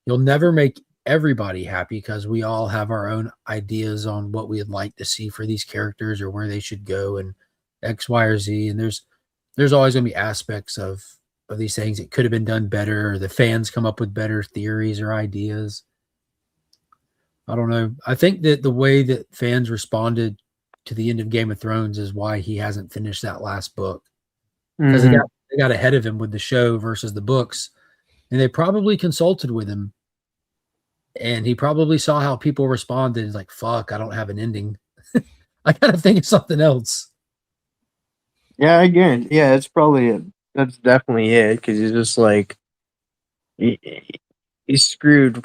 Speaker 2: you'll never make everybody happy because we all have our own ideas on what we'd like to see for these characters or where they should go and X, Y, or Z. And there's always going to be aspects of these things that could have been done better, or the fans come up with better theories or ideas. I don't know. I think that the way that fans responded to the end of Game of Thrones is why he hasn't finished that last book. Because they got ahead of him with the show versus the books. and they probably consulted with him, and he probably saw how people responded. He's like, fuck, I don't have an ending. I gotta think of something else.
Speaker 6: Yeah, I guarantee. Yeah, it's probably it. That's definitely it. Because he's just like he's screwed.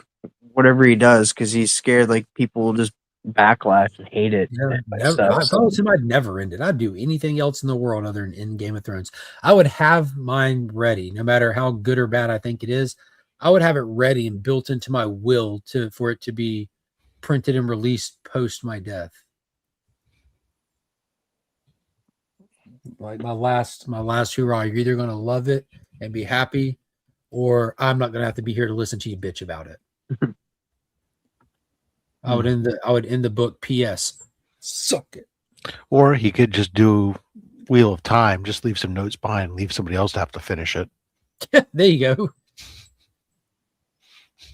Speaker 6: Whatever he does, because he's scared like people will just backlash and hate it.
Speaker 2: Yeah,
Speaker 6: and
Speaker 2: never,
Speaker 6: stuff.
Speaker 2: if I was him, I'd never end it. I'd do anything else in the world other than in Game of Thrones. I would have mine ready, no matter how good or bad I think it is. I would have it ready and built into my will for it to be printed and released post my death. Like my last hurrah. You're either gonna love it and be happy, or I'm not gonna have to be here to listen to you bitch about it. I would end the book. P.S. Suck it.
Speaker 1: Or he could just do Wheel of Time, just leave some notes behind, leave somebody else to have to finish it.
Speaker 2: There you go.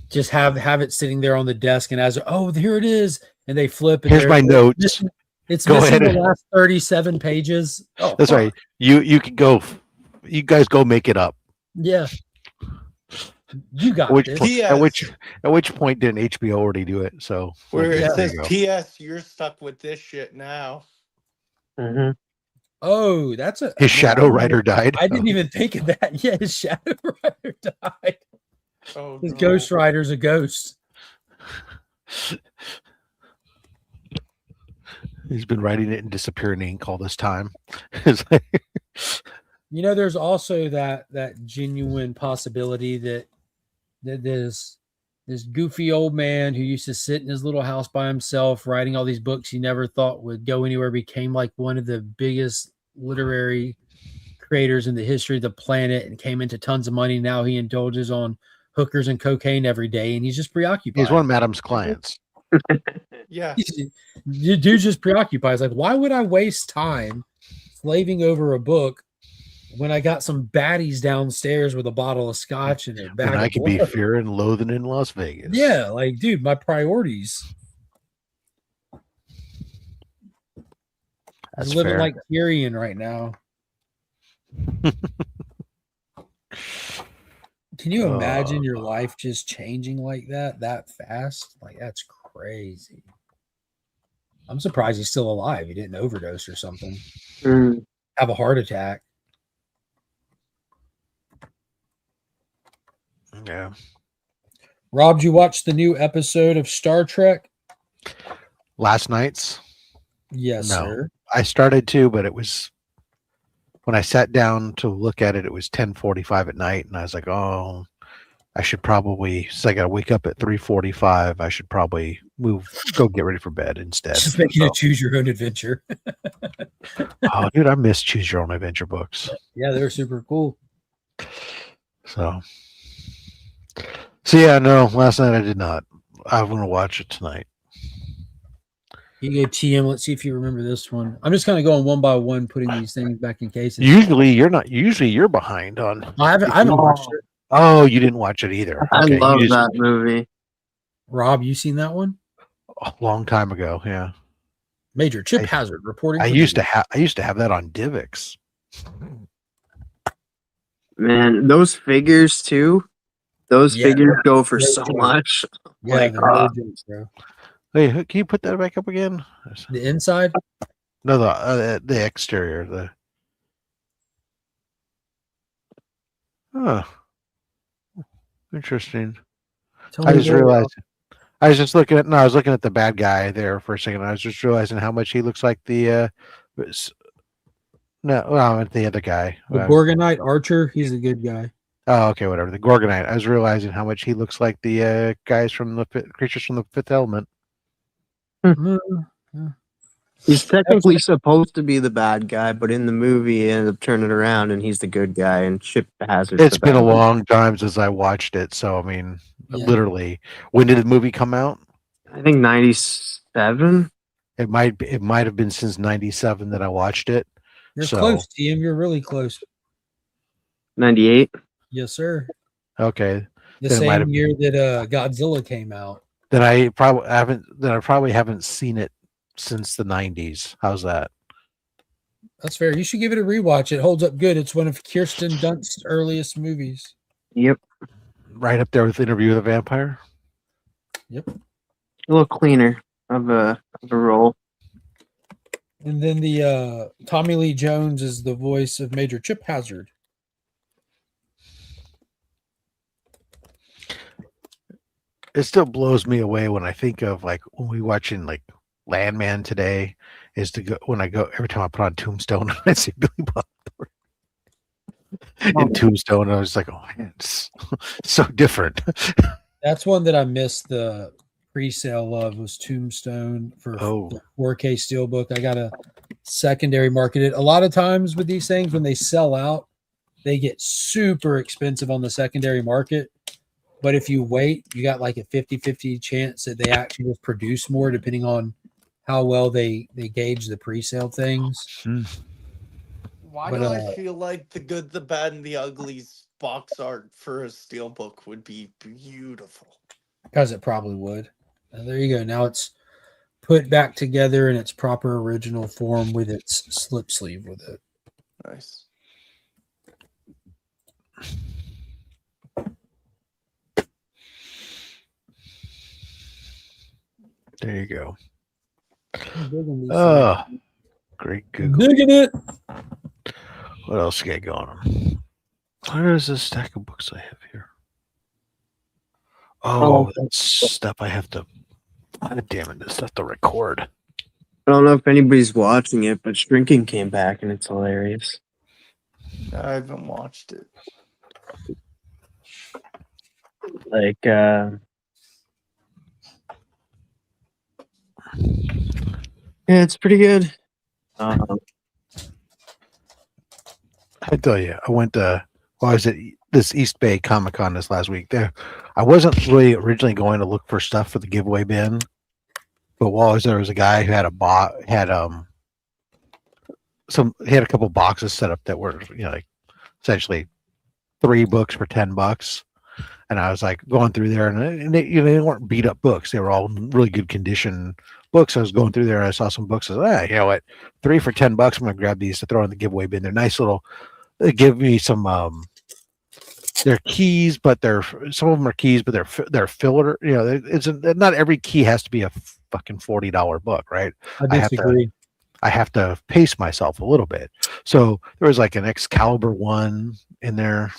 Speaker 2: Just have it sitting there on the desk, and as here it is, and they flip. And
Speaker 1: Here's my notes.
Speaker 2: It's
Speaker 1: Go
Speaker 2: missing
Speaker 1: ahead.
Speaker 2: the last 37 pages. Oh,
Speaker 1: That's
Speaker 2: fuck.
Speaker 1: right. You can go. You guys go make it up.
Speaker 2: Yeah. You got
Speaker 1: Which
Speaker 2: this.
Speaker 1: point,
Speaker 3: P.S.
Speaker 1: at which point didn't HBO already do it? So
Speaker 3: Where
Speaker 1: okay,
Speaker 3: it
Speaker 1: there
Speaker 3: says,
Speaker 1: you go.
Speaker 3: P.S. You're stuck with this shit now.
Speaker 6: Mm-hmm.
Speaker 2: Oh, that's
Speaker 1: His Shadow Rider died.
Speaker 2: I didn't even think of that. Yeah, his Shadow Rider died.
Speaker 3: Oh,
Speaker 2: His
Speaker 3: no.
Speaker 2: Ghost Rider's a ghost.
Speaker 1: He's been writing it in disappearing ink all this time. It's like,
Speaker 2: There's also that genuine possibility that this goofy old man who used to sit in his little house by himself writing all these books he never thought would go anywhere became like one of the biggest literary creators in the history of the planet and came into tons of money. Now he indulges on hookers and cocaine every day, and he's just preoccupied.
Speaker 1: he's one of Madam's clients.
Speaker 3: Yeah.
Speaker 2: The dude's just preoccupied. It's like, why would I waste time slaving over a book when I got some baddies downstairs with a bottle of scotch and a bag
Speaker 1: When I
Speaker 2: of
Speaker 1: could be
Speaker 2: blood?
Speaker 1: fear and loathing in Las Vegas.
Speaker 2: Yeah, like, dude, my priorities.
Speaker 1: That's
Speaker 2: I'm living
Speaker 1: fair.
Speaker 2: like Tyrion right now. Can you imagine your life just changing like that fast? Like, that's crazy. I'm surprised he's still alive. He didn't overdose or something. Have a heart attack.
Speaker 1: Yeah.
Speaker 2: Rob, did you watch the new episode of Star Trek?
Speaker 1: Last night's.
Speaker 2: Yes,
Speaker 1: No.
Speaker 2: sir.
Speaker 1: I started to, but it was when I sat down to look at it, it was 10:45 at night, and I was like, "Oh, I should probably." So I got to wake up at 3:45. I should probably go get ready for bed instead.
Speaker 2: Just making
Speaker 1: So-
Speaker 2: you choose your own adventure.
Speaker 1: Oh, dude, I miss Choose Your Own Adventure books.
Speaker 2: Yeah, they're super cool.
Speaker 1: So yeah, no. Last night I did not. I'm gonna watch it tonight.
Speaker 2: You go TM. Let's see if you remember this one. I'm just kind of going one by one, putting these things back in cases.
Speaker 1: Usually you're not. Usually you're behind on.
Speaker 2: I haven't watched it.
Speaker 1: Oh, you didn't watch it either.
Speaker 6: I
Speaker 1: Okay,
Speaker 6: love
Speaker 1: you just-
Speaker 6: that movie.
Speaker 2: Rob, you seen that one?
Speaker 1: A long time ago. Yeah,
Speaker 2: Major Chip
Speaker 1: I-
Speaker 2: Hazard reporting.
Speaker 1: I
Speaker 2: for
Speaker 1: used
Speaker 2: duty.
Speaker 1: to have that on Divx.
Speaker 6: Man, those figures too. Those
Speaker 2: Yeah.
Speaker 6: figures go for
Speaker 2: Great
Speaker 6: so
Speaker 2: choice.
Speaker 6: much.
Speaker 2: Yeah,
Speaker 6: Like,
Speaker 2: they're no jokes, bro.
Speaker 1: Hey, can you put that back up again?
Speaker 2: The inside.
Speaker 1: No, the exterior. Interesting.
Speaker 2: Tell
Speaker 1: I
Speaker 2: me
Speaker 1: just
Speaker 2: more.
Speaker 1: realized. I was just looking at. No, I was looking at the bad guy there for a second. I was just realizing how much he looks like the. The other guy.
Speaker 2: The Gorgonite Archer. He's a good guy.
Speaker 1: Oh, okay, whatever. The Gorgonite. I was realizing how much he looks like the guys from the creatures from the Fifth Element.
Speaker 6: He's technically supposed to be the bad guy, but in the movie, he ended up turning around and he's the good guy. And Chip Hazard.
Speaker 1: It's been a long time since I watched it, so I mean,
Speaker 2: Yeah.
Speaker 1: literally, when did the movie come out?
Speaker 6: I think 97.
Speaker 1: It might have been since '97 that I watched it.
Speaker 2: You're
Speaker 1: So-
Speaker 2: close, TM. You're really close.
Speaker 6: 98.
Speaker 2: Yes, sir.
Speaker 1: Okay,
Speaker 2: The
Speaker 1: Then it might
Speaker 2: same
Speaker 1: have-
Speaker 2: year that Godzilla came out.
Speaker 1: then I probably haven't seen it since the '90s. How's that?
Speaker 2: That's fair. You should give it a rewatch. It holds up good. It's one of Kirsten Dunst's earliest movies.
Speaker 6: Yep.
Speaker 1: right up there with Interview with a Vampire.
Speaker 2: Yep.
Speaker 6: A little cleaner of a role.
Speaker 2: And then the Tommy Lee Jones is the voice of Major Chip Hazard.
Speaker 1: It still blows me away when I think of like when we watching like Landman today. Is to go when I go every time I put on Tombstone and I see Billy Bob Thornton in Tombstone. I was like, oh man, it's so different.
Speaker 2: That's one that I missed the pre-sale of was Tombstone for the 4K Steelbook. I got a secondary marketed. A lot of times with these things, when they sell out, they get super expensive on the secondary market. But if you wait, you got like a 50-50 chance that they actually just produce more depending on how well they gauge the pre-sale things.
Speaker 3: Why do I feel like The Good, the Bad, and the Ugly's box art for a steelbook would be beautiful?
Speaker 2: Because it probably would. And there you go. Now it's put back together in its proper original form with its slip sleeve with it.
Speaker 3: Nice.
Speaker 1: There you go.
Speaker 2: Oh,
Speaker 1: great Google.
Speaker 2: Digging it.
Speaker 1: What else you got going on? Where is this stack of books I have here? Oh, that's stuff I have to. God damn it! This stuff to record.
Speaker 6: I don't know if anybody's watching it, but Shrinking came back and it's hilarious.
Speaker 3: I haven't watched it.
Speaker 6: Like, yeah, it's pretty good.
Speaker 1: I tell you, I went to. Well, I was at this East Bay Comic Con this last week. There, I wasn't really originally going to look for stuff for the giveaway bin, but while I was there was a guy who had he had a couple boxes set up that were like essentially 3 books for $10. And I was like going through there, and they weren't beat up books. They were all in really good condition books. I was going through there, and I saw some books. I was like, you know what, 3 for $10. I'm gonna grab these to throw in the giveaway bin. They're nice little. They give me some. They're keys, but some of them are keys, but they're filler. It's not every key has to be a fucking $40 book, right?
Speaker 2: I disagree.
Speaker 1: I have to pace myself a little bit. So there was like an Excalibur one in there.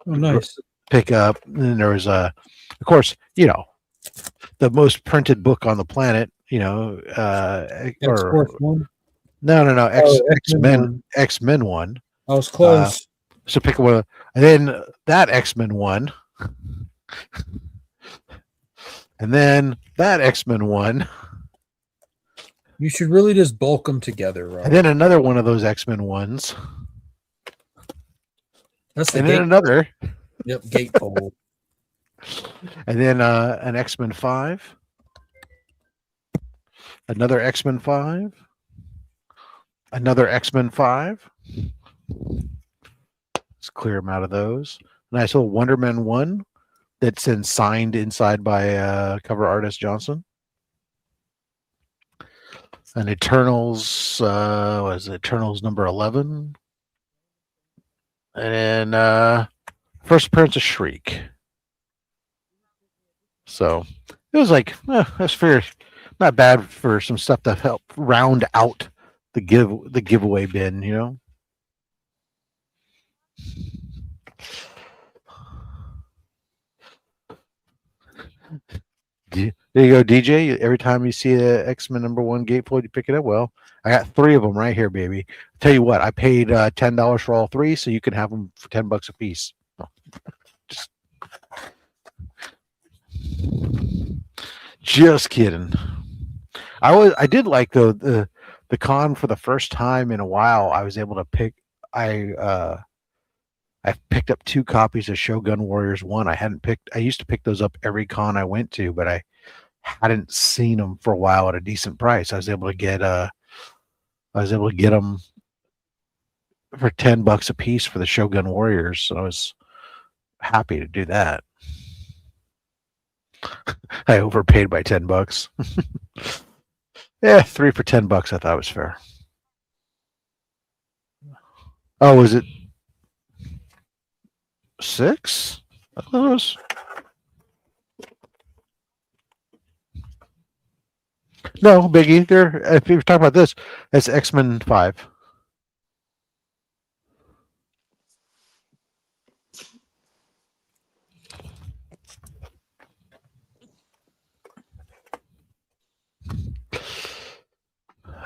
Speaker 2: Oh, nice.
Speaker 1: Pick up. And then there was of course, the most printed book on the planet,
Speaker 2: X-Force one?
Speaker 1: No.
Speaker 2: X-Men
Speaker 1: X-Men one.
Speaker 2: I was close.
Speaker 1: So pick one, and then that X-Men one. And then that X-Men one.
Speaker 2: You should really just bulk them together, Rob.
Speaker 1: And then another one of those X-Men ones.
Speaker 2: That's the
Speaker 1: and then another.
Speaker 2: Yep, gatefold.
Speaker 1: And then an X-Men 5. Another X-Men 5. Another X-Men 5. Let's clear them out of those. Nice little Wonder Man 1 that's signed inside by cover artist Johnson. And Eternals, what is it? Eternals number 11. And first appearance of Shriek. So it was like, that's fair. Not bad for some stuff to help round out the giveaway bin, There you go, DJ. Every time you see a X-Men number 1 gatefold, you pick it up. Well, I got 3 of them right here, baby. Tell you what, I paid $10 for all 3, so you can have them for $10 a piece. Oh, just kidding. I did like the con for the first time in a while. I was able to pick. I picked up 2 copies of Shogun Warriors 1. I used to pick those up every con I went to, but I hadn't seen them for a while at a decent price. I was able to get them for $10 a piece for the Shogun Warriors. So I was happy to do that. I overpaid by $10. Yeah, 3 for $10. I thought was fair. Oh, was it 6? Close. No, Biggie. There. If you're talking about this, that's X-Men 5.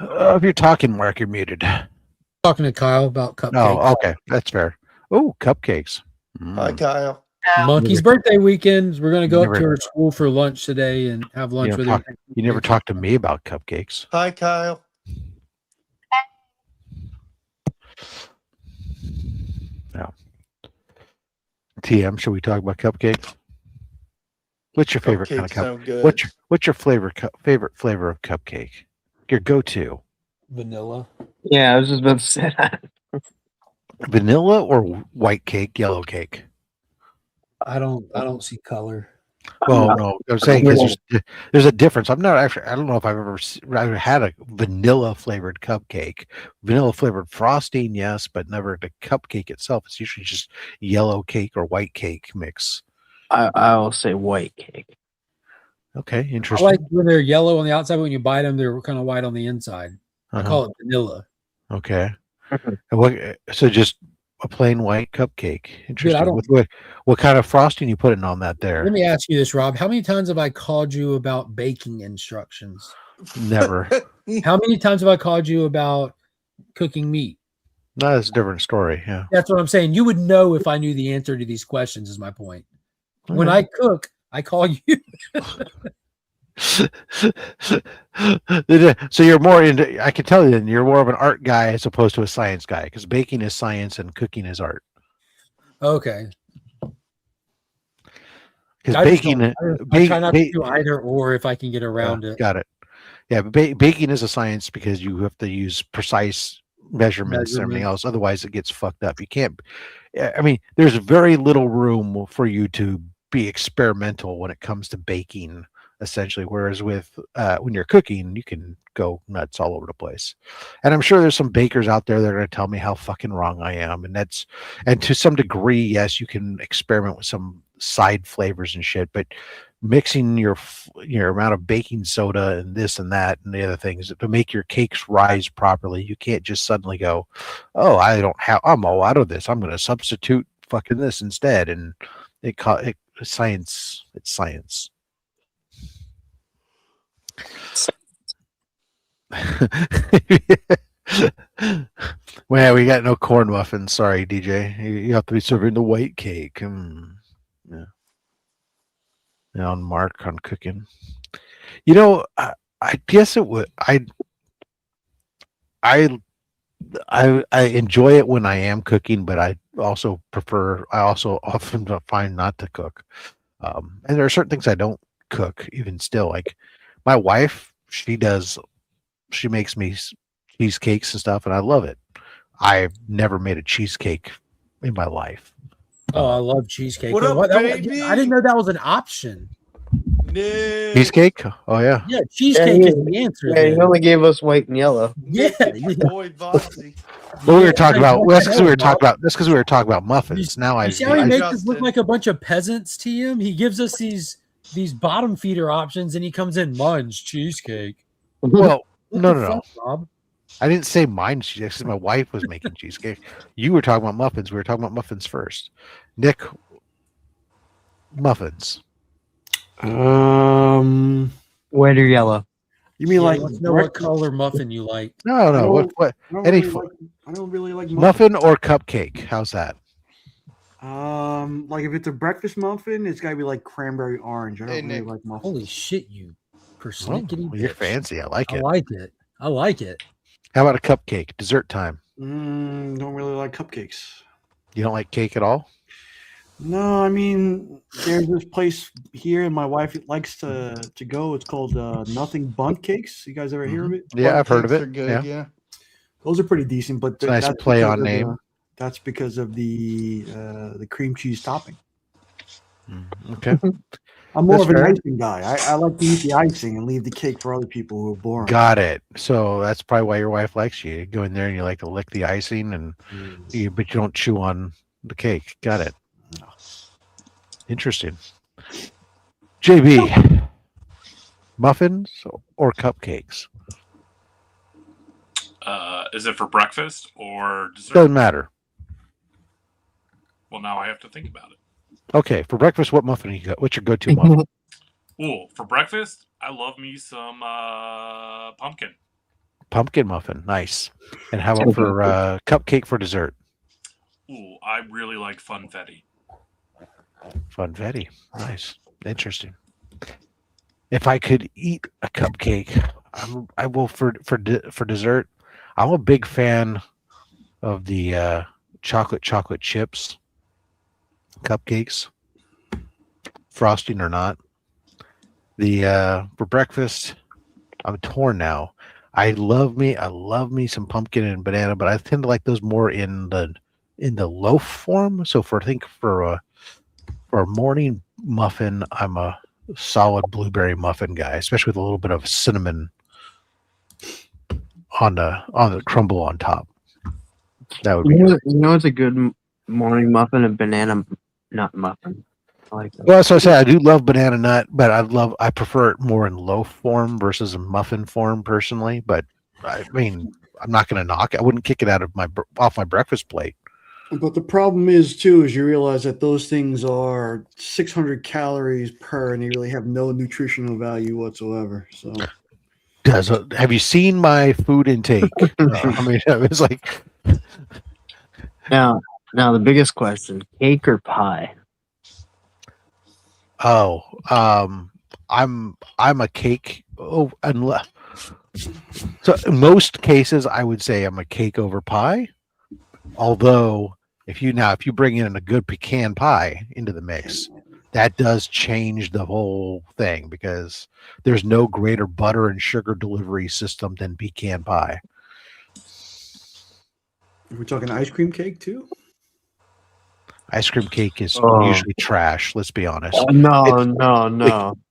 Speaker 1: If you're talking, Mark, you're muted.
Speaker 2: Talking to Kyle about cupcakes.
Speaker 1: Oh, okay, that's fair. Oh, cupcakes.
Speaker 3: Hi, Kyle.
Speaker 2: Monkey's birthday weekend. We're going to go up
Speaker 1: Never-
Speaker 2: to her school for lunch today and have lunch with her.
Speaker 1: You never talked to me about cupcakes.
Speaker 3: Hi, Kyle.
Speaker 1: No. TM, should we talk about cupcakes? What's your favorite kind of
Speaker 3: Cupcakes
Speaker 1: cup?
Speaker 3: sound good.
Speaker 1: What's your favorite flavor of cupcake? Your go-to?
Speaker 2: Vanilla.
Speaker 6: Yeah, I was just about to say that.
Speaker 1: Vanilla or white cake, yellow cake?
Speaker 2: I don't see color.
Speaker 1: Well, no, I'm saying because there's a difference. I don't know if I've ever had a vanilla flavored cupcake. Vanilla flavored frosting, yes, but never the cupcake itself. It's usually just yellow cake or white cake mix.
Speaker 6: I'll say white cake.
Speaker 1: Okay,
Speaker 2: I
Speaker 1: interesting.
Speaker 2: like when they're yellow on the outside, but when you bite them, they're kind of white on the inside. I call it vanilla.
Speaker 1: Okay. So just a plain white cupcake. Interesting.
Speaker 2: don't-
Speaker 1: What kind of frosting you putting on that there?
Speaker 2: Let me ask you this, Rob. How many times have I called you about baking instructions?
Speaker 1: Never.
Speaker 2: How many times have I called you about cooking meat?
Speaker 1: No, that's a different story. Yeah.
Speaker 2: That's what I'm saying. You would know if I knew the answer to these questions, is my point. When I cook, I call you.
Speaker 1: So you're more into, I can tell you, then you're more of an art guy as opposed to a science guy, because baking is science and cooking is art.
Speaker 2: Okay.
Speaker 1: Because
Speaker 2: I
Speaker 1: baking,
Speaker 2: try not to do either or if I can get around it.
Speaker 1: Got it. Yeah, but baking is a science because you have to use precise measurements and everything else. Otherwise, it gets fucked up. You can't. I mean, there's very little room for you to be experimental when it comes to baking, essentially. Whereas with when you're cooking, you can go nuts all over the place. And I'm sure there's some bakers out there that are going to tell me how fucking wrong I am. And to some degree, yes, you can experiment with some side flavors and shit, but mixing your amount of baking soda and this and that and the other things to make your cakes rise properly, you can't just suddenly go, oh, I'm all out of this, I'm going to substitute fucking this instead. And science. It's science. Well, we got no corn muffins. Sorry, DJ. You have to be serving the white cake. Yeah. Now on Mark on cooking. You know, I guess it would. I enjoy it when I am cooking, but I also often find not to cook. And there are certain things I don't cook even still. Like my wife, she makes me cheesecakes and stuff, and I love it. I've never made a cheesecake in my life.
Speaker 2: Oh, I love cheesecake.
Speaker 3: What up, baby?
Speaker 2: I didn't know that was an option.
Speaker 3: Nick.
Speaker 1: Cheesecake? Oh yeah.
Speaker 2: Yeah, cheesecake is the answer.
Speaker 6: Yeah, he only gave us white and yellow.
Speaker 2: Yeah.
Speaker 3: Your boy Bossy.
Speaker 1: Well, we were talking about. That's because we were
Speaker 2: Bob.
Speaker 1: talking about muffins. Now
Speaker 2: You see how he
Speaker 3: I
Speaker 2: makes
Speaker 3: just
Speaker 2: us look
Speaker 3: did.
Speaker 2: like a bunch of peasants to him? He gives us these bottom feeder options, and he comes in, mine's cheesecake.
Speaker 1: Well,
Speaker 2: What
Speaker 1: no,
Speaker 2: the
Speaker 1: no, no.
Speaker 2: fuck, Bob?
Speaker 1: I didn't say mine cheesecake because my wife was making cheesecake. You were talking about muffins. We were talking about muffins first. Nick, muffins.
Speaker 6: White or yellow?
Speaker 7: You mean
Speaker 2: Yeah,
Speaker 7: like
Speaker 2: let's know what color muffin you like.
Speaker 1: No, no. What? Any
Speaker 7: I don't really like
Speaker 1: muffin or cupcake? How's that?
Speaker 7: like if it's a breakfast muffin, it's gotta be like cranberry orange. I don't
Speaker 3: Hey,
Speaker 7: really
Speaker 3: Nick.
Speaker 7: like muffins.
Speaker 2: Holy shit, you
Speaker 1: Oh,
Speaker 2: persnickety
Speaker 1: you're
Speaker 2: bitch.
Speaker 1: fancy. I like
Speaker 2: I
Speaker 1: it.
Speaker 2: like it. I like it.
Speaker 1: How about a cupcake? Dessert time.
Speaker 7: Don't really like cupcakes.
Speaker 1: You don't like cake at all?
Speaker 7: No, I mean there's this place here, and my wife likes to go. It's called Nothing Bundt Cakes. You guys ever hear of it?
Speaker 1: Yeah,
Speaker 3: Bun
Speaker 1: I've heard of
Speaker 3: cakes
Speaker 1: it.
Speaker 3: Are good,
Speaker 1: Yeah.
Speaker 3: yeah.
Speaker 7: Those are pretty decent, but
Speaker 1: It's a nice
Speaker 7: that's
Speaker 1: play
Speaker 7: because
Speaker 1: on
Speaker 7: of
Speaker 1: name.
Speaker 7: that's because of the cream cheese topping.
Speaker 1: Okay.
Speaker 7: I'm more
Speaker 1: That's
Speaker 7: of an
Speaker 1: fair.
Speaker 7: icing guy. I like to eat the icing and leave the cake for other people who are boring.
Speaker 1: Got it. So that's probably why your wife likes you. You go in there and you like to lick the icing, but you don't chew on the cake. Got it. Interesting. JB, muffins or cupcakes?
Speaker 8: Is it for breakfast or dessert?
Speaker 1: Doesn't matter.
Speaker 8: Well, now I have to think about it.
Speaker 1: Okay, for breakfast, what muffin you got? What's your go-to muffin?
Speaker 8: Ooh, for breakfast, I love me some pumpkin.
Speaker 1: Pumpkin muffin, nice. And how about for cupcake for dessert?
Speaker 8: Ooh, I really like funfetti.
Speaker 1: Funfetti, nice, interesting. If I could eat a cupcake, I will for dessert. I'm a big fan of the chocolate chips cupcakes, frosting or not. The for breakfast, I'm torn now. I love me some pumpkin and banana, but I tend to like those more in the loaf form. So for a morning muffin, I'm a solid blueberry muffin guy, especially with a little bit of cinnamon on the crumble on top. That would be good.
Speaker 6: You know, it's a good morning muffin, a banana nut muffin. I like that.
Speaker 1: Well, so I say I do love banana nut, but I prefer it more in loaf form versus a muffin form personally. But I mean, I'm not going to knock it. I wouldn't kick it off my breakfast plate.
Speaker 7: But the problem is too, is you realize that those things are 600 calories per, and they really have no nutritional value whatsoever. So,
Speaker 1: Have you seen my food intake? I mean, it's like
Speaker 6: Now the biggest question: cake or pie?
Speaker 1: Oh, I'm a cake. Oh, unless so in most cases, I would say I'm a cake over pie. Although, if you bring in a good pecan pie into the mix, that does change the whole thing because there's no greater butter and sugar delivery system than pecan pie.
Speaker 7: we're talking ice cream cake too.
Speaker 1: Ice cream cake is
Speaker 6: Oh.
Speaker 1: usually trash. Let's be honest.
Speaker 6: No.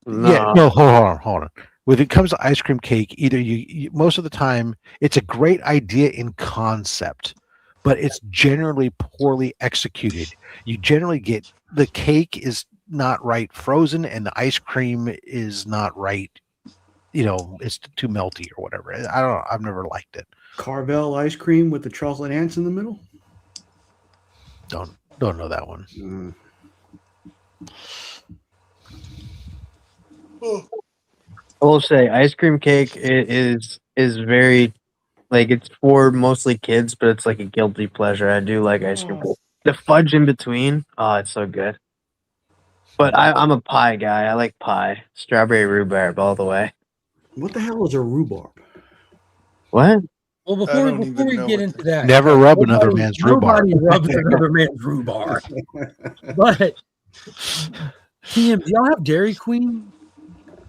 Speaker 1: Yeah, no, hold on. When it comes to ice cream cake, either you most of the time it's a great idea in concept, but it's generally poorly executed. You generally get the cake is not right frozen, and the ice cream is not right. It's too melty or whatever. I don't know. I've never liked it.
Speaker 7: Carvel ice cream with the chocolate ants in the middle.
Speaker 1: Don't know that one.
Speaker 6: I will say ice cream cake is very it's for mostly kids, but it's like a guilty pleasure. I do like ice cream cake. The fudge in between, oh, it's so good. But I'm a pie guy. I like pie. Strawberry rhubarb all the way.
Speaker 7: What the hell is a rhubarb?
Speaker 6: What?
Speaker 2: Well,
Speaker 3: I
Speaker 2: before
Speaker 3: don't
Speaker 2: we
Speaker 3: even know
Speaker 2: get
Speaker 3: what
Speaker 2: into
Speaker 3: the-
Speaker 2: that,
Speaker 1: Never rub another man's rhubarb.
Speaker 2: Nobody rubs another man's rhubarb. But TM, do y'all have Dairy Queen?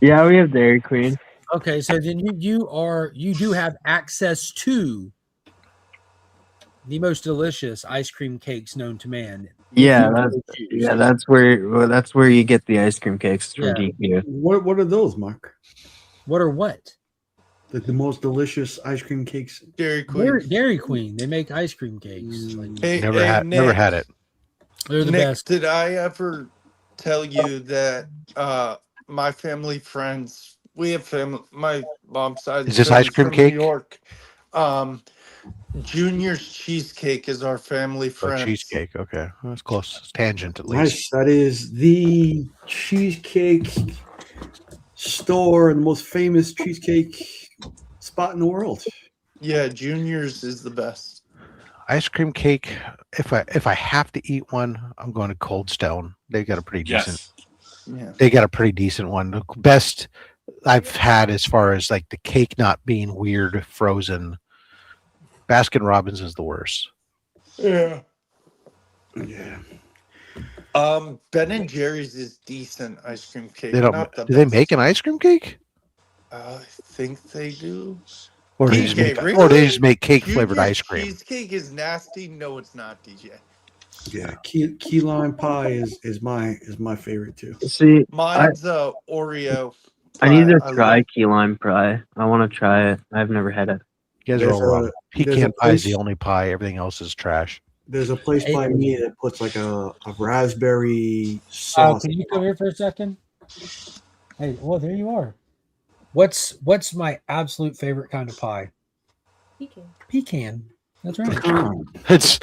Speaker 6: Yeah, we have Dairy Queen.
Speaker 2: Okay, so then you do have access to the most delicious ice cream cakes known to man.
Speaker 6: Yeah, that's where you get the ice cream cakes from DQ.
Speaker 7: What are those, Mark?
Speaker 2: What are what?
Speaker 7: The most delicious ice cream cakes.
Speaker 3: Dairy Queen.
Speaker 2: Dairy Queen. They make ice cream cakes.
Speaker 3: Hey,
Speaker 1: Never had it.
Speaker 2: They're the
Speaker 3: Nick,
Speaker 2: best.
Speaker 3: did I ever tell you that my family friends, we have family, my mom's side
Speaker 1: Is this ice cream
Speaker 3: from
Speaker 1: cake?
Speaker 3: New York. Junior's Cheesecake is our family friend.
Speaker 1: Cheesecake. Okay, that's close. It's tangent at least.
Speaker 7: Nice. That is the cheesecake store and the most famous cheesecake spot in the world.
Speaker 3: Yeah, Junior's is the best.
Speaker 1: Ice cream cake. If I have to eat one, I'm going to Cold Stone. They got a pretty decent.
Speaker 3: Yeah.
Speaker 1: They got a pretty decent one. The best I've had as far as like the cake not being weird frozen. Baskin Robbins is the worst.
Speaker 3: Yeah.
Speaker 7: Yeah.
Speaker 3: Ben and Jerry's is decent ice cream cake.
Speaker 1: They don't.
Speaker 3: Not the
Speaker 1: Do they
Speaker 3: best.
Speaker 1: make an ice cream cake?
Speaker 3: I think they do.
Speaker 1: Or they just make cake flavored
Speaker 3: Junior's
Speaker 1: ice cream.
Speaker 3: Cheesecake is nasty. No, it's not, DJ.
Speaker 7: Yeah. Key lime pie is my favorite too.
Speaker 6: See,
Speaker 3: Mine's Oreo.
Speaker 6: I need to
Speaker 3: pie.
Speaker 6: try
Speaker 3: love-
Speaker 6: key lime pie. I want to try it. I've never had it.
Speaker 1: You guys are all wrong.
Speaker 7: there's
Speaker 1: Pecan
Speaker 7: a
Speaker 1: pie is the
Speaker 7: place-
Speaker 1: only pie. Everything else is trash.
Speaker 7: There's a place by
Speaker 2: Hey.
Speaker 7: me that puts like a raspberry sauce.
Speaker 2: Can you come here for a second? Hey, well, there you are. What's my absolute favorite kind of pie? Pecan. That's right.
Speaker 1: It's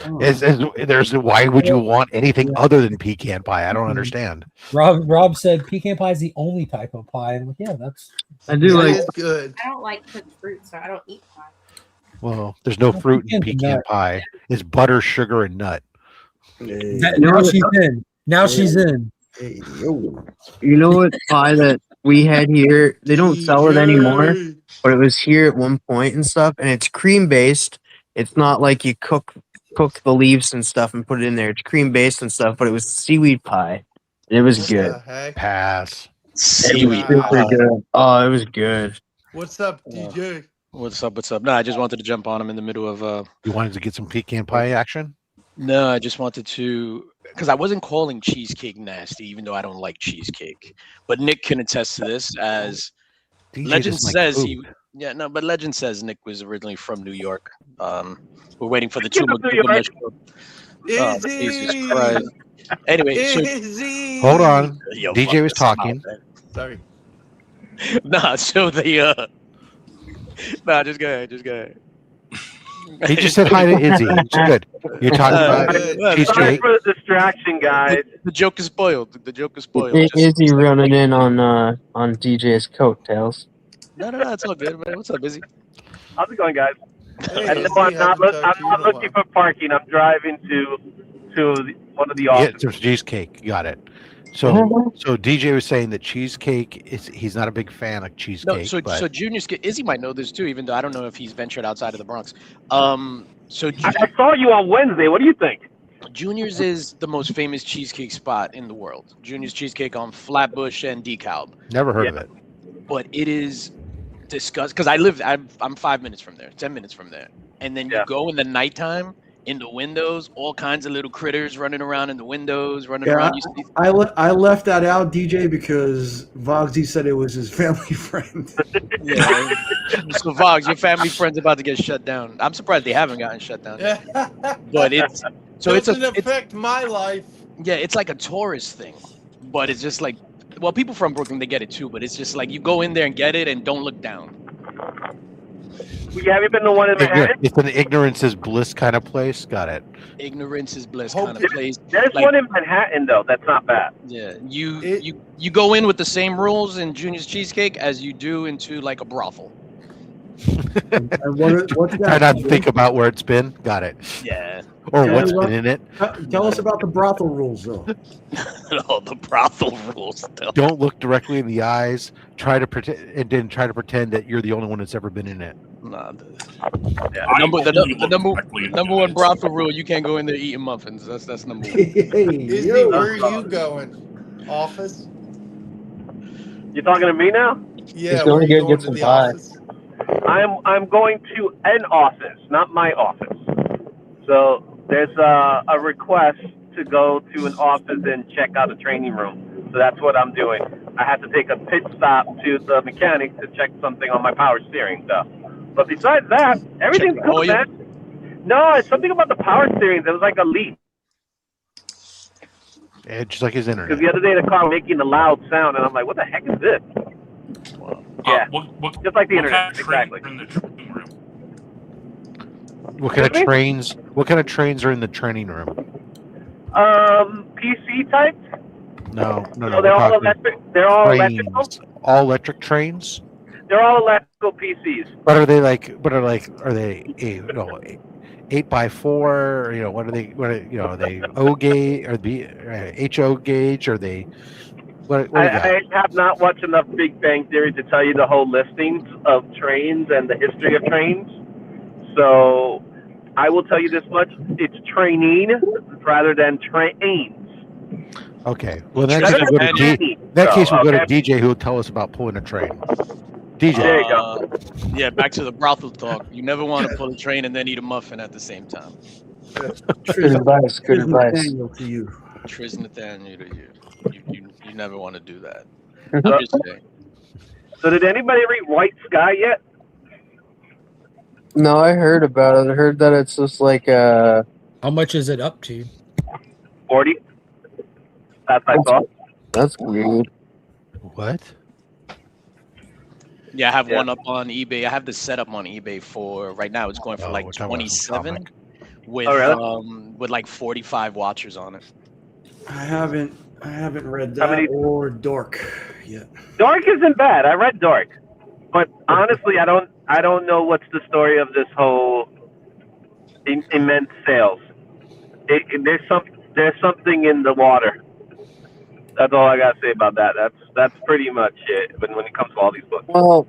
Speaker 1: there's why would you want anything other than pecan pie? I don't understand.
Speaker 2: Rob said pecan pie is the only type of pie. And I'm like, yeah, that's.
Speaker 6: I do
Speaker 3: It
Speaker 6: like.
Speaker 3: is good.
Speaker 9: I don't like cooked fruit, so I don't eat pie.
Speaker 1: Well, there's no fruit in
Speaker 2: Pecan's a
Speaker 1: pecan
Speaker 2: nut.
Speaker 1: pie. It's butter, sugar, and nut.
Speaker 7: Hey,
Speaker 2: Now she's in. Now she's in.
Speaker 7: hey, yo.
Speaker 6: You know what pie that we had here? They don't sell it anymore, but it was here at one point and stuff. And it's cream based. It's not like you cook the leaves and stuff and put it in there. It's cream based and stuff. But it was seaweed pie. And it was
Speaker 3: What
Speaker 6: good.
Speaker 3: the heck?
Speaker 1: Pass.
Speaker 10: Seaweed.
Speaker 3: Wow.
Speaker 6: Super good. Oh, it was good.
Speaker 3: What's up, DJ?
Speaker 10: What's up? What's up? No, I just wanted to jump on him in the middle of.
Speaker 1: You wanted to get some pecan pie action?
Speaker 10: No, I just wanted to, because I wasn't calling cheesecake nasty, even though I don't like cheesecake. But Nick can attest to this, as
Speaker 1: DJ
Speaker 10: Legend
Speaker 1: doesn't like
Speaker 10: says
Speaker 1: food.
Speaker 10: he. Yeah, no, but Legend says Nick was originally from New York. We're waiting for the two commercial. Oh, Jesus Christ. Anyway, so
Speaker 3: Izzy!
Speaker 1: Hold on.
Speaker 10: Yo,
Speaker 1: DJ
Speaker 10: fuck
Speaker 1: was
Speaker 10: this out,
Speaker 1: talking.
Speaker 10: man.
Speaker 3: Sorry.
Speaker 10: Nah, so the nah, just go ahead.
Speaker 1: He just said hi to Izzy. It's good. You're talking about
Speaker 3: Good.
Speaker 1: cheesecake.
Speaker 11: for the distraction, guys.
Speaker 10: The joke is spoiled. The joke is spoiled.
Speaker 6: Is he running in on DJ's coattails?
Speaker 10: No, it's all good, man. What's up, Izzy?
Speaker 11: How's it going, guys?
Speaker 3: Hey,
Speaker 11: I know
Speaker 3: Izzy,
Speaker 11: I'm not,
Speaker 3: haven't talked
Speaker 11: I'm
Speaker 3: to you
Speaker 11: not
Speaker 3: in a
Speaker 11: looking
Speaker 3: while.
Speaker 11: for parking. I'm driving to one of the
Speaker 1: Yeah,
Speaker 11: offices.
Speaker 1: there's cheesecake. Got it. So DJ was saying that cheesecake he's not a big fan of cheesecake.
Speaker 10: No, so
Speaker 1: but
Speaker 10: so Junior's Izzy might know this too, even though I don't know if he's ventured outside of the Bronx. So
Speaker 11: I saw you on Wednesday. What do you think?
Speaker 10: Junior's is the most famous cheesecake spot in the world. Junior's Cheesecake on Flatbush and DeKalb.
Speaker 1: never heard of it.
Speaker 10: But it is disgusting because I'm 5 minutes from there, 10 minutes from there, and then you go in the nighttime. In the windows, all kinds of little critters running around in the windows, running around. You see,
Speaker 7: I left that out, DJ, because Vogsy said it was his family friend.
Speaker 10: yeah. So Vox, your family friend's about to get shut down. I'm surprised they haven't gotten shut down. But it's
Speaker 3: Doesn't affect my life.
Speaker 10: Yeah, it's like a tourist thing, but it's just like, well, people from Brooklyn, they get it too, but it's just like you go in there and get it and don't look down.
Speaker 11: Have you been to one in Manhattan?
Speaker 1: It's an ignorance is bliss kind of place. Got it.
Speaker 10: Ignorance is bliss kind of place.
Speaker 11: There's
Speaker 10: Like,
Speaker 11: one in Manhattan though. That's not bad.
Speaker 10: yeah, you go in with the same rules in Junior's Cheesecake as you do into like a brothel.
Speaker 7: And what's
Speaker 1: Try not to think about where it's been. Got it.
Speaker 10: Yeah.
Speaker 1: Or
Speaker 7: Yeah,
Speaker 1: what's
Speaker 7: well-
Speaker 1: been in it.
Speaker 7: Tell us about the brothel rules, though.
Speaker 10: Oh, the brothel rules. Though.
Speaker 1: Don't look directly in the eyes. Try to pretend that you're the only one that's ever been in it.
Speaker 10: Nah, the
Speaker 8: I
Speaker 10: number
Speaker 8: only look directly in the
Speaker 10: one
Speaker 8: eyes.
Speaker 10: brothel rule: you can't go in there eating muffins. That's number one.
Speaker 3: Izzy, where are you going? Office?
Speaker 11: You talking to me now?
Speaker 3: Yeah,
Speaker 6: going
Speaker 3: where
Speaker 6: to
Speaker 3: you
Speaker 6: go
Speaker 3: going
Speaker 6: get
Speaker 3: to
Speaker 6: some
Speaker 3: the
Speaker 6: pie.
Speaker 3: office?
Speaker 11: I'm going to an office, not my office. So there's a request to go to an office and check out a training room. So that's what I'm doing. I have to take a pit stop to the mechanic to check something on my power steering stuff. But besides that, everything's
Speaker 10: Check the
Speaker 11: cool,
Speaker 10: oil?
Speaker 11: man. No, it's something about the power steering. There was like a leak.
Speaker 1: Just like his internet.
Speaker 11: Because the other day the car was making a loud sound, and I'm like, what the heck is this? Yeah,
Speaker 8: What
Speaker 11: just like the
Speaker 8: kind
Speaker 11: internet,
Speaker 8: of trains
Speaker 11: exactly.
Speaker 8: are in the training room?
Speaker 1: What kind of
Speaker 11: Excuse me?
Speaker 1: trains? What kind of trains are in the training room?
Speaker 11: PC type?
Speaker 1: No.
Speaker 11: So they're
Speaker 1: we're
Speaker 11: all
Speaker 1: talking
Speaker 11: electric. They're all
Speaker 1: trains.
Speaker 11: electrical.
Speaker 1: All electric trains.
Speaker 11: They're all electrical PCs.
Speaker 1: But are they like? Are they 8x4? What are they? Are they O gauge or the HO gauge? Are they? What do you got?
Speaker 11: I have not watched enough Big Bang Theory to tell you the whole listings of trains and the history of trains. So I will tell you this much: it's training rather than trains.
Speaker 1: Okay. Well, in that
Speaker 11: Rather
Speaker 1: case, we'll go to
Speaker 11: than
Speaker 1: D.
Speaker 11: trains.
Speaker 1: In that case, we'll go to
Speaker 11: Okay?
Speaker 1: DJ, who will tell us about pulling a train. DJ.
Speaker 11: There you go.
Speaker 10: Yeah, back to the brothel talk. You never want to pull a train and then eat a muffin at the same time.
Speaker 6: Good advice. Good advice.
Speaker 7: Nathaniel to you.
Speaker 10: Trish Nathaniel to you. You never want to do that. I'm just saying.
Speaker 11: So did anybody read White Sky yet?
Speaker 6: No, I heard about it. I heard that it's just like
Speaker 2: How much is it up to?
Speaker 11: 40. That's I saw.
Speaker 6: That's weird.
Speaker 1: What?
Speaker 10: Yeah, I have
Speaker 11: Yeah.
Speaker 10: one up on eBay. I have the setup on eBay for right now. It's going for
Speaker 1: Oh,
Speaker 10: like
Speaker 1: we're talking about some
Speaker 10: 27
Speaker 1: comic.
Speaker 10: with
Speaker 11: Oh, really?
Speaker 10: with like 45 watchers on it.
Speaker 7: I haven't read
Speaker 11: How
Speaker 7: that
Speaker 11: many-
Speaker 7: or Dork yet.
Speaker 11: Dark isn't bad. I read Dark, but honestly, I don't know what's the story of this whole immense sales. There's something in the water. That's all I gotta say about that. That's pretty much it. When it comes to all these books.
Speaker 6: Well,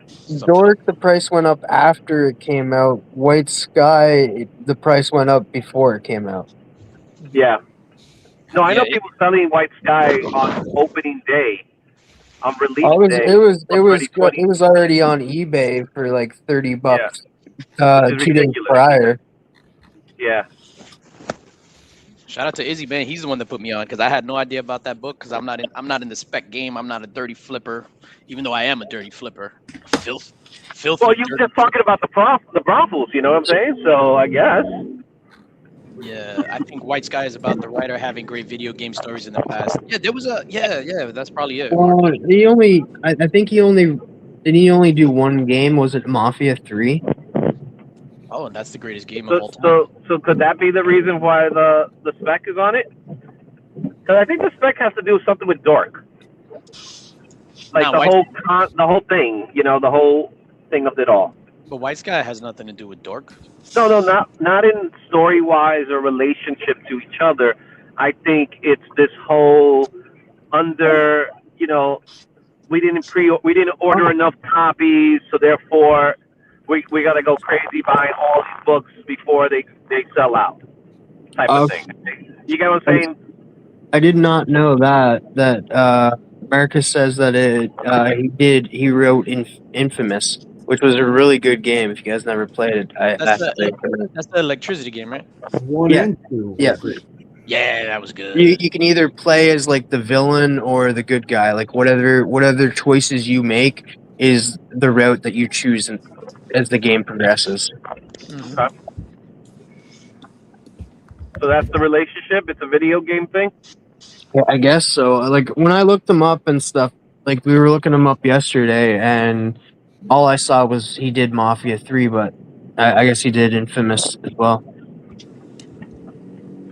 Speaker 10: Something-
Speaker 6: Dork, the price went up after it came out. White Sky, the price went up before it came out.
Speaker 11: Yeah. No, I know
Speaker 10: Yeah,
Speaker 11: people selling White Sky on opening day, on release
Speaker 6: Oh,
Speaker 11: day.
Speaker 6: it was
Speaker 11: already 20.
Speaker 6: it was already on eBay for like $30.
Speaker 11: Which is
Speaker 6: 2 days
Speaker 11: ridiculous.
Speaker 6: prior.
Speaker 11: Yeah.
Speaker 10: Shout out to Izzy, man. He's the one that put me on because I had no idea about that book because I'm not in the spec game. I'm not a dirty flipper, even though I am a dirty flipper. Filthy.
Speaker 11: Well, you were
Speaker 10: dirty
Speaker 11: just talking about the brothels, you know what I'm saying? So I guess.
Speaker 10: Yeah, I think White Sky is about the writer having great video game stories in the past. Yeah, there was a that's probably it.
Speaker 6: Well, I think he only do one game. Was it Mafia 3?
Speaker 10: Oh, and that's the greatest game of all time.
Speaker 11: So could that be the reason why the spec is on it? Because I think the spec has to do with something with Dork, like
Speaker 10: Nah,
Speaker 11: the whole thing, you know, the whole thing of it all.
Speaker 10: But White Sky has nothing to do with Dork.
Speaker 11: No, not in story wise or relationship to each other. I think it's this whole you know, we didn't order enough copies, so therefore we got to go crazy buying all these books before they sell out, type of thing. You get what I'm saying?
Speaker 6: I did not know that Marcus says that he wrote Infamous, which was a really good game. If you guys never played it,
Speaker 10: That's the electricity game, right?
Speaker 7: 1
Speaker 6: Yeah.
Speaker 7: and 2.
Speaker 6: Yeah.
Speaker 10: Yeah, that was good.
Speaker 6: You can either play as like the villain or the good guy. Like whatever choices you make is the route that you choose as the game progresses.
Speaker 10: Mhm.
Speaker 11: Okay. So that's the relationship. It's a video game thing.
Speaker 6: Yeah, I guess so. Like when I looked them up and stuff, like we were looking them up yesterday, and all I saw was he did Mafia 3, but I guess he did Infamous as well.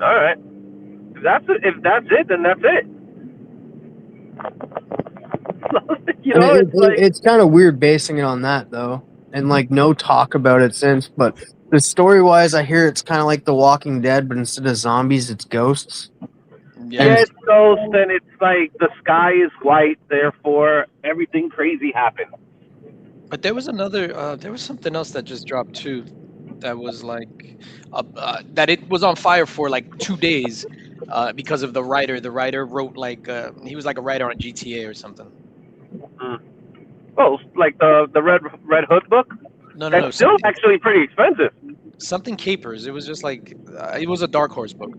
Speaker 11: All right. If that's it, then that's it. You know,
Speaker 6: And
Speaker 11: it's like,
Speaker 6: it's kind of weird basing it on that though, and like no talk about it since. But the story wise, I hear it's kind of like The Walking Dead, but instead of zombies, it's ghosts.
Speaker 11: yeah, it's ghost, and it's like the sky is white, therefore everything crazy happens.
Speaker 10: But there was another. There was something else that just dropped too. That was like that it was on fire for like 2 days because of the writer. The writer wrote like he was like a writer on GTA or something.
Speaker 11: Oh, like the Red Hood book.
Speaker 10: No,
Speaker 11: That's still actually pretty expensive.
Speaker 10: Something Capers. It was just like it was a Dark Horse book,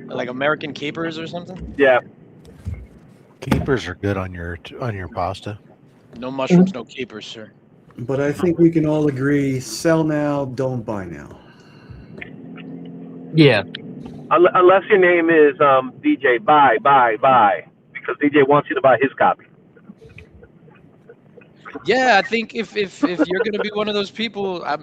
Speaker 10: like American Capers or something.
Speaker 11: Yeah.
Speaker 1: Capers are good on your pasta.
Speaker 10: No mushrooms, no capers, sir.
Speaker 7: But I think we can all agree: sell now, don't buy now.
Speaker 6: Yeah.
Speaker 11: Unless your name is DJ, buy, because DJ wants you to buy his copy.
Speaker 10: Yeah, I think if you're gonna be one of those people, I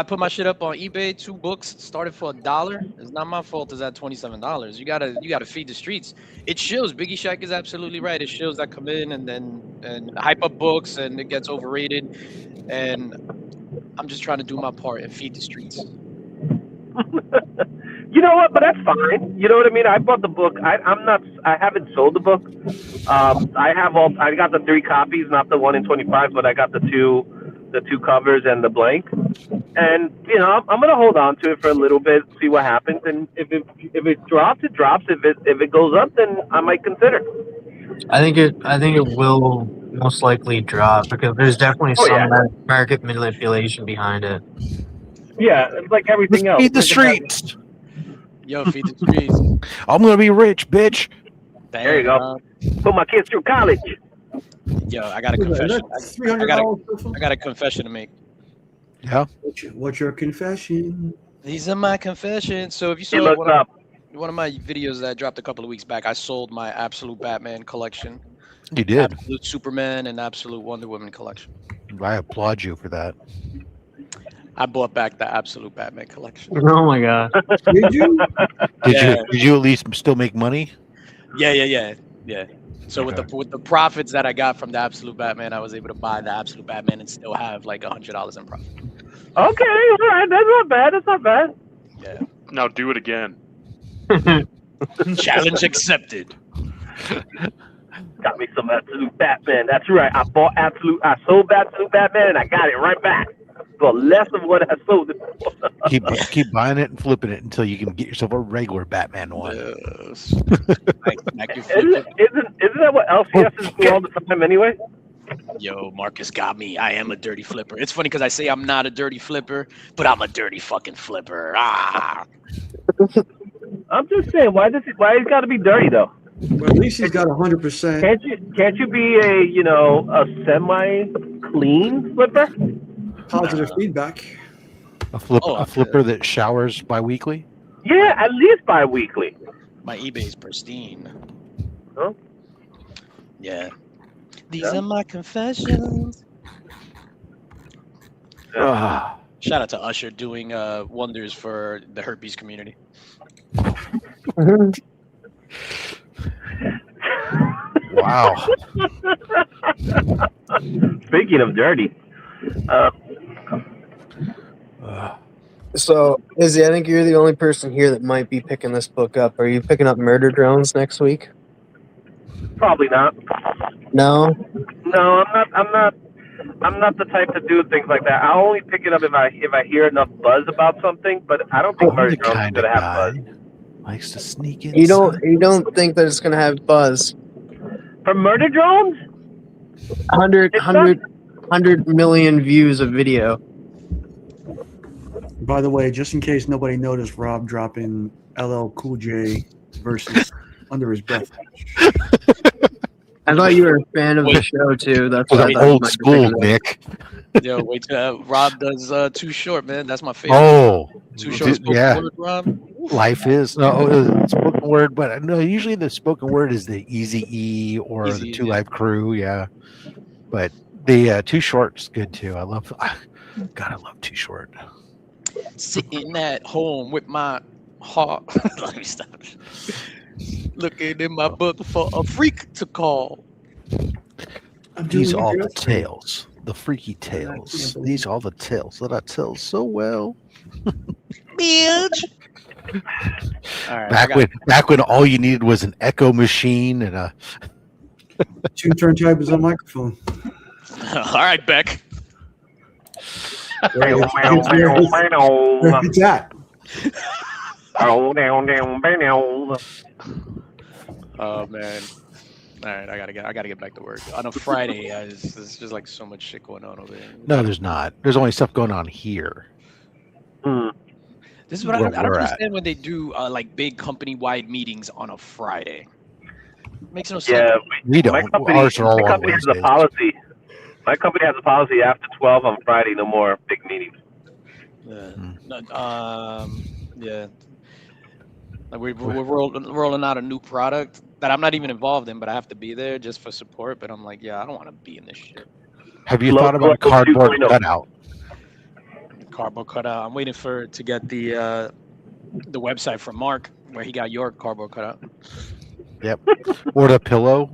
Speaker 10: put my shit up on eBay. 2 books started for $1. It's not my fault. It's at $27. You gotta feed the streets. It shows. Biggie Shack is absolutely right. It shows that come in and hype up books and it gets overrated. And I'm just trying to do my part and feed the streets.
Speaker 11: You know what? But that's fine. You know what I mean? I bought the book. I haven't sold the book. I got the 3 copies, not the 1 in 25, but I got the two covers and the blank. And you know, I'm gonna hold on to it for a little bit, see what happens. And if it drops, it drops. If it goes up, then I might consider.
Speaker 6: I think it will most likely drop because there's definitely some market manipulation behind it.
Speaker 11: Yeah, it's like everything else.
Speaker 1: Feed the streets.
Speaker 10: Yo, feed the streets.
Speaker 1: I'm gonna be rich, bitch.
Speaker 10: Damn,
Speaker 11: There you go. Put my kids through college.
Speaker 10: Yo, I got a confession.
Speaker 7: $300.
Speaker 10: I got a confession to make.
Speaker 1: Yeah.
Speaker 7: What's your confession?
Speaker 10: These are my confessions. So if you
Speaker 11: He
Speaker 10: saw
Speaker 11: looked up.
Speaker 10: one of my videos that I dropped a couple of weeks back, I sold my Absolute Batman collection,
Speaker 1: You did.
Speaker 10: Absolute Superman, and Absolute Wonder Woman collection.
Speaker 1: I applaud you for that.
Speaker 10: I bought back the Absolute Batman collection.
Speaker 6: Oh my god.
Speaker 7: Did you?
Speaker 10: Yeah.
Speaker 1: Did you at least still make money?
Speaker 10: Yeah. So
Speaker 1: Okay.
Speaker 10: with the profits that I got from the Absolute Batman, I was able to buy the Absolute Batman and still have like $100 in profit.
Speaker 11: Okay, all right, that's not bad. That's not bad.
Speaker 10: Yeah.
Speaker 8: Now do it again.
Speaker 10: Challenge accepted.
Speaker 11: Got me some Absolute Batman. That's right. I sold Absolute Batman, and I got it right back for less of what I sold it for.
Speaker 1: Keep buying it and flipping it until you can get yourself a regular Batman one.
Speaker 10: Yes. Thank you.
Speaker 11: Isn't that what LCS is do all the time anyway?
Speaker 10: Yo, Marcus got me. I am a dirty flipper. It's funny because I say I'm not a dirty flipper, but I'm a dirty fucking flipper. Ah.
Speaker 11: I'm just saying, why he's got to be dirty though?
Speaker 7: Well, at least he's got 100%.
Speaker 11: Can't you be a semi clean flipper?
Speaker 7: Positive feedback.
Speaker 1: A flipper that showers bi-weekly?
Speaker 11: Yeah, at least bi-weekly.
Speaker 10: My eBay's pristine.
Speaker 11: Huh?
Speaker 10: Yeah. These are my confessions. Shout out to Usher doing wonders for the herpes community.
Speaker 1: Wow.
Speaker 11: Speaking of dirty.
Speaker 6: So, Izzy, I think you're the only person here that might be picking this book up. Are you picking up Murder Drones next week?
Speaker 11: Probably not.
Speaker 6: No?
Speaker 11: No, I'm not the type to do things like that. I'll only pick it up if I hear enough buzz about something, but I don't think Murder Drones is gonna have buzz.
Speaker 1: Likes to sneak in.
Speaker 6: You don't think that it's gonna have buzz?
Speaker 11: For Murder Drones?
Speaker 6: 100 million views of video.
Speaker 7: By the way, just in case nobody noticed, Rob dropping LL Cool J versus Under His Breath.
Speaker 6: I thought you were a fan of the show too. That's what I thought.
Speaker 1: Old school, Nick.
Speaker 10: Yo, wait till Rob does Too Short, man. That's my favorite.
Speaker 1: Oh,
Speaker 10: Too Short spoken word, Rob.
Speaker 1: Life is spoken word, but no. Usually the spoken word is the Easy E or the Two Live Crew, yeah. But the Too Short's good too. I love Too Short.
Speaker 10: Sitting at home with my heart. Let me stop. Looking in my book for a freak to call.
Speaker 1: These are all the tales, the freaky tales. These are all the tales that I tell so well.
Speaker 10: Bitch. All right,
Speaker 1: back when all you needed was an echo machine and a
Speaker 7: 2 turntables on a microphone.
Speaker 10: All right, Beck.
Speaker 7: Where it's at.
Speaker 10: Oh man. All right, I gotta get back to work on a Friday. There's just like so much shit going on over there.
Speaker 1: No, there's not. There's only stuff going on here.
Speaker 10: This is what I don't understand when they do like big company-wide meetings on a Friday. Makes no sense.
Speaker 11: Yeah,
Speaker 1: we don't.
Speaker 11: My company has a policy. My company has a policy after 12 on Friday, no more big meetings.
Speaker 10: Yeah. Like we're rolling out a new product that I'm not even involved in, but I have to be there just for support. But I'm like, yeah, I don't want to be in this shit.
Speaker 1: Have you thought about cardboard cutout?
Speaker 10: Cardboard cutout. I'm waiting to get the website from Mark where he got your cardboard cutout.
Speaker 1: Yep. Or the pillow.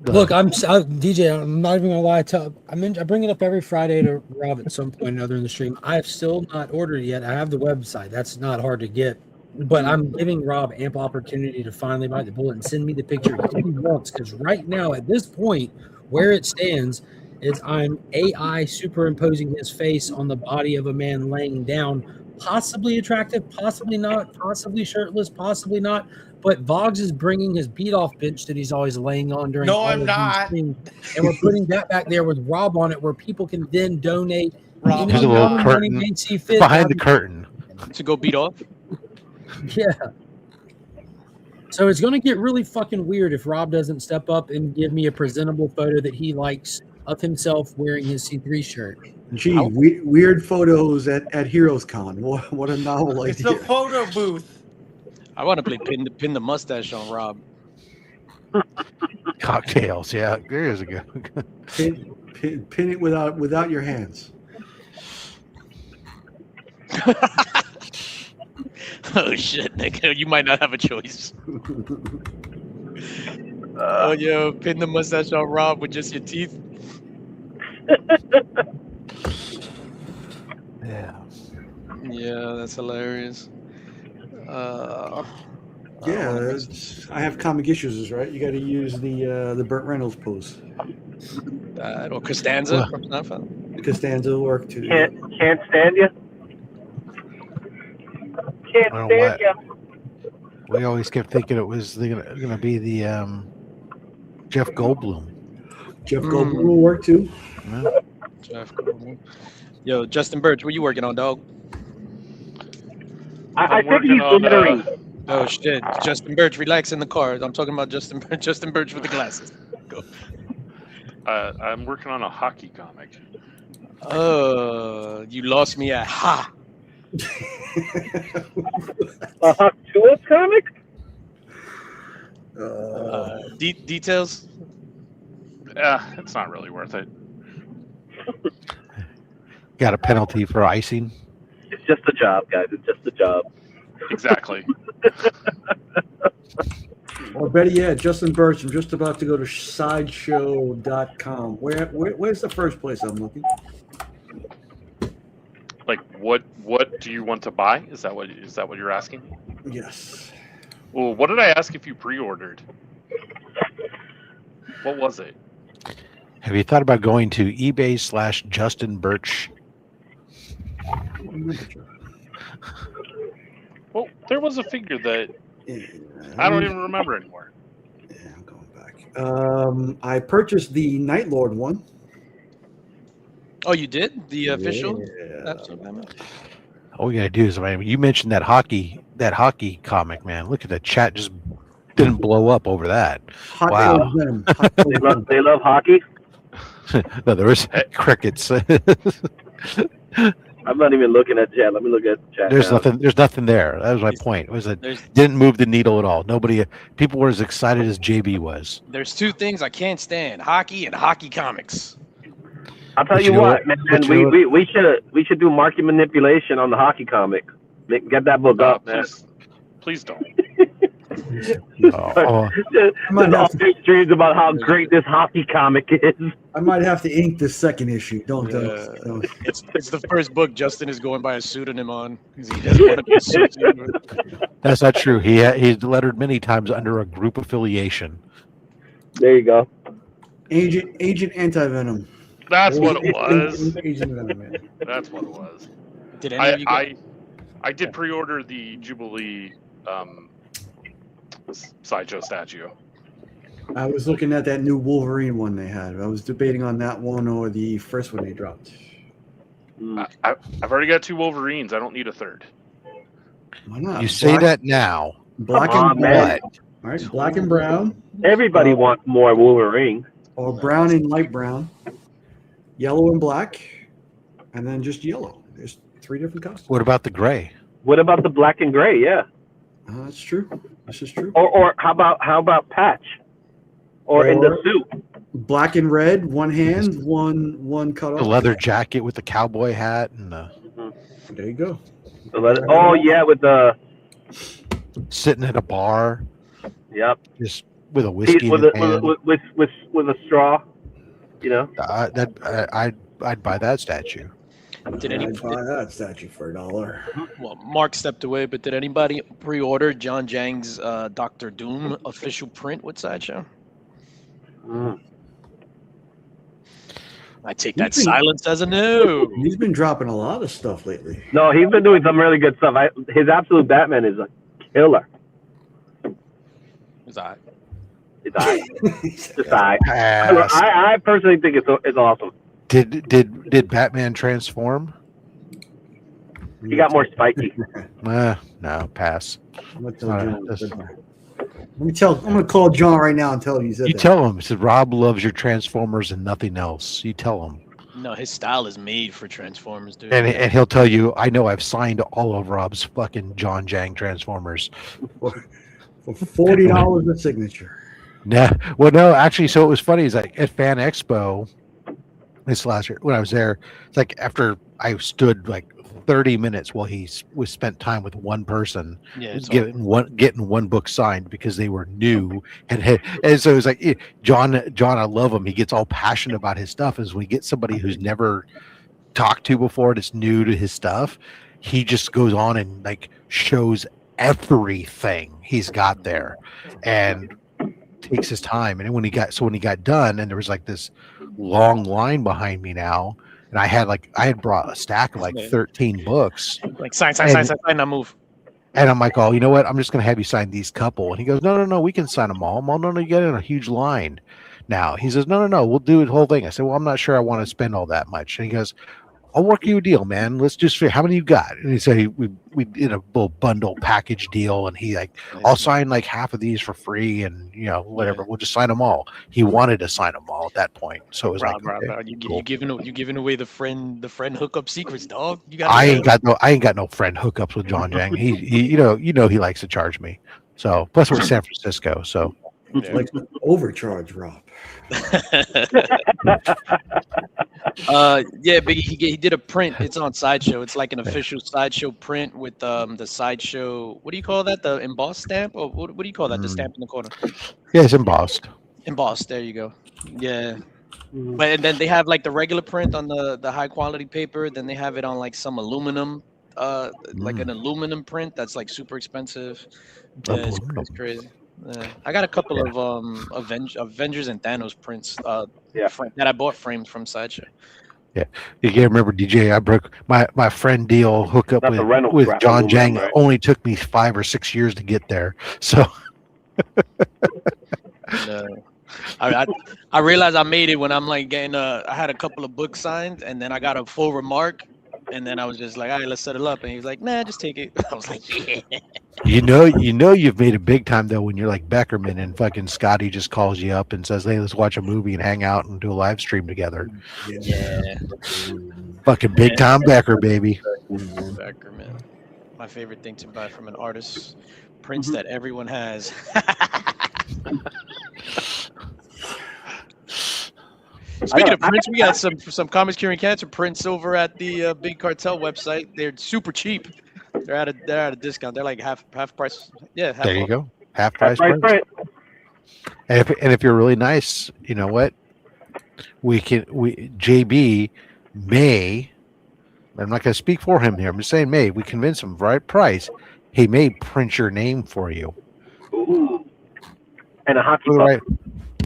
Speaker 2: Look, DJ. I'm not even gonna lie. I bring it up every Friday to Rob at some point or another in the stream. I have still not ordered it yet. I have the website. That's not hard to get. But I'm giving Rob ample opportunity to finally bite the bullet and send me the picture he wants. Because right now, at this point, where it stands is I'm AI superimposing his face on the body of a man laying down, possibly attractive, possibly not, possibly shirtless, possibly not. But Voggs is bringing his beat-off bench that he's always laying on during all of these things, and we're putting that back there with Rob on it, where people can then donate.
Speaker 1: There's a little curtain behind the curtain
Speaker 10: to go beat off.
Speaker 2: Yeah. So it's going to get really fucking weird if Rob doesn't step up and give me a presentable photo that he likes of himself wearing his C3 shirt.
Speaker 7: Gee, weird photos at Heroes Con. What a novel
Speaker 3: It's
Speaker 7: idea.
Speaker 3: a photo booth.
Speaker 10: I want to play pin the mustache on Rob.
Speaker 1: Cocktails, yeah. There's a good.
Speaker 7: Pin it without your hands.
Speaker 10: Oh shit, nigga! You might not have a choice. Oh yo, pin the mustache on Rob with just your teeth.
Speaker 1: Yeah.
Speaker 10: Yeah, that's hilarious.
Speaker 7: Yeah, I have comic issues, right? You got to use the Burt Reynolds pose.
Speaker 10: Or Costanza from Seinfeld.
Speaker 7: Costanza will work too.
Speaker 11: Can't stand you. Can't
Speaker 1: I don't
Speaker 11: stand
Speaker 1: know
Speaker 11: you.
Speaker 1: We always kept thinking it was going to be the Jeff Goldblum.
Speaker 7: Jeff Goldblum will work too.
Speaker 1: Yeah.
Speaker 10: Jeff Goldblum. Yo, Justin Birch, what you working on, dog?
Speaker 11: I think he's littering.
Speaker 10: Oh shit, Justin Birch, relax in the car. I'm talking about Justin Birch with the glasses. Go.
Speaker 8: I'm working on a hockey comic.
Speaker 10: You lost me at ha.
Speaker 11: A Huck Tools comic?
Speaker 10: Details?
Speaker 8: Yeah, it's not really worth it.
Speaker 1: Got a penalty for icing.
Speaker 11: It's just a job, guys. It's just a job.
Speaker 8: Exactly.
Speaker 7: Or better yet, Justin Birch, I'm just about to go to sideshow.com. Where's the first place I'm looking?
Speaker 8: Like, what do you want to buy? Is that what you're asking?
Speaker 7: Yes.
Speaker 8: Well, what did I ask if you pre-ordered? What was it?
Speaker 1: Have you thought about going to eBay/Justin Birch?
Speaker 8: Well, there was a figure that I don't even remember anymore.
Speaker 7: Yeah, I'm going back. I purchased the Night Lord one.
Speaker 10: Oh, you did? The official?
Speaker 7: Yeah.
Speaker 1: All you gotta do is, you mentioned that hockey comic, man. Look at the chat, just didn't blow up over that. Wow.
Speaker 11: They love hockey.
Speaker 1: No, there was crickets.
Speaker 11: I'm not even looking at chat. Let me look at chat.
Speaker 1: There's
Speaker 11: now.
Speaker 1: nothing. There's nothing there. That was my point. It was that didn't move the needle at all. People were as excited as JB was.
Speaker 10: There's two things I can't stand: hockey and hockey comics.
Speaker 11: I'll tell you what, man. We should do market manipulation on the hockey comic. Get that book up, man.
Speaker 8: Please don't.
Speaker 11: There's all big streams about how great this hockey comic is.
Speaker 7: I might have to ink the second issue. Don't.
Speaker 10: It's the first book Justin is going by a pseudonym on because he doesn't want to be associated with.
Speaker 1: That's not true. He's lettered many times under a group affiliation.
Speaker 11: There you go.
Speaker 7: Agent Anti-Venom.
Speaker 8: That's what it was.
Speaker 7: Agent Venom.
Speaker 8: That's what it was.
Speaker 10: Did any of you guys...
Speaker 8: I did pre-order the Jubilee sideshow statue.
Speaker 7: I was looking at that new Wolverine one they had. I was debating on that one or the first one they dropped.
Speaker 8: I've already got 2 Wolverines. I don't need a third.
Speaker 7: Why not?
Speaker 1: You say that now.
Speaker 7: Black and
Speaker 11: man.
Speaker 7: All right, black and brown.
Speaker 11: Everybody wants more Wolverine.
Speaker 7: Or brown and light brown. Yellow and black. And then just yellow. There's 3 different costumes.
Speaker 1: What about the gray?
Speaker 11: What about the black and gray? Yeah.
Speaker 7: That's true. This is true.
Speaker 11: Or how about Patch? Or in the suit.
Speaker 7: Black and red, one hand, one cut off.
Speaker 1: The leather jacket with the cowboy hat and the.
Speaker 7: There you go.
Speaker 11: Oh yeah, with the
Speaker 1: sitting at a bar.
Speaker 11: Yep.
Speaker 1: Just with a whiskey
Speaker 11: with
Speaker 1: in hand.
Speaker 11: with a straw. You know.
Speaker 1: I'd buy that statue.
Speaker 10: Did
Speaker 7: I'd buy that statue for $1.
Speaker 10: Well, Mark stepped away, but did anybody pre-order John Jang's Doctor Doom official print with Sideshow? I take that silence as a no.
Speaker 7: He's been dropping a lot of stuff lately.
Speaker 11: No, he's been doing some really good stuff. His Absolute Batman is a killer.
Speaker 10: It's all right.
Speaker 11: It's all right. It's all right. I personally think it's awesome.
Speaker 1: Did Batman transform?
Speaker 11: He got more spiky.
Speaker 1: No, pass.
Speaker 7: Let me tell. I'm going to call John right now and tell him you said
Speaker 1: You
Speaker 7: that.
Speaker 1: tell him. Said Rob loves your Transformers and nothing else. You tell him,
Speaker 10: No, his style is made for Transformers, dude.
Speaker 1: and he'll tell you. I know. I've signed all of Rob's fucking John Jang Transformers.
Speaker 7: For $40 a signature.
Speaker 1: Nah, well, no, actually. So it was funny. Is like at Fan Expo this last year when I was there. It's like after I stood like 30 minutes while he was spent time with one person,
Speaker 10: Yeah, it's
Speaker 1: getting one book signed because they were new and so it was like John, I love him. He gets all passionate about his stuff. Is when we get somebody who's never talked to before, that's new to his stuff, he just goes on and like shows everything he's got there and takes his time. And when he got done, and there was like this long line behind me now, and I had brought a stack of like 13 books.
Speaker 10: Like sign, now move.
Speaker 1: And I'm like, oh, you know what? I'm just gonna have you sign these couple. And he goes, no, we can sign them all. I'm all, no, you get in a huge line. Now he says, no, we'll do the whole thing. I said, well, I'm not sure I want to spend all that much. And he goes, I'll work you a deal, man. Let's just figure how many you got. And he said we did a little bundle package deal, and he like, I'll sign like half of these for free, and whatever. We'll just sign them all. He wanted to sign them all at that point, so it was
Speaker 10: Rob, you giving away the friend hookup secrets, dog. You got.
Speaker 1: I ain't got no friend hookups with John Jang. He he likes to charge me. So plus we're San Francisco, so
Speaker 7: Like overcharge, Rob.
Speaker 10: Yeah, Biggie, he did a print. It's on Sideshow. It's like an official Sideshow print with the Sideshow. What do you call that? The embossed stamp, or what do you call that? The stamp in the corner.
Speaker 1: yeah, it's embossed.
Speaker 10: Embossed. There you go. Yeah. But and then they have like the regular print on the high quality paper. Then they have it on like some aluminum, like an aluminum print that's like super expensive. Yeah, it's crazy. I got a couple of Avengers and Thanos prints that I bought framed from Sideshow.
Speaker 1: Yeah, you can't remember DJ. I broke my friend deal hookup with John Jang.
Speaker 11: right?
Speaker 1: Only took me 5 or 6 years to get there. So
Speaker 10: I realized I made it when I'm like getting I had a couple of books signed, and then I got a full remark, and then I was just like, all right, let's set it up, and he was like, nah, just take it. I was like, yeah.
Speaker 1: you've made it big time though when you're like Beckerman and fucking Scotty just calls you up and says, hey, let's watch a movie and hang out and do a live stream together.
Speaker 10: Yeah.
Speaker 1: Fucking big time Becker, baby.
Speaker 10: Beckerman. My favorite thing to buy from an artist, prints that everyone has. Speaking of prints, we got some Comics Curing Cancer prints over at the Big Cartel website. They're super cheap. They're at a discount. They're like half price. Yeah,
Speaker 1: there you go. Half price print. And if you're really nice, you know what? JB may. I'm not going to speak for him here. I'm just saying may. We convince him right price. He may print your name for you.
Speaker 11: Ooh. And a hockey
Speaker 1: for the
Speaker 11: puck.
Speaker 1: right.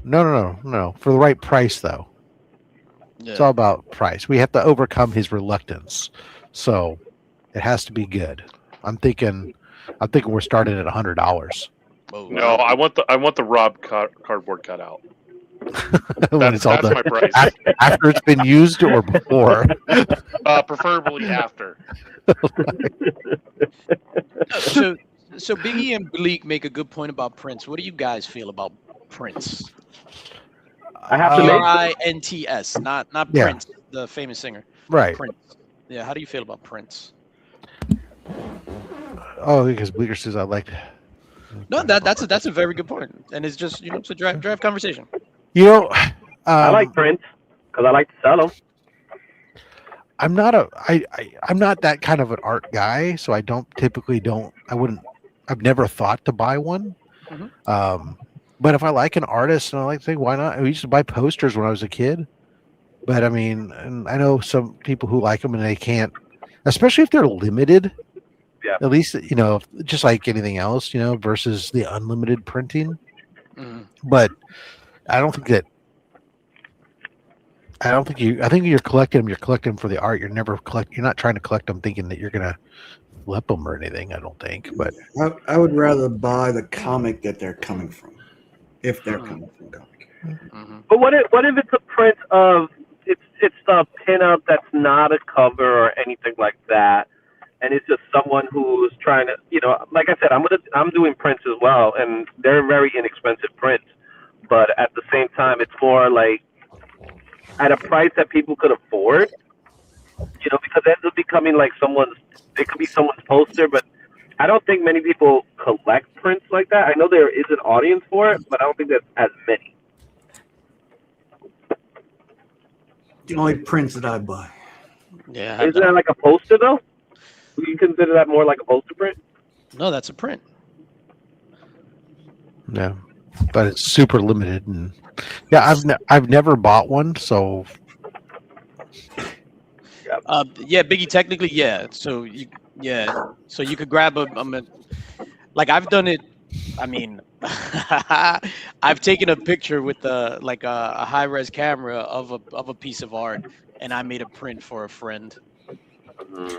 Speaker 1: No. For the right price though. Yeah. It's all about price. We have to overcome his reluctance. So it has to be good. I'm thinking we're starting at $100.
Speaker 8: No, I want the Rob cardboard cutout.
Speaker 1: That's
Speaker 8: my price.
Speaker 1: After it's been used or before?
Speaker 8: Preferably after.
Speaker 10: So Biggie and Bleak make a good point about prints. What do you guys feel about prints?
Speaker 11: I have to
Speaker 10: Prints, not Prince, the famous singer.
Speaker 1: Right.
Speaker 10: Prince. Yeah, how do you feel about Prince?
Speaker 1: Oh, because Bleeker says I like.
Speaker 10: No, that's a very good point, and it's just it's a drive conversation.
Speaker 11: I like prints because I like to sell them.
Speaker 1: I'm not that kind of an art guy, so I I've never thought to buy one. Mm-hmm. But if I like an artist and I like to say, why not? I used to buy posters when I was a kid. But I mean, and I know some people who like them and they can't, especially if they're limited. Yeah. At least, just like anything else, versus the unlimited printing. Mm-hmm. But I think you're collecting them. You're collecting them for the art. You're not trying to collect them thinking that you're going to flip them or anything. I don't think, but
Speaker 7: I would rather buy the comic that they're coming from. If they're coming from comic.
Speaker 11: Mm-hmm. But what if it's a print of it's a pinup that's not a cover or anything like that, and it's just someone who's trying to, like I said, I'm doing prints as well, and they're very inexpensive prints, but at the same time, it's more like at a price that people could afford, because it ends up becoming like it could be someone's poster, but I don't think many people collect prints like that. I know there is an audience for it, but I don't think there's as many.
Speaker 7: The only prints that I buy.
Speaker 10: Yeah.
Speaker 11: Isn't that like a poster though? Would you consider that more like a poster print?
Speaker 10: No, that's a print.
Speaker 1: Yeah, but it's super limited, and yeah, I've never bought one, so
Speaker 10: Yeah, Biggie. Technically, yeah. So you could grab like I've done it. I mean, I've taken a picture with a high res camera of a piece of art, and I made a print for a friend.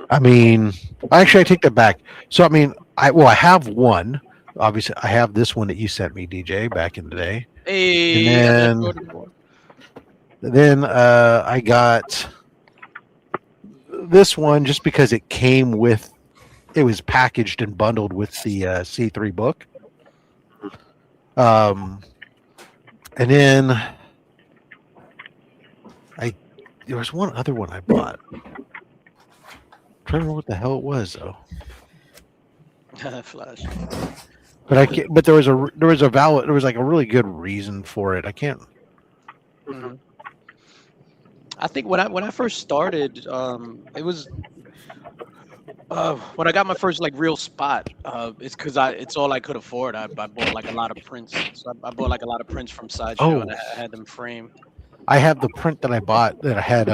Speaker 1: I mean, actually, I take that back. So I mean, I have one. Obviously, I have this one that you sent me, DJ, back in the day.
Speaker 10: Hey,
Speaker 1: and then I got this one just because it came with, it was packaged and bundled with the C3 book. And then there was one other one I bought. I'm trying to remember what the hell it was though.
Speaker 10: Flash.
Speaker 1: But I can't, but there was like a really good reason for it. I can't.
Speaker 10: Mm-hmm. I think when I first started, it was when I got my first like real spot. It's because it's all I could afford. I bought like a lot of prints. So I bought like a lot of prints from Sideshow, and I had them framed.
Speaker 1: I have the print that I bought that I had.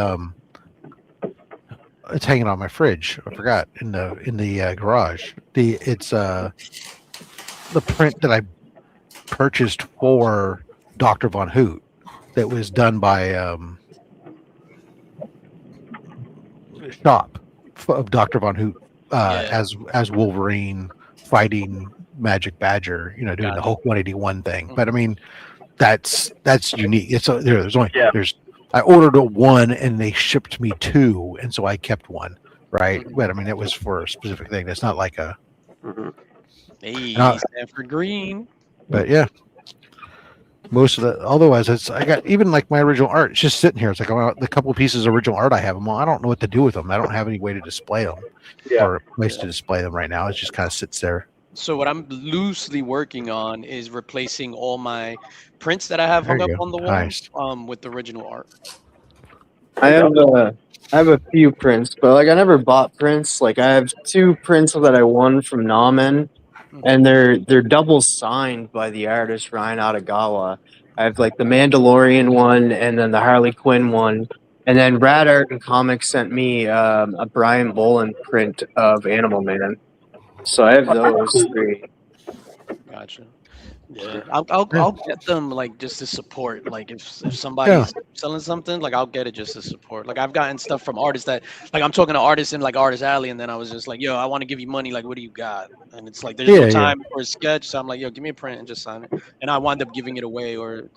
Speaker 1: It's hanging on my fridge. I forgot in the garage. It's the print that I purchased for Dr. Von Hoot that was done by shop of Dr. Von Hoot as Wolverine fighting Magic Badger, doing the Hulk 181 thing. But I mean, that's unique. I ordered one and they shipped me two, and so I kept one, right? But I mean, it was for a specific thing. It's not like a
Speaker 10: Hey, Stanford Green.
Speaker 1: But yeah, most of the otherwise, I got even like my original art. It's just sitting here. It's like the couple pieces of original art I have. Well, I don't know what to do with them. I don't have any way to display them or a place to display them right now. It just kind of sits there.
Speaker 10: So what I'm loosely working on is replacing all my prints that I have hung up on the wall with the original art.
Speaker 6: I have a few prints, but like I never bought prints. Like I have two prints that I won from Namen, and they're double signed by the artist Ryan Adagawa. I have like the Mandalorian one and then the Harley Quinn one. And then Rad Art and Comics sent me a Brian Bolin print of Animal Man. So I have those three.
Speaker 10: Gotcha. Yeah, I'll get them like just to support. Like if somebody's selling something, like I'll get it just to support. Like I've gotten stuff from artists that like I'm talking to artists in like Artist Alley, and then I was just like, yo, I want to give you money. Like, what do you got? And it's like there's no time for a sketch, so I'm like, yo, give me a print and just sign it. And I wind up giving it away, or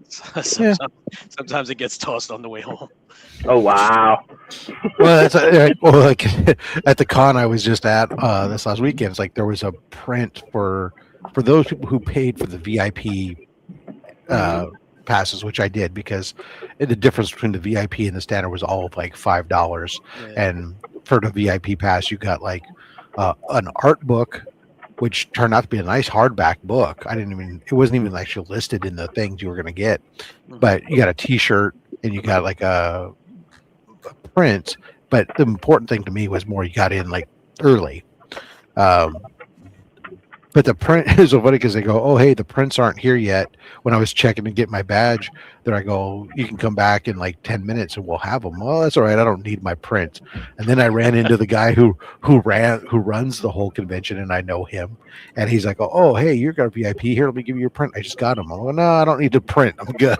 Speaker 10: sometimes it gets tossed on the way home.
Speaker 11: Oh wow!
Speaker 1: Well, that's like at the con I was just at this last weekend. It's like there was a print for those people who paid for the VIP passes, which I did because the difference between the VIP and the standard was all of like $5. And for the VIP pass, you got like an art book, which turned out to be a nice hardback book. It wasn't even actually listed in the things you were going to get, but you got a T-shirt and you got like a print. But the important thing to me was more you got in like early. But the print is so funny because they go, oh, hey, the prints aren't here yet. When I was checking to get my badge, then I go, you can come back in like 10 minutes and we'll have them. Well, that's all right. I don't need my print. And then I ran into the guy who runs the whole convention, and I know him. And he's like, oh, hey, you're got a VIP here. Let me give you your print. I just got them. I'm like, no, I don't need to print. I'm good.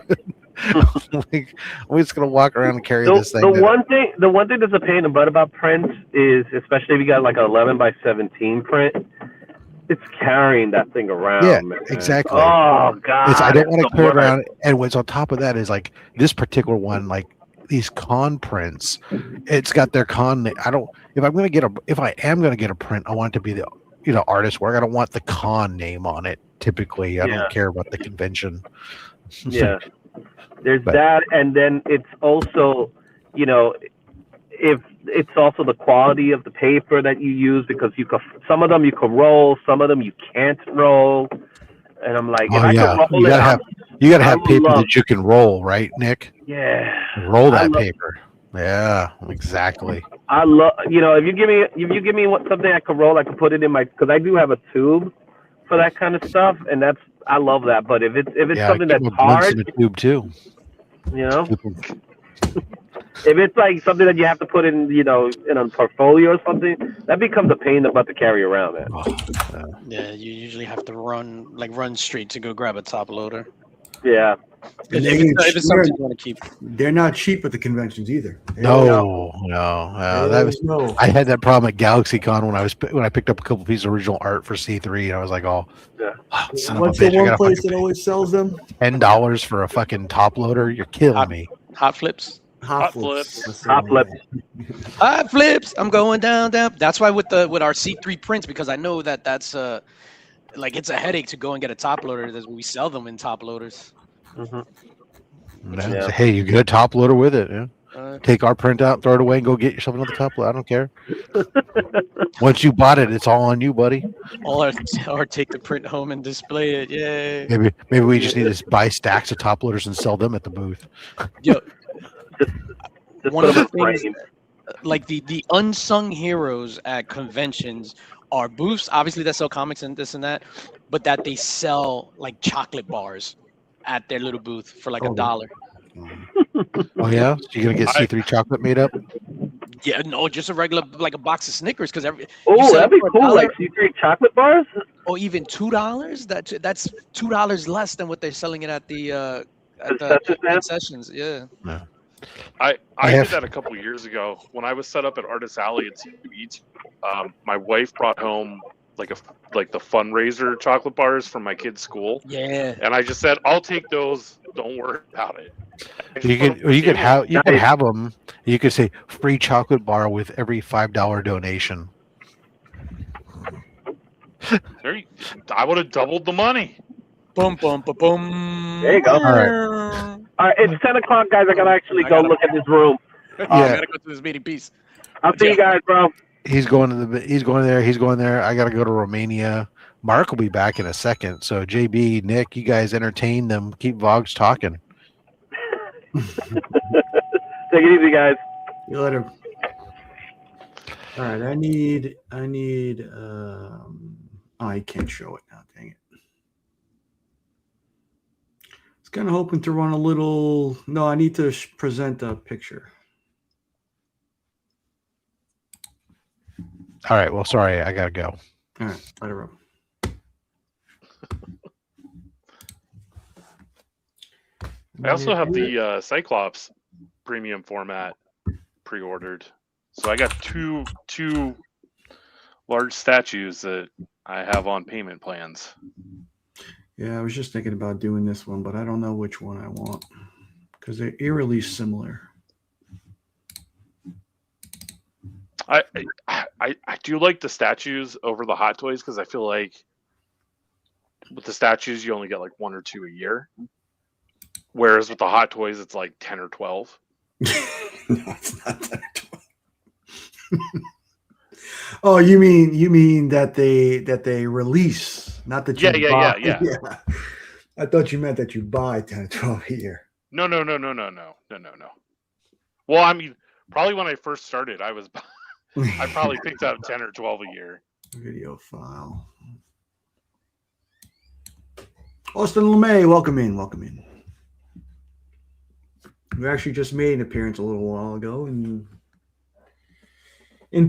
Speaker 1: I'm just gonna walk around and carry this thing.
Speaker 11: The one thing that's a pain in the butt about prints is, especially if you got like an 11x17 print, it's carrying that thing around.
Speaker 1: Yeah,
Speaker 11: man.
Speaker 1: exactly.
Speaker 11: Oh god!
Speaker 1: I don't want to carry it around. And what's on top of that is like this particular one, like these con prints, it's got their con. I don't. If I am gonna get a print, I want it to be the artist work. I don't want the con name on it. Typically, I don't care about the convention.
Speaker 11: Yeah. There's
Speaker 1: But-
Speaker 11: that, and then it's also, if it's also the quality of the paper that you use, because some of them you can roll, some of them you can't roll, and I'm like, if I can roll
Speaker 1: you gotta have paper that you can roll, right, Nick?
Speaker 11: Yeah.
Speaker 1: Roll that paper. Yeah, exactly.
Speaker 11: I love, if you give me something I can roll, I can put it in because I do have a tube for that kind of stuff, and I love that. But if it's something that's hard,
Speaker 1: in a tube too.
Speaker 11: If it's like something that you have to put in, in a portfolio or something, that becomes a pain about to carry around, man.
Speaker 10: Yeah, you usually have to run straight to go grab a top loader.
Speaker 11: Yeah.
Speaker 10: If it's something you want to keep.
Speaker 7: They're not cheap at the conventions either.
Speaker 1: No. I had that problem at GalaxyCon when I picked up a couple pieces of original art for C3, and I was like, son
Speaker 7: What's
Speaker 1: of a bitch,
Speaker 7: the
Speaker 1: I
Speaker 7: one
Speaker 1: gotta
Speaker 7: place that always sells them?
Speaker 1: $10 for a fucking top loader. You're killing me.
Speaker 10: Hot flips.
Speaker 7: Hot flips.
Speaker 11: Hot flips.
Speaker 10: Hot flips. I'm going down. That's why with our C3 prints, because I know that's it's a headache to go and get a top loader. We sell them in top loaders.
Speaker 1: So, hey, you get a top loader with it. Yeah. Take our print out, throw it away, and go get yourself another top loader. I don't care. Once you bought it, it's all on you, buddy.
Speaker 10: Or take the print home and display it. Yay.
Speaker 1: Maybe we just need to buy stacks of top loaders and sell them at the booth.
Speaker 10: Yo,
Speaker 11: just
Speaker 10: one of
Speaker 11: put
Speaker 10: the
Speaker 11: them in
Speaker 10: things, like the unsung heroes at conventions are booths, obviously, that sell comics and this and that, but that they sell like chocolate bars at their little booth for like $1.
Speaker 1: Oh yeah, so you're gonna get C3 chocolate made up?
Speaker 10: Yeah, no, just a regular, like a box of Snickers, because
Speaker 11: that'd be cool. Like C3 chocolate bars,
Speaker 10: or even $2. That's $2 less than what they're selling it at the concessions. Yeah.
Speaker 8: I did that a couple years ago when I was set up at Artist Alley at CBT. My wife brought home like the fundraiser chocolate bars from my kid's school.
Speaker 10: Yeah.
Speaker 8: And I just said, I'll take those. Don't worry about it.
Speaker 1: You could have them. You could say free chocolate bar with every $5 donation.
Speaker 8: I would have doubled the money.
Speaker 10: Boom, boom, boom, boom.
Speaker 11: There you go.
Speaker 1: All right.
Speaker 11: All right, it's 10 o'clock, guys. I gotta actually go look at this room.
Speaker 10: I gotta go to this meeting. Peace.
Speaker 11: I'll see you guys, bro.
Speaker 1: He's going there. I gotta go to Romania. Mark will be back in a second. So JB, Nick, you guys entertain them. Keep Vogs talking.
Speaker 11: Take it easy, guys.
Speaker 7: See you later. All right, I need I can't show it now, dang it. I was kind of hoping to run a little, no, I need to present a picture.
Speaker 1: All right, well, sorry, I gotta go.
Speaker 7: All right, let it run.
Speaker 8: I also have the Cyclops premium format pre-ordered, so I got two large statues that I have on payment plans.
Speaker 7: Yeah, I was just thinking about doing this one, but I don't know which one I want because they're eerily similar.
Speaker 8: I do like the statues over the Hot Toys because I feel like with the statues you only get like 1 or 2 a year, whereas with the Hot Toys it's like 10 or 12.
Speaker 7: No, it's not 10 or 12. Oh, you mean that they release, not that you buy. Yeah. I thought you meant that you buy 10 or 12 a year.
Speaker 8: No. Well, I mean, probably when I first started, I probably picked up 10 or 12 a year.
Speaker 7: Video file. Austin LeMay, welcome in. We actually just made an appearance a little while ago in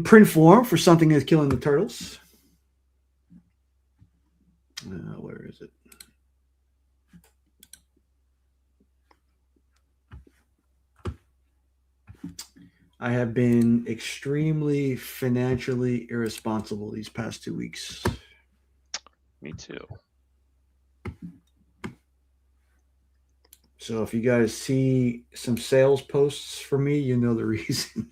Speaker 7: print form for Something Is Killing the Turtles. Where is it? I have been extremely financially irresponsible these past 2 weeks.
Speaker 8: Me too.
Speaker 7: So if you guys see some sales posts for me, you know the reason.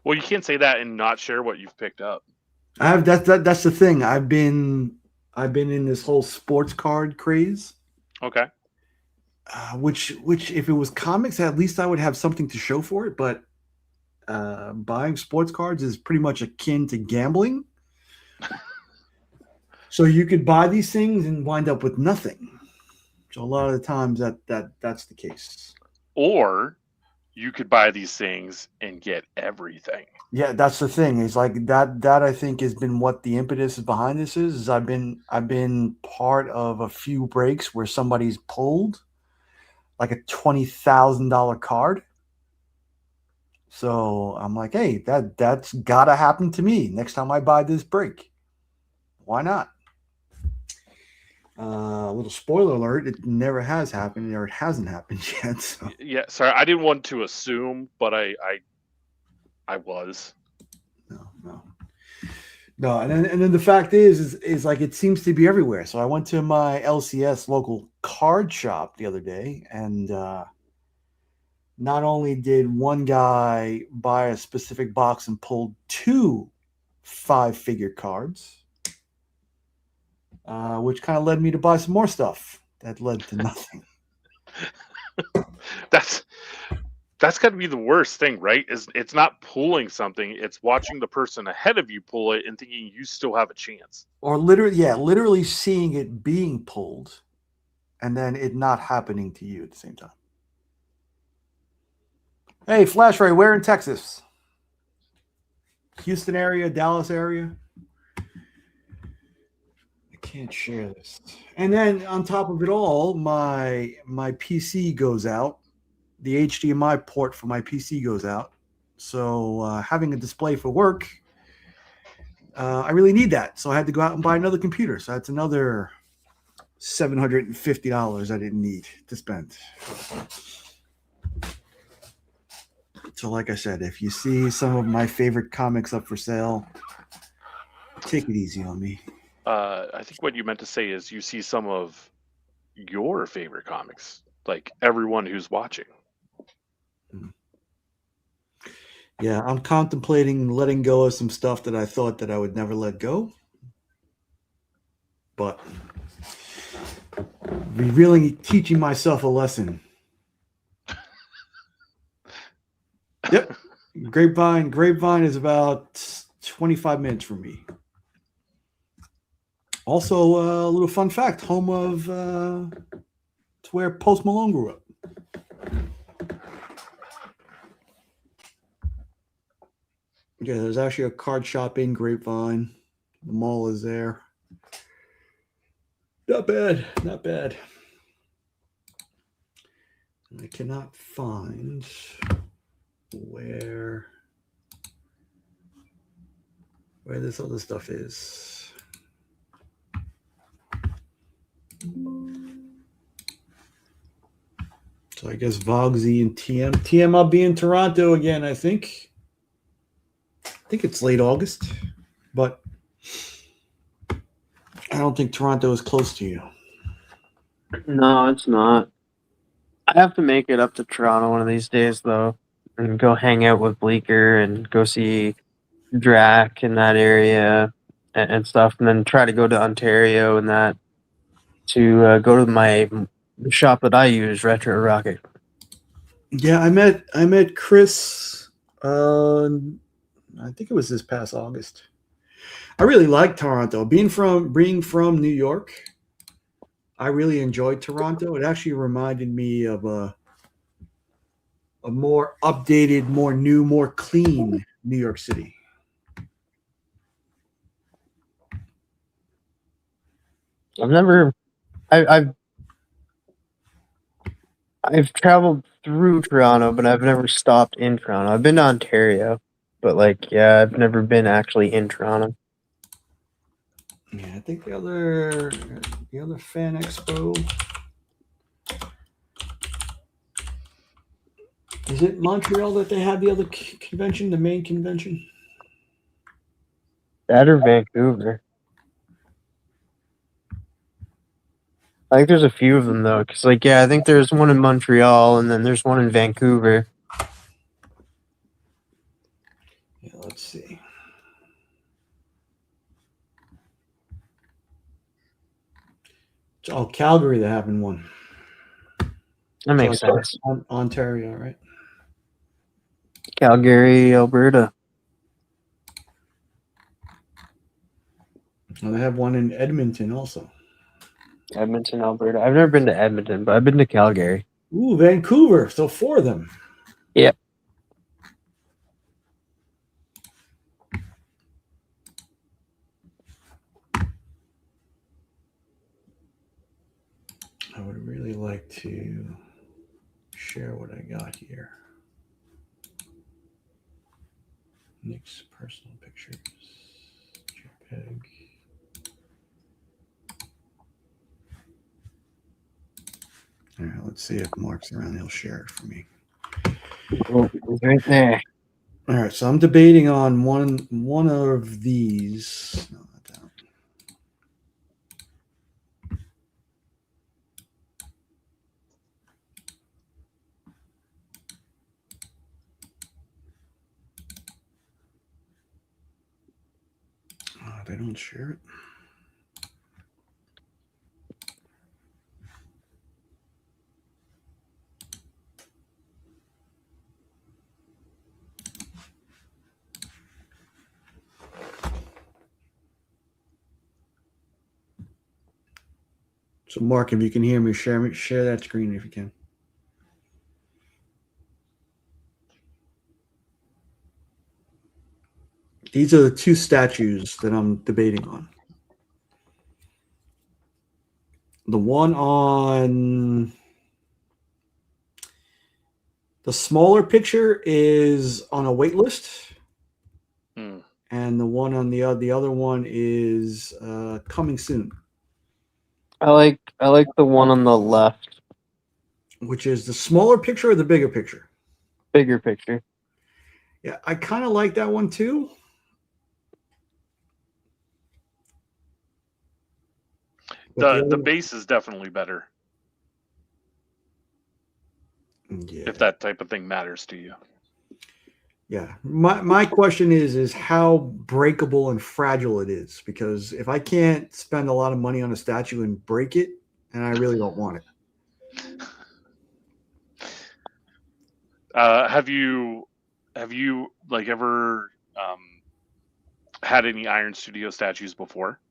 Speaker 8: Well, you can't say that and not share what you've picked up.
Speaker 7: That's the thing. I've been in this whole sports card craze.
Speaker 8: Okay.
Speaker 7: Which if it was comics, at least I would have something to show for it. But buying sports cards is pretty much akin to gambling. So you could buy these things and wind up with nothing. So a lot of the times that's the case.
Speaker 8: Or you could buy these things and get everything.
Speaker 7: Yeah, that's the thing. It's like that I think has been what the impetus behind this is I've been part of a few breaks where somebody's pulled like a $20,000 card. So I'm like, hey, that's gotta happen to me next time I buy this break. Why not? A little spoiler alert, it never has happened, or it hasn't happened yet. So.
Speaker 8: Yeah, sorry, I didn't want to assume, but I was.
Speaker 7: No, and then the fact is like it seems to be everywhere. So I went to my LCS local card shop the other day, and not only did one guy buy a specific box and pulled 2 5-figure cards, which kind of led me to buy some more stuff. That led to nothing.
Speaker 8: That's got to be the worst thing, right? Is it's not pulling something; it's watching the person ahead of you pull it and thinking you still have a chance.
Speaker 7: Or literally seeing it being pulled, and then it not happening to you at the same time. Hey, Flash Ray, where in Texas? Houston area, Dallas area? I can't share this. And then on top of it all, my PC goes out. The HDMI port for my PC goes out. So having a display for work, I really need that. So I had to go out and buy another computer. So that's another $750 I didn't need to spend. So like I said, if you see some of my favorite comics up for sale, take it easy on me.
Speaker 8: I think what you meant to say is you see some of your favorite comics, like everyone who's watching.
Speaker 7: Yeah, I'm contemplating letting go of some stuff that I thought that I would never let go. But really teaching myself a lesson. Yep. Grapevine is about 25 minutes from me. Also, a little fun fact, home of it's where Post Malone grew up. Yeah, there's actually a card shop in Grapevine. The mall is there. Not bad, not bad. I cannot find where this other stuff is. So I guess Vogsy and TM. TM, I'll be in Toronto again, I think. I think it's late August, but I don't think Toronto is close to you.
Speaker 6: No, it's not. I have to make it up to Toronto one of these days, though, and go hang out with Bleecker and go see Drac in that area and stuff, and then try to go to Ontario and that to go to my shop that I use, Retro Rocket.
Speaker 7: Yeah, I met Chris. I think it was this past August. I really like Toronto. Being from New York, I really enjoyed Toronto. It actually reminded me of a more updated, more new, more clean New York City.
Speaker 6: I've traveled through Toronto, but I've never stopped in Toronto. I've been to Ontario, but I've never been actually in Toronto.
Speaker 7: Yeah, I think the other Fan Expo. Is it Montreal that they had the other convention, the main convention?
Speaker 6: That or Vancouver. I think there's a few of them though, because like I think there's one in Montreal and then there's one in Vancouver.
Speaker 7: Yeah, let's see. Oh, Calgary, they're having one.
Speaker 6: That makes
Speaker 7: So,
Speaker 6: sense.
Speaker 7: Ontario, right?
Speaker 6: Calgary, Alberta.
Speaker 7: Well, they have one in Edmonton also.
Speaker 6: Edmonton, Alberta. I've never been to Edmonton, but I've been to Calgary.
Speaker 7: Ooh, Vancouver. So 4 of them.
Speaker 6: Yep.
Speaker 7: I would really like to share what I got here. Nick's personal pictures. JPEG. All right, let's see if Mark's around. He'll share it for me.
Speaker 6: Oh, it's right there.
Speaker 7: All right, so I'm debating on one of these. No, not that one. They don't share it. So, Mark, if you can hear me, share that screen if you can. These are the 2 statues that I'm debating on. The one on the smaller picture is on a wait list, and the one on the other one is coming soon.
Speaker 6: I like the one on the left.
Speaker 7: Which is the smaller picture or the bigger picture?
Speaker 6: Bigger picture.
Speaker 7: Yeah, I kind of like that one too.
Speaker 8: The base is definitely better.
Speaker 7: Yeah.
Speaker 8: If that type of thing matters to you.
Speaker 7: Yeah. My question is how breakable and fragile it is, because if I can't spend a lot of money on a statue and break it, and I really don't want it.
Speaker 8: Have you like ever had any Iron Studio statues before?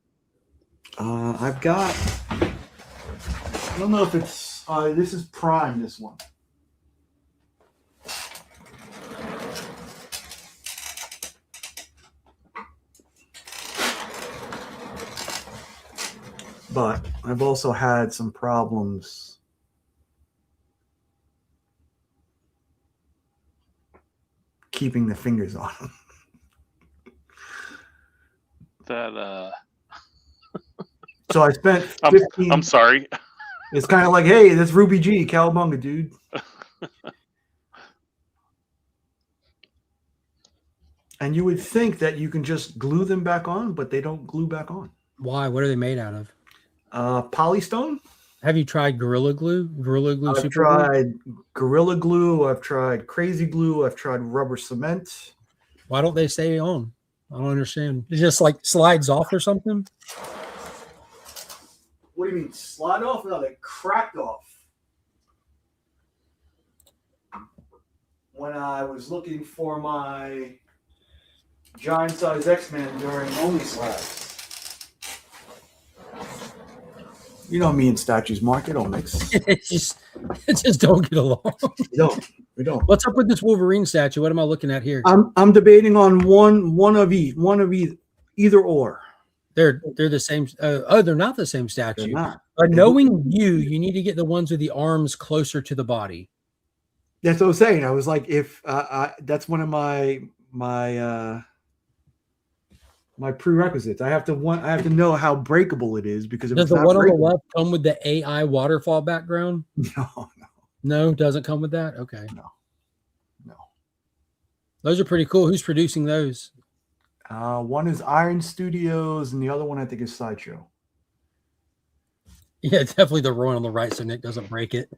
Speaker 7: I've got, I don't know if it's this is Prime, this one. But I've also had some problems keeping the fingers on them.
Speaker 8: That
Speaker 7: So I spent 15.
Speaker 8: I'm sorry.
Speaker 7: It's kind of like, hey, that's Ruby G, Cowabunga, dude. And you would think that you can just glue them back on, but they don't glue back on.
Speaker 2: Why? What are they made out of?
Speaker 7: Polystone.
Speaker 2: Have you tried Gorilla Glue? Gorilla Glue.
Speaker 7: I've tried Gorilla Glue. I've tried Crazy Glue. I've tried rubber cement.
Speaker 2: Why don't they stay on? I don't understand. It just like slides off or something.
Speaker 7: What do you mean, slide off? No, they cracked off. When I was looking for my giant size X-Men during Only Slabs. You know me and statues, Mark. It don't mix.
Speaker 2: it just don't get along.
Speaker 7: We don't.
Speaker 2: What's up with this Wolverine statue? What am I looking at here?
Speaker 7: I'm debating on one of either or.
Speaker 2: They're the same. They're not the same statue.
Speaker 7: They're not.
Speaker 2: But knowing you need to get the ones with the arms closer to the body.
Speaker 7: That's what I was saying. I was like, if that's one of my prerequisites. I have to know how breakable it is, because if
Speaker 2: Does
Speaker 7: it's
Speaker 2: the
Speaker 7: not
Speaker 2: one on the
Speaker 7: breakable,
Speaker 2: left come with the AI waterfall background? No, doesn't come with that. Okay,
Speaker 7: no.
Speaker 2: Those are pretty cool. Who's producing those?
Speaker 7: One is Iron Studios, and the other one I think is Sideshow.
Speaker 2: Yeah, definitely the Roy on the right, so Nick doesn't break it.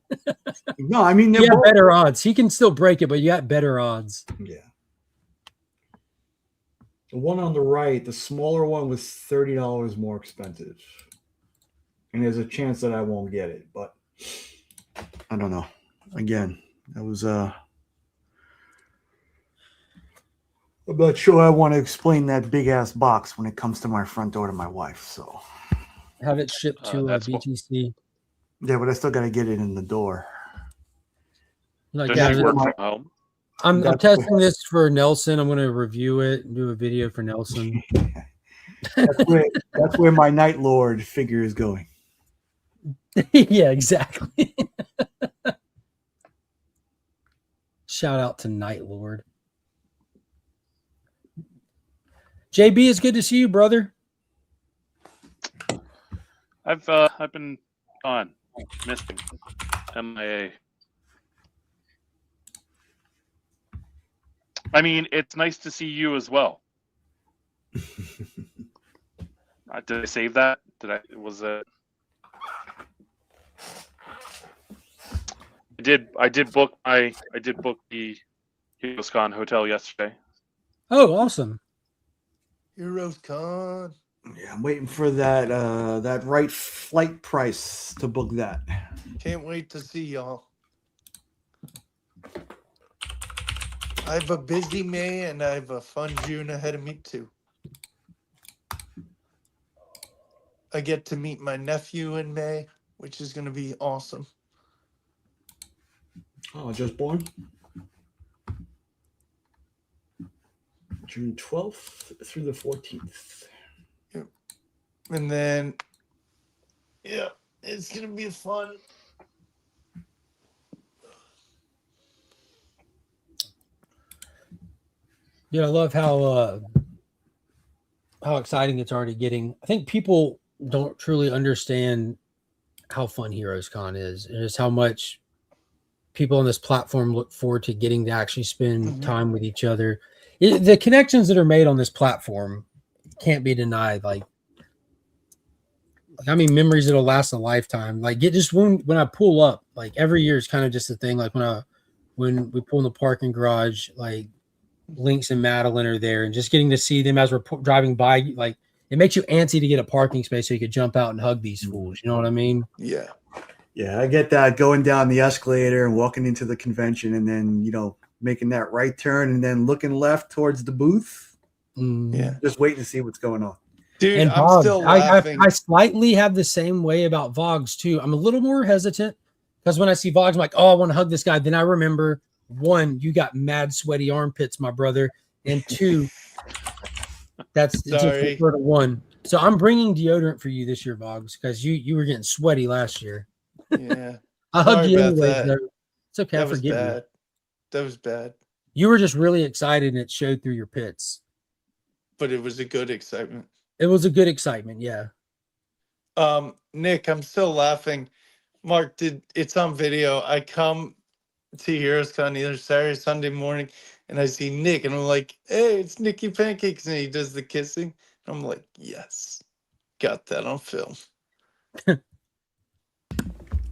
Speaker 7: No, I mean,
Speaker 2: you have better odds. He can still break it, but you got better odds.
Speaker 7: Yeah. The one on the right, the smaller one, was $30 more expensive. And there's a chance that I won't get it, but I don't know. Again, that was I'm not sure I want to explain that big ass box when it comes to my front door to my wife. So
Speaker 2: have it shipped to BTC.
Speaker 7: Yeah, but I still got to get it in the door.
Speaker 2: Like,
Speaker 8: Does she work from home?
Speaker 2: I'm testing this for Nelson. I'm going to review it and do a video for Nelson.
Speaker 7: That's where my Night Lord figure is going.
Speaker 2: Yeah, exactly. Shout out to Night Lord. JB, it's good to see you, brother.
Speaker 8: I've been on missing MIA. I mean, it's nice to see you as well. Did I save that? Was it? I did book the HeroesCon hotel yesterday.
Speaker 2: Oh, awesome.
Speaker 3: HeroesCon.
Speaker 7: Yeah, I'm waiting for that right flight price to book that.
Speaker 3: Can't wait to see y'all. I have a busy May and I have a fun June ahead of me too. I get to meet my nephew in May, which is going to be awesome.
Speaker 7: Oh, just born? June 12th through the 14th.
Speaker 3: Yep. And then, yeah, it's going to be fun.
Speaker 2: Yeah, I love how exciting it's already getting. I think people don't truly understand how fun HeroesCon is and just how much people on this platform look forward to getting to actually spend time with each other. The connections that are made on this platform can't be denied. Like I mean, memories that'll last a lifetime. Like get just when I pull up, like every year is kind of just a thing. Like when we pull in the parking garage, like Lynx and Madeline are there, and just getting to see them as we're driving by, like it makes you antsy to get a parking space so you could jump out and hug these fools. You know what I mean?
Speaker 3: Yeah.
Speaker 7: Yeah, I get that, going down the escalator and walking into the convention and then, making that right turn and then looking left towards the booth.
Speaker 3: Yeah.
Speaker 7: Just waiting to see what's going on.
Speaker 3: Dude,
Speaker 2: And
Speaker 3: I'm
Speaker 2: Vogs,
Speaker 3: still laughing.
Speaker 2: I slightly have the same way about Vogs too. I'm a little more hesitant because when I see Vogs, I'm like, oh, I want to hug this guy. Then I remember, one, you got mad sweaty armpits, my brother. And two, that's just refer to one. So I'm bringing deodorant for you this year, Vogs, because you were getting sweaty last year.
Speaker 3: Yeah.
Speaker 2: I hugged you anyway.
Speaker 3: That.
Speaker 2: It's okay.
Speaker 3: That
Speaker 2: I
Speaker 3: was
Speaker 2: forgive
Speaker 3: bad.
Speaker 2: you.
Speaker 3: That was bad.
Speaker 2: You were just really excited and it showed through your pits.
Speaker 3: But it was a good excitement.
Speaker 2: It was a good excitement, yeah.
Speaker 3: Nick, I'm still laughing. Mark, it's on video. I come to HeroesCon either Saturday or Sunday morning and I see Nick and I'm like, hey, it's Nicky Pancakes, and he does the kissing. I'm like, yes, got that on film.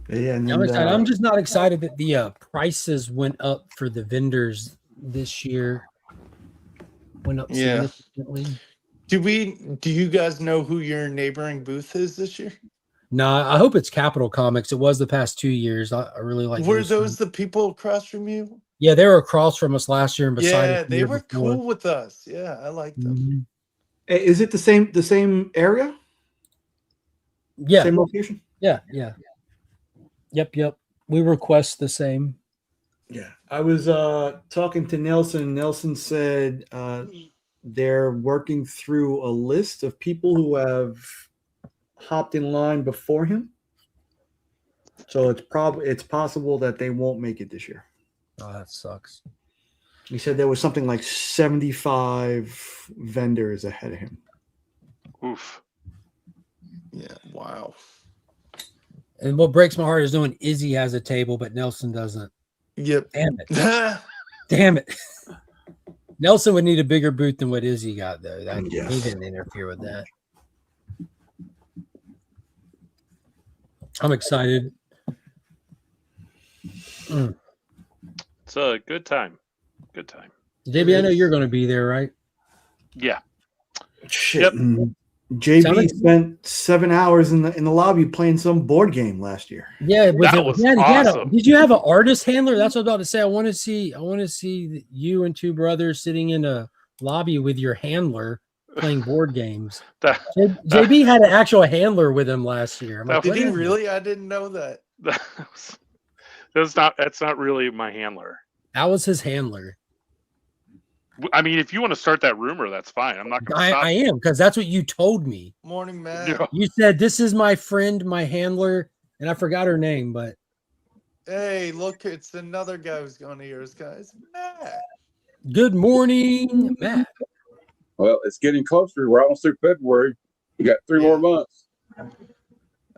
Speaker 7: Yeah, and
Speaker 2: I'm excited. I'm just not excited that the prices went up for the vendors this year. Went up significantly.
Speaker 3: Do you guys know who your neighboring booth is this year?
Speaker 2: No, I hope it's Capital Comics. It was the past 2 years. I really like.
Speaker 3: Were those the people across from you?
Speaker 2: Yeah, they were across from us last year and beside us.
Speaker 3: Yeah, they were cool with us. Yeah, I like them.
Speaker 2: Mm-hmm.
Speaker 7: Is it the same area?
Speaker 2: Yeah.
Speaker 7: Same location?
Speaker 2: Yeah. Yep. We request the same.
Speaker 7: Yeah. I was talking to Nelson. Nelson said they're working through a list of people who have hopped in line before him. So it's possible that they won't make it this year.
Speaker 2: Oh, that sucks.
Speaker 7: He said there was something like 75 vendors ahead of him.
Speaker 8: Oof.
Speaker 3: Yeah, wow.
Speaker 2: And what breaks my heart is knowing Izzy has a table, but Nelson doesn't.
Speaker 3: Yep.
Speaker 2: Damn it. Damn it. Nelson would need a bigger booth than what Izzy got, though. He didn't interfere with that. I'm excited.
Speaker 8: It's a good time. Good time.
Speaker 2: JB, I know you're going to be there, right?
Speaker 8: Yeah.
Speaker 7: Shit.
Speaker 8: Yep.
Speaker 7: JB spent 7 hours in the lobby playing some board game last year.
Speaker 2: Yeah,
Speaker 8: That was awesome.
Speaker 2: Did you have an artist handler? That's what I was about to say. I want to see you and two brothers sitting in a lobby with your handler playing board games. JB had an actual handler with him last year.
Speaker 3: Did he really? I didn't know that.
Speaker 8: That's not really my handler.
Speaker 2: That was his handler.
Speaker 8: I mean, if you want to start that rumor, that's fine. I'm not going to stop.
Speaker 2: I am, because that's what you told me.
Speaker 3: Morning, man.
Speaker 8: Yeah.
Speaker 2: You said, this is my friend, my handler, and I forgot her name, but.
Speaker 3: Hey, look, it's another guy who's going to hear us, guys. Matt.
Speaker 2: Good morning, Matt.
Speaker 12: Well, it's getting closer. We're almost through February. You got 3 more months.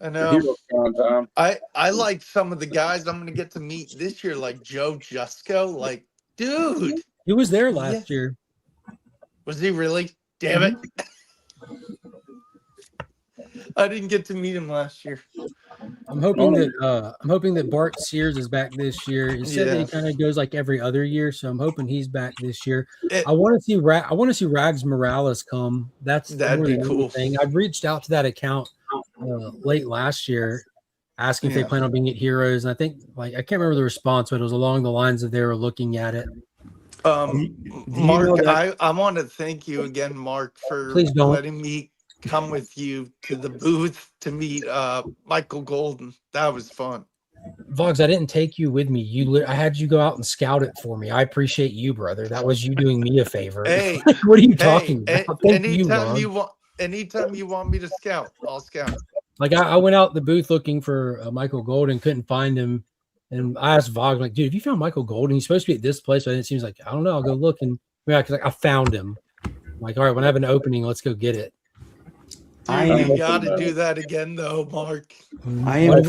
Speaker 3: I know.
Speaker 12: Time.
Speaker 3: I like some of the guys I'm going to get to meet this year, like Joe Jusko. Like, dude.
Speaker 2: He was there last year.
Speaker 3: Was he really? Damn it. I didn't get to meet him last year.
Speaker 2: I'm hoping that Bart Sears is back this year. He said that he kind of goes like every other year, so I'm hoping he's back this year. I want to see Rags Morales come. That'd be cool. Thing. I've reached out to that account late last year, asking if they plan on being at Heroes, and I think I can't remember the response, but it was along the lines of they were looking at it.
Speaker 3: Mark, I want to thank you again, Mark, for letting me come with you to the booth to meet Michael Golden. That was fun.
Speaker 2: Voggs, I didn't take you with me. I had you go out and scout it for me. I appreciate you, brother. That was you doing me a favor.
Speaker 3: Hey,
Speaker 2: what are you talking about?
Speaker 3: Anytime you want me to scout, I'll scout.
Speaker 2: Like I went out the booth looking for Michael Golden, couldn't find him. And I asked Vog, like, dude, have you found Michael Golden? He's supposed to be at this place. But it seems like, I don't know. I'll go look. And I found him. I'm like, all right, when I have an opening, let's go get it.
Speaker 3: You got to do that again, though, Mark.
Speaker 7: I am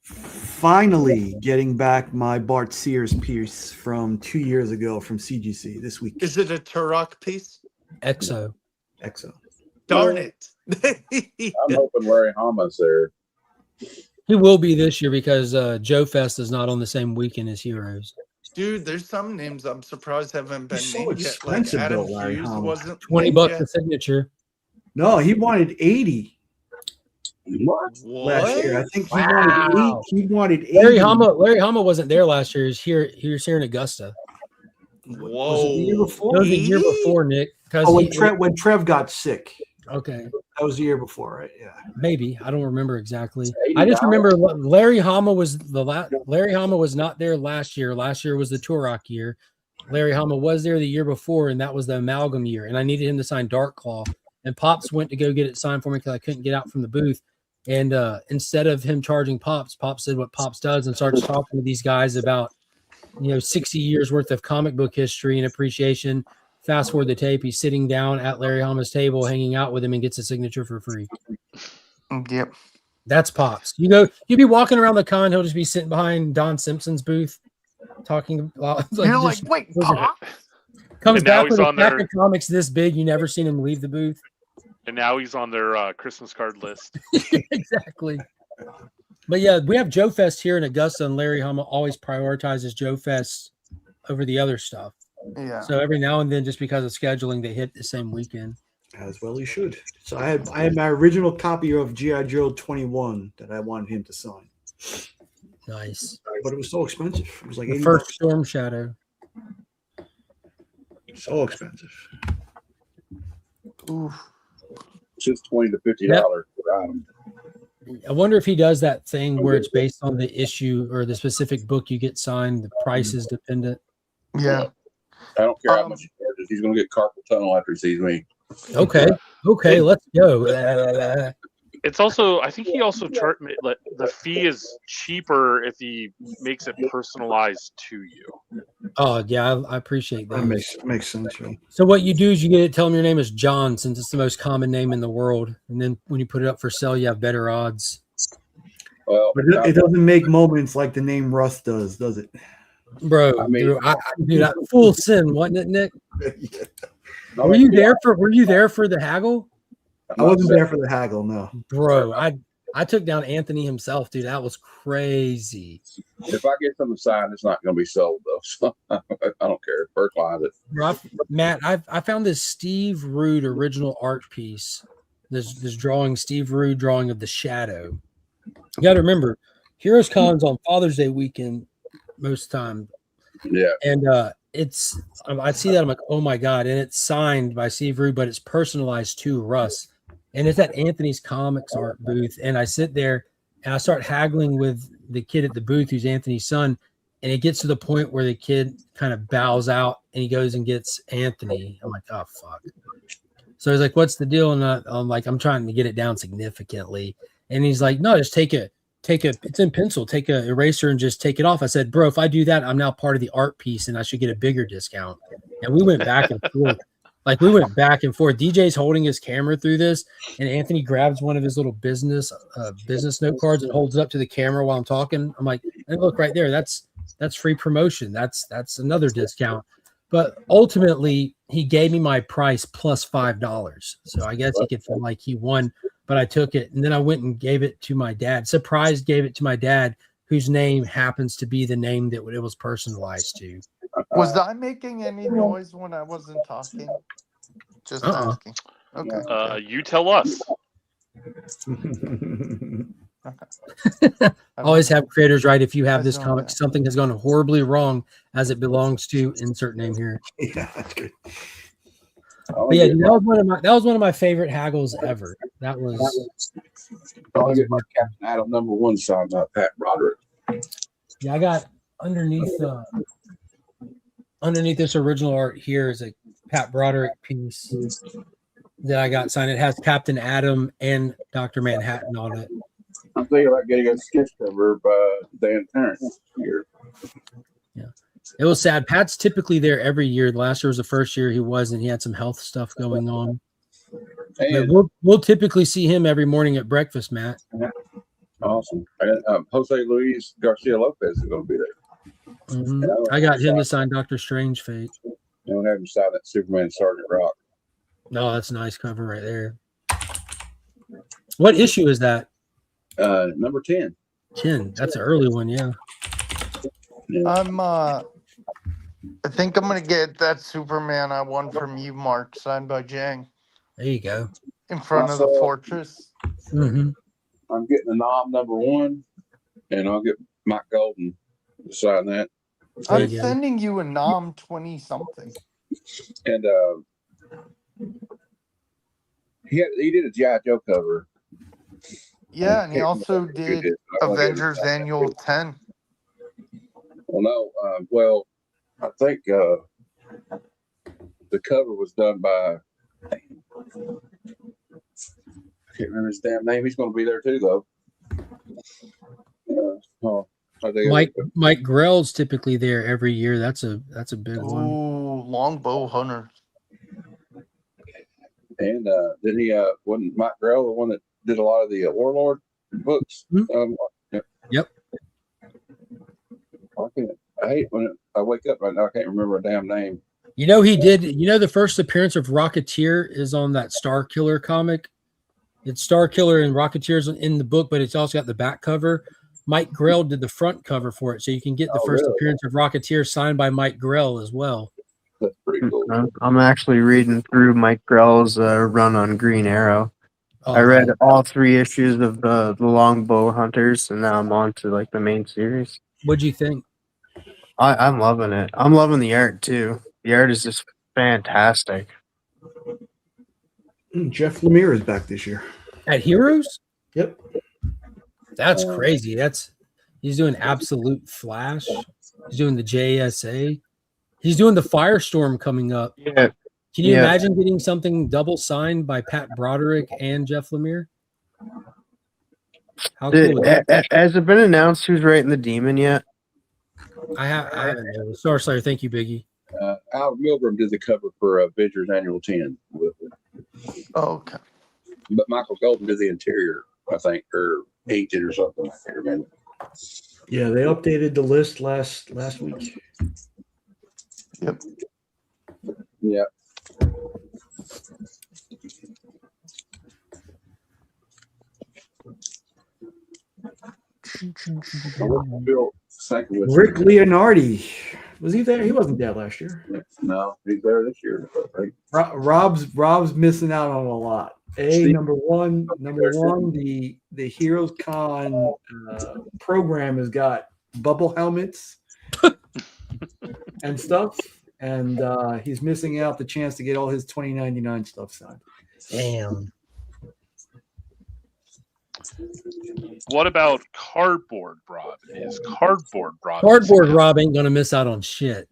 Speaker 7: finally getting back my Bart Sears piece from 2 years ago from CGC this week.
Speaker 3: Is it a Turok piece?
Speaker 2: Exo.
Speaker 3: Darn it.
Speaker 12: I'm hoping Larry Hama's there.
Speaker 2: He will be this year because Joe Fest is not on the same weekend as Heroes.
Speaker 3: Dude, there's some names I'm surprised haven't been
Speaker 7: so
Speaker 3: named yet. Like
Speaker 7: expensive,
Speaker 3: Adam
Speaker 7: though, Larry
Speaker 3: Hughes
Speaker 7: Hama.
Speaker 3: wasn't
Speaker 2: $20 a signature.
Speaker 7: No, he wanted 80.
Speaker 12: What?
Speaker 7: Last year. I think he wanted 80.
Speaker 2: Larry Hama wasn't there last year. He was here in Augusta.
Speaker 3: Whoa.
Speaker 7: Was it the year before?
Speaker 2: It was the year before, Nick.
Speaker 7: When Trev got sick.
Speaker 2: Okay.
Speaker 7: That was the year before, right? Yeah.
Speaker 2: Maybe. I don't remember exactly. I just remember Larry Hama was not there last year. Last year was the Turok year. Larry Hama was there the year before, and that was the amalgam year. And I needed him to sign Dark Claw. And Pops went to go get it signed for me because I couldn't get out from the booth. And instead of him charging Pops said what Pops does and starts talking to these guys about 60 years worth of comic book history and appreciation. Fast forward the tape, he's sitting down at Larry Hama's table, hanging out with him, and gets a signature for free.
Speaker 3: Yep.
Speaker 2: That's Pops. You'd be walking around the con, he'll just be sitting behind Don Simpson's booth, talking.
Speaker 3: Wait, Pop?
Speaker 2: Comes back with a pack of comics this big. You never seen him leave the booth.
Speaker 8: And now he's on their Christmas card list.
Speaker 2: Exactly. But yeah, we have Joe Fest here in Augusta, and Larry Hama always prioritizes Joe Fest over the other stuff.
Speaker 3: Yeah.
Speaker 2: So every now and then, just because of scheduling, they hit the same weekend.
Speaker 7: As well he should. So I had my original copy of G.I. Joe 21 that I wanted him to sign.
Speaker 2: Nice.
Speaker 7: But it was so expensive. It was like
Speaker 2: The
Speaker 7: $80.
Speaker 2: first Storm Shadow.
Speaker 7: So expensive.
Speaker 3: Oof.
Speaker 12: It's just $20 to $50 per item.
Speaker 2: I wonder if he does that thing where it's based on the issue or the specific book you get signed. The price is dependent.
Speaker 3: Yeah.
Speaker 12: I don't care how much he charges. He's going to get carpal tunnel after he sees me.
Speaker 2: Okay, let's go.
Speaker 8: It's also, I think he also the fee is cheaper if he makes it personalized to you.
Speaker 2: Oh yeah, I appreciate that.
Speaker 7: That makes sense. Yeah.
Speaker 2: So what you do is you get it. Tell them your name is John, since it's the most common name in the world, and then when you put it up for sale, you have better odds.
Speaker 12: Well,
Speaker 7: but it doesn't make moments like the name Russ does it?
Speaker 2: Bro,
Speaker 12: I mean,
Speaker 2: dude, full sin, wasn't it, Nick?
Speaker 7: Yeah.
Speaker 2: Were you there for the haggle?
Speaker 7: I wasn't there for the haggle, no.
Speaker 2: Bro, I took down Anthony himself, dude. That was crazy.
Speaker 12: If I get something signed, it's not going to be sold though. So I don't care. Personalize it.
Speaker 2: Matt, I found this Steve Rude original art piece. This drawing, Steve Rude drawing of the Shadow. You got to remember, Heroes Con's on Father's Day weekend most time.
Speaker 12: Yeah.
Speaker 2: And I see that, I'm like, oh my God. And it's signed by Steve Rude, but it's personalized to Russ. And it's at Anthony's Comics art booth. And I sit there and I start haggling with the kid at the booth who's Anthony's son. And it gets to the point where the kid kind of bows out and he goes and gets Anthony. I'm like, oh, fuck. So he's like, what's the deal? And I'm like, I'm trying to get it down significantly. And he's like, no, just take it. It's in pencil. Take a eraser and just take it off. I said, bro, if I do that, I'm now part of the art piece and I should get a bigger discount. And we went back and forth. DJ's holding his camera through this, and Anthony grabs one of his little business note cards and holds it up to the camera while I'm talking. I'm like, and look right there. That's free promotion. That's another discount. But ultimately, he gave me my price plus $5. So I guess he could feel like he won, but I took it. And then I went and gave it to my dad. Gave it to my dad, whose name happens to be the name that it was personalized to.
Speaker 3: Was I making any noise when I wasn't talking? Just asking. Okay.
Speaker 8: You tell us.
Speaker 2: Always have creators right. If you have this comic, something has gone horribly wrong as it belongs to insert name here.
Speaker 7: Yeah, that's good.
Speaker 2: But yeah, that was one of my favorite haggles ever. That was.
Speaker 12: I'll get my Captain Adam #1 signed by Pat Broderick.
Speaker 2: Yeah, I got underneath this original art here is a Pat Broderick piece that I got signed. It has Captain Adam and Dr. Manhattan on it.
Speaker 12: I'm thinking about getting a sketch cover by Dan Terrence here.
Speaker 2: Yeah. It was sad. Pat's typically there every year. Last year was the first year he wasn't. He had some health stuff going on. But we'll typically see him every morning at breakfast, Matt.
Speaker 12: Awesome. Jose Luis Garcia Lopez is going to be there.
Speaker 2: Mm-hmm. I got him to sign Doctor Strange Fate.
Speaker 12: You don't have him sign that Superman Sergeant Rock.
Speaker 2: No, that's a nice cover right there. What issue is that?
Speaker 12: Number 10.
Speaker 2: 10. That's an early one, yeah.
Speaker 3: I think I'm gonna get that Superman I won from you, Mark, signed by Jang.
Speaker 2: There you go.
Speaker 3: In front of the fortress.
Speaker 2: Mm-hmm.
Speaker 12: I'm getting a Nom #1, and I'll get Mike Golden to sign that.
Speaker 3: I'm sending you a Nom 20 something.
Speaker 12: And he did a G.I. Joe cover.
Speaker 3: Yeah, and he also did Avengers Annual 10.
Speaker 12: Well, no. I think the cover was done by. I can't remember his damn name. He's going to be there too, though.
Speaker 2: Mike Grell's typically there every year. That's a big one.
Speaker 3: Ooh, Longbow Hunter.
Speaker 12: And then he wasn't Mike Grell the one that did a lot of the Warlord books.
Speaker 2: Mm-hmm. Yep.
Speaker 12: I hate when I wake up right now. I can't remember a damn name.
Speaker 2: You know, he did. You know, the first appearance of Rocketeer is on that Star Killer comic. It's Star Killer and Rocketeer's in the book, but it's also got the back cover. Mike Grell did the front cover for it, so you can get the first appearance of Rocketeer signed by Mike Grell as well.
Speaker 12: That's pretty cool.
Speaker 6: I'm actually reading through Mike Grell's run on Green Arrow. I read all 3 issues of the Longbow Hunters, and now I'm on to like the main series.
Speaker 2: What'd you think?
Speaker 6: I'm loving it. I'm loving the art too. The art is just fantastic.
Speaker 7: Jeff Lemire is back this year
Speaker 2: at Heroes.
Speaker 7: Yep,
Speaker 2: that's crazy. He's doing Absolute Flash. He's doing the JSA. He's doing the Firestorm coming up.
Speaker 6: Yeah.
Speaker 2: Can you imagine getting something double signed by Pat Broderick and Jeff Lemire? How cool
Speaker 6: has it been announced who's writing the Demon yet?
Speaker 2: I haven't. Star Slayer, thank you, Biggie.
Speaker 12: Al Milgram did the cover for Avengers Annual 10.
Speaker 3: Okay.
Speaker 12: But Michael Golden did the interior, I think, or 8 or something. I can't remember.
Speaker 7: Yeah, they updated the list last week.
Speaker 3: Yep.
Speaker 12: Yep.
Speaker 7: Rick Leonardi. Was he there? He wasn't there last year.
Speaker 12: No, he's there this year. Right?
Speaker 7: Rob's missing out on a lot. Number one, the Heroes Con program has got bubble helmets and stuff, and he's missing out the chance to get all his 2099 stuff signed.
Speaker 2: Damn.
Speaker 8: What about Cardboard Rob? Is Cardboard Rob?
Speaker 2: Cardboard Rob ain't gonna miss out on shit.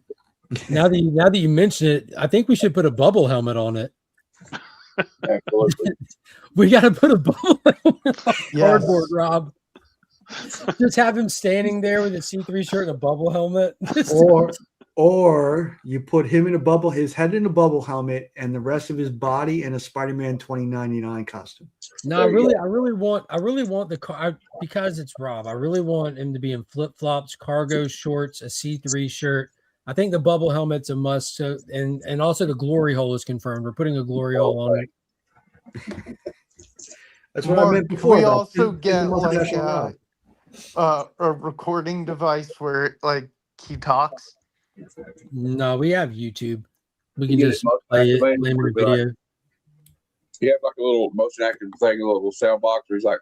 Speaker 2: Now that you mention it, I think we should put a bubble helmet on it. We got to put a bubble helmet on Cardboard Rob. Just have him standing there with a C3 shirt and a bubble helmet.
Speaker 7: Or you put him in a bubble, his head in a bubble helmet, and the rest of his body in a Spider-Man 2099 costume.
Speaker 2: No, I really want the car because it's Rob. I really want him to be in flip-flops, cargo shorts, a C3 shirt. I think the bubble helmet's a must. So, and also the glory hole is confirmed. We're putting a glory hole on it.
Speaker 7: That's what I meant before.
Speaker 3: We also get like a recording device where like he talks.
Speaker 2: No, we have YouTube. We can just play it, play him in the video.
Speaker 12: He had like a little motion active thing, a little sound box where he's like,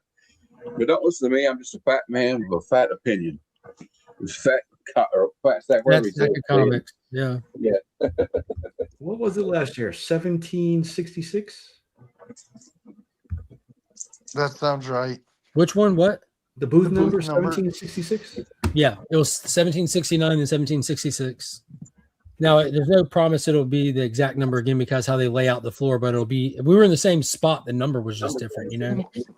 Speaker 12: but don't listen to me, I'm just a fat man with a fat opinion. Fat stack, whatever he said.
Speaker 2: Comics. Yeah.
Speaker 12: Yeah.
Speaker 7: What was it last year? 1766?
Speaker 3: That sounds right.
Speaker 2: Which one? What?
Speaker 7: The booth number 1766?
Speaker 2: Yeah, it was 1769 and 1766. Now, there's no promise it'll be the exact number again because how they lay out the floor, but it'll be, if we were in the same spot, the number was just different,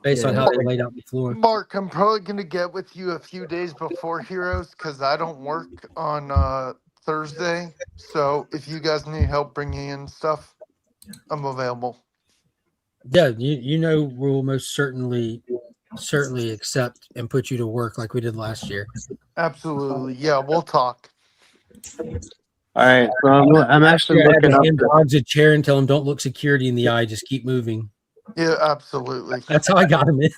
Speaker 2: based on how they laid out the floor.
Speaker 3: Mark, I'm probably going to get with you a few days before Heroes because I don't work on Thursday. So if you guys need help bringing in stuff, I'm available.
Speaker 2: Yeah, we'll most certainly accept and put you to work like we did last year.
Speaker 3: Absolutely. Yeah, we'll talk.
Speaker 6: All right. So I'm actually looking up.
Speaker 2: Dodge a chair and tell him don't look security in the eye. Just keep moving.
Speaker 3: Yeah, absolutely.
Speaker 2: That's how I got him in.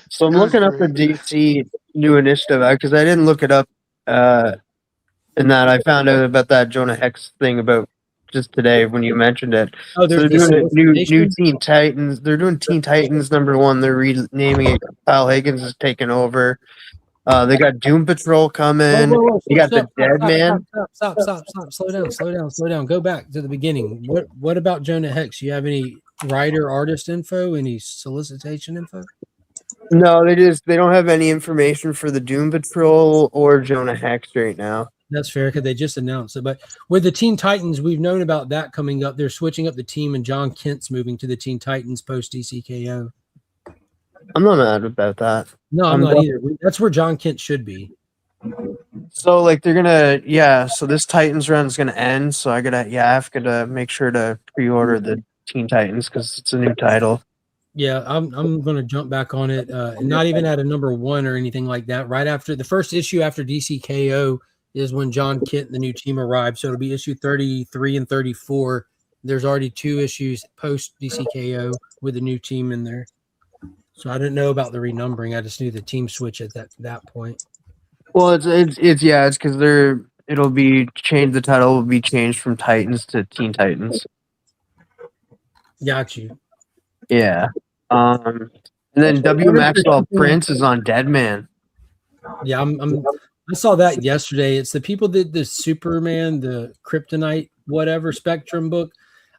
Speaker 6: So I'm looking up the DC new initiative because I didn't look it up. And that I found out about that Jonah Hex thing about just today when you mentioned it.
Speaker 2: Oh,
Speaker 6: so they're doing a new Teen Titans. They're doing Teen Titans #1. They're renaming it. Kyle Higgins is taking over. They got Doom Patrol coming. You got the Dead Man.
Speaker 2: Stop. Slow down. Go back to the beginning. What about Jonah Hex? You have any writer artist info? Any solicitation info?
Speaker 6: No, they don't have any information for the Doom Patrol or Jonah Hex right now.
Speaker 2: That's fair because they just announced it. But with the Teen Titans, we've known about that coming up. They're switching up the team, and John Kent's moving to the Teen Titans post DCKO.
Speaker 6: I'm not mad about that.
Speaker 2: No, I'm not either. That's where John Kent should be.
Speaker 6: So like they're gonna so this Titans run is gonna end. So I have to make sure to pre-order the Teen Titans because it's a new title.
Speaker 2: Yeah, I'm gonna jump back on it. Not even at a #1 or anything like that. Right after the first issue after DCKO is when John Kent and the new team arrived. So it'll be issue 33 and 34. There's already 2 issues post DCKO with the new team in there. So I didn't know about the renumbering. I just knew the team switch at that point.
Speaker 6: Well, it's because it'll be changed. The title will be changed from Titans to Teen Titans.
Speaker 2: Got you.
Speaker 6: Yeah. And then W. Maxwell Prince is on Deadman.
Speaker 2: Yeah, I saw that yesterday. It's the people that did the Superman, the Kryptonite, whatever Spectrum book.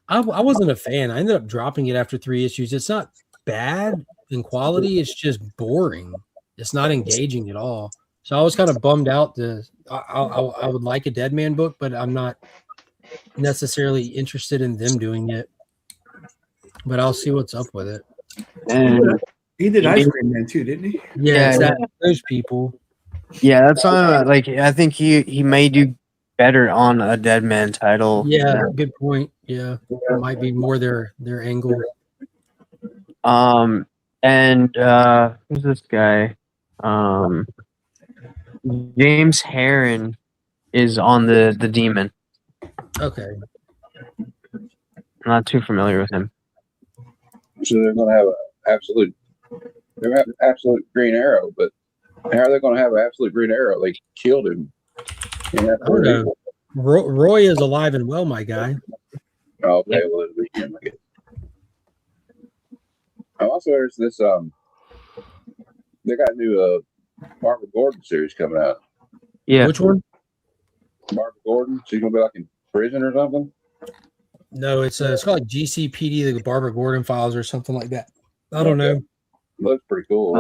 Speaker 2: I wasn't a fan. I ended up dropping it after 3 issues. It's not bad in quality. It's just boring. It's not engaging at all. So I was kind of bummed out. I would like a Deadman book, but I'm not necessarily interested in them doing it. But I'll see what's up with it.
Speaker 6: And
Speaker 7: he did Ice Cream Man too, didn't he?
Speaker 2: Yeah, those people.
Speaker 6: Yeah, that's on. Like I think he may do better on a Deadman title.
Speaker 2: Yeah, good point. Yeah, it might be more their angle.
Speaker 6: And who's this guy? James Herron is on the Demon.
Speaker 2: Okay.
Speaker 6: I'm not too familiar with him.
Speaker 12: So they're going to have an absolute They have Absolute Green Arrow, but how are they going to have an Absolute Green Arrow? They killed him.
Speaker 2: I don't know. Roy is alive and well, my guy.
Speaker 12: Okay, well, it'll be him. Also, there's this they got a new Barbara Gordon series coming out.
Speaker 6: Yeah.
Speaker 2: Which one?
Speaker 12: Barbara Gordon. She's gonna be like in prison or something.
Speaker 2: No, it's called like GCPD, the Barbara Gordon Files, or something like that. I don't know.
Speaker 12: Looks pretty cool.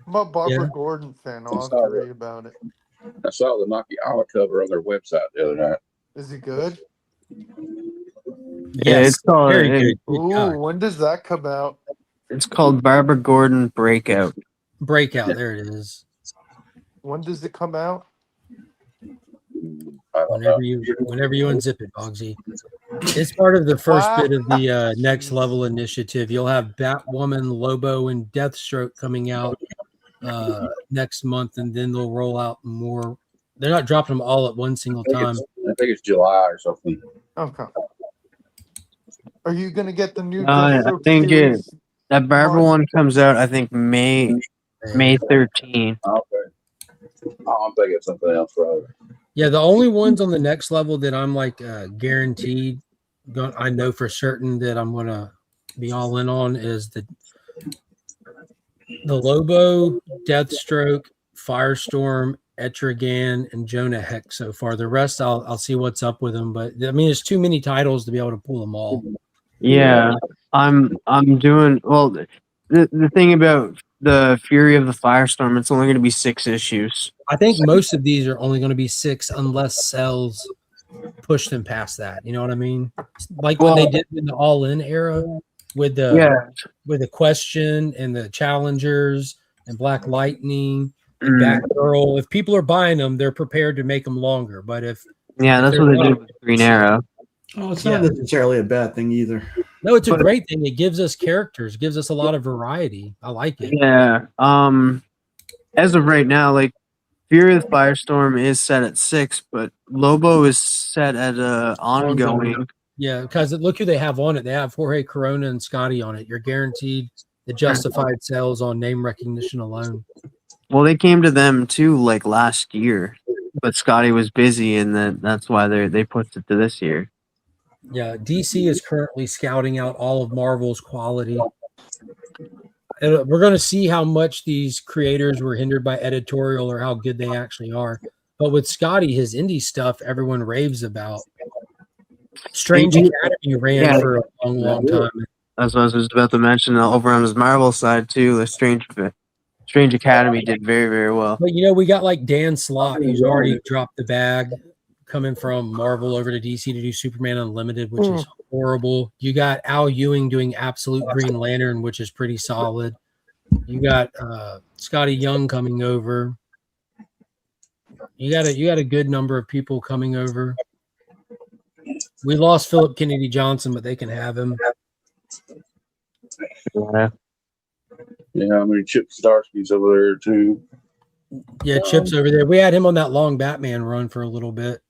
Speaker 3: I'm a Barbara
Speaker 2: Yeah.
Speaker 3: Gordon fan. I'll have to read about it.
Speaker 12: I saw the Nakayama cover on their website the other night.
Speaker 3: Is he good?
Speaker 6: Yeah, it's called.
Speaker 3: Ooh, when does that come out?
Speaker 6: It's called Barbara Gordon Breakout.
Speaker 2: Breakout. There it is.
Speaker 3: When does it come out?
Speaker 2: Whenever you unzip it, Bogsy. It's part of the first bit of the Next Level initiative. You'll have Batwoman, Lobo, and Deathstroke coming out next month, and then they'll roll out more. They're not dropping them all at one single time.
Speaker 12: I think it's July or something.
Speaker 3: Okay. Are you gonna get the new?
Speaker 6: I think that Barbara one comes out. I think May 13th.
Speaker 12: Okay. I'm thinking of something else, right?
Speaker 2: Yeah, the only ones on the Next Level that I'm like guaranteed, I know for certain that I'm gonna be all in on is the Lobo, Deathstroke, Firestorm, Etrigan, and Jonah Hex so far. The rest I'll see what's up with them, but I mean there's too many titles to be able to pull them all.
Speaker 6: Yeah, I'm doing well. The thing about the Fury of the Firestorm, it's only going to be 6 issues.
Speaker 2: I think most of these are only going to be 6 unless sales push them past that. You know what I mean? Like what they did in the All In era with the Question and the Challengers and Black Lightning and Batgirl. If people are buying them, they're prepared to make them longer. But if
Speaker 6: that's what they did with Green Arrow.
Speaker 7: Oh, it's not necessarily a bad thing either.
Speaker 2: No, it's a great thing. It gives us characters, gives us a lot of variety. I like it.
Speaker 6: Yeah. As of right now, like Fury of the Firestorm is set at 6, but Lobo is set at ongoing.
Speaker 2: Yeah, because look who they have on it. They have Jorge Corona and Scotty on it. You're guaranteed the justified sales on name recognition alone.
Speaker 6: Well, they came to them too, like last year, but Scotty was busy, and that's why they pushed it to this year.
Speaker 2: Yeah, DC is currently scouting out all of Marvel's quality. And we're going to see how much these creators were hindered by editorial or how good they actually are. But with Scotty, his indie stuff, everyone raves about. Strange Academy ran for a long time.
Speaker 6: That's what I was just about to mention. Over on his Marvel side too, the Strange Academy did very, very well.
Speaker 2: But we got like Dan Slott, who's already dropped the bag, coming from Marvel over to DC to do Superman Unlimited, which is horrible. You got Al Ewing doing Absolute Green Lantern, which is pretty solid. You got Scotty Young coming over. You got a good number of people coming over. We lost Philip Kennedy Johnson, but they can have him.
Speaker 12: Yeah, I mean Chip Zdarsky's over there too.
Speaker 2: Yeah, Chip's over there. We had him on that long Batman run for a little bit.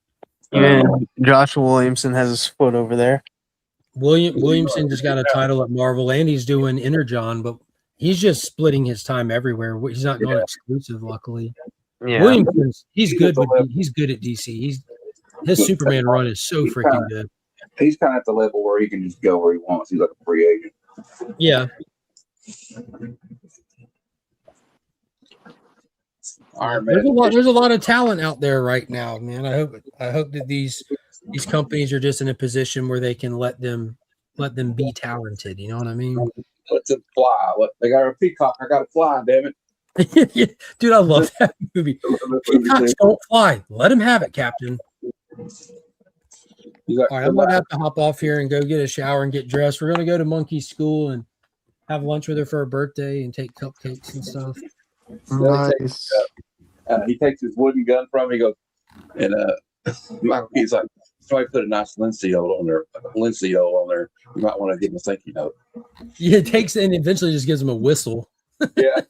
Speaker 6: Yeah, Joshua Williamson has his foot over there.
Speaker 2: Williamson just got a title at Marvel, and he's doing Energon, but he's just splitting his time everywhere. He's not going exclusive, luckily.
Speaker 6: Yeah.
Speaker 2: Williamson, he's good at DC. His Superman run is so freaking good.
Speaker 12: He's kind of at the level where he can just go where he wants. He's like a free agent.
Speaker 2: Yeah. There's a lot of talent out there right now, man. I hope that these companies are just in a position where they can let them be talented. You know what I mean?
Speaker 12: Let them fly. They got a peacock. I got to fly. Damn
Speaker 2: it, dude! I love that movie. Peacocks don't fly. Let them have it, Captain. All right, I'm gonna have to hop off here and go get a shower and get dressed. We're gonna go to Monkey's school and have lunch with her for her birthday and take cupcakes and stuff.
Speaker 3: Nice.
Speaker 12: He takes his wooden gun from me. He goes, and he's like, "Somebody put a nice linseed oil on there. You might want to give him a thank you note."
Speaker 2: Yeah, it takes and eventually just gives him a whistle.
Speaker 12: Yeah.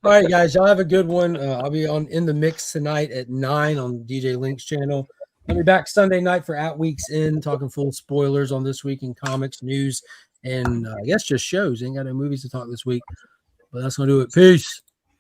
Speaker 2: All right, guys, y'all have a good one. I'll be in the mix tonight at 9 on DJ Link's channel. I'll be back Sunday night for At Week's End, talking full spoilers on this week in comics, news, and I guess just shows. Ain't got no movies to talk this week, but that's gonna do it. Peace.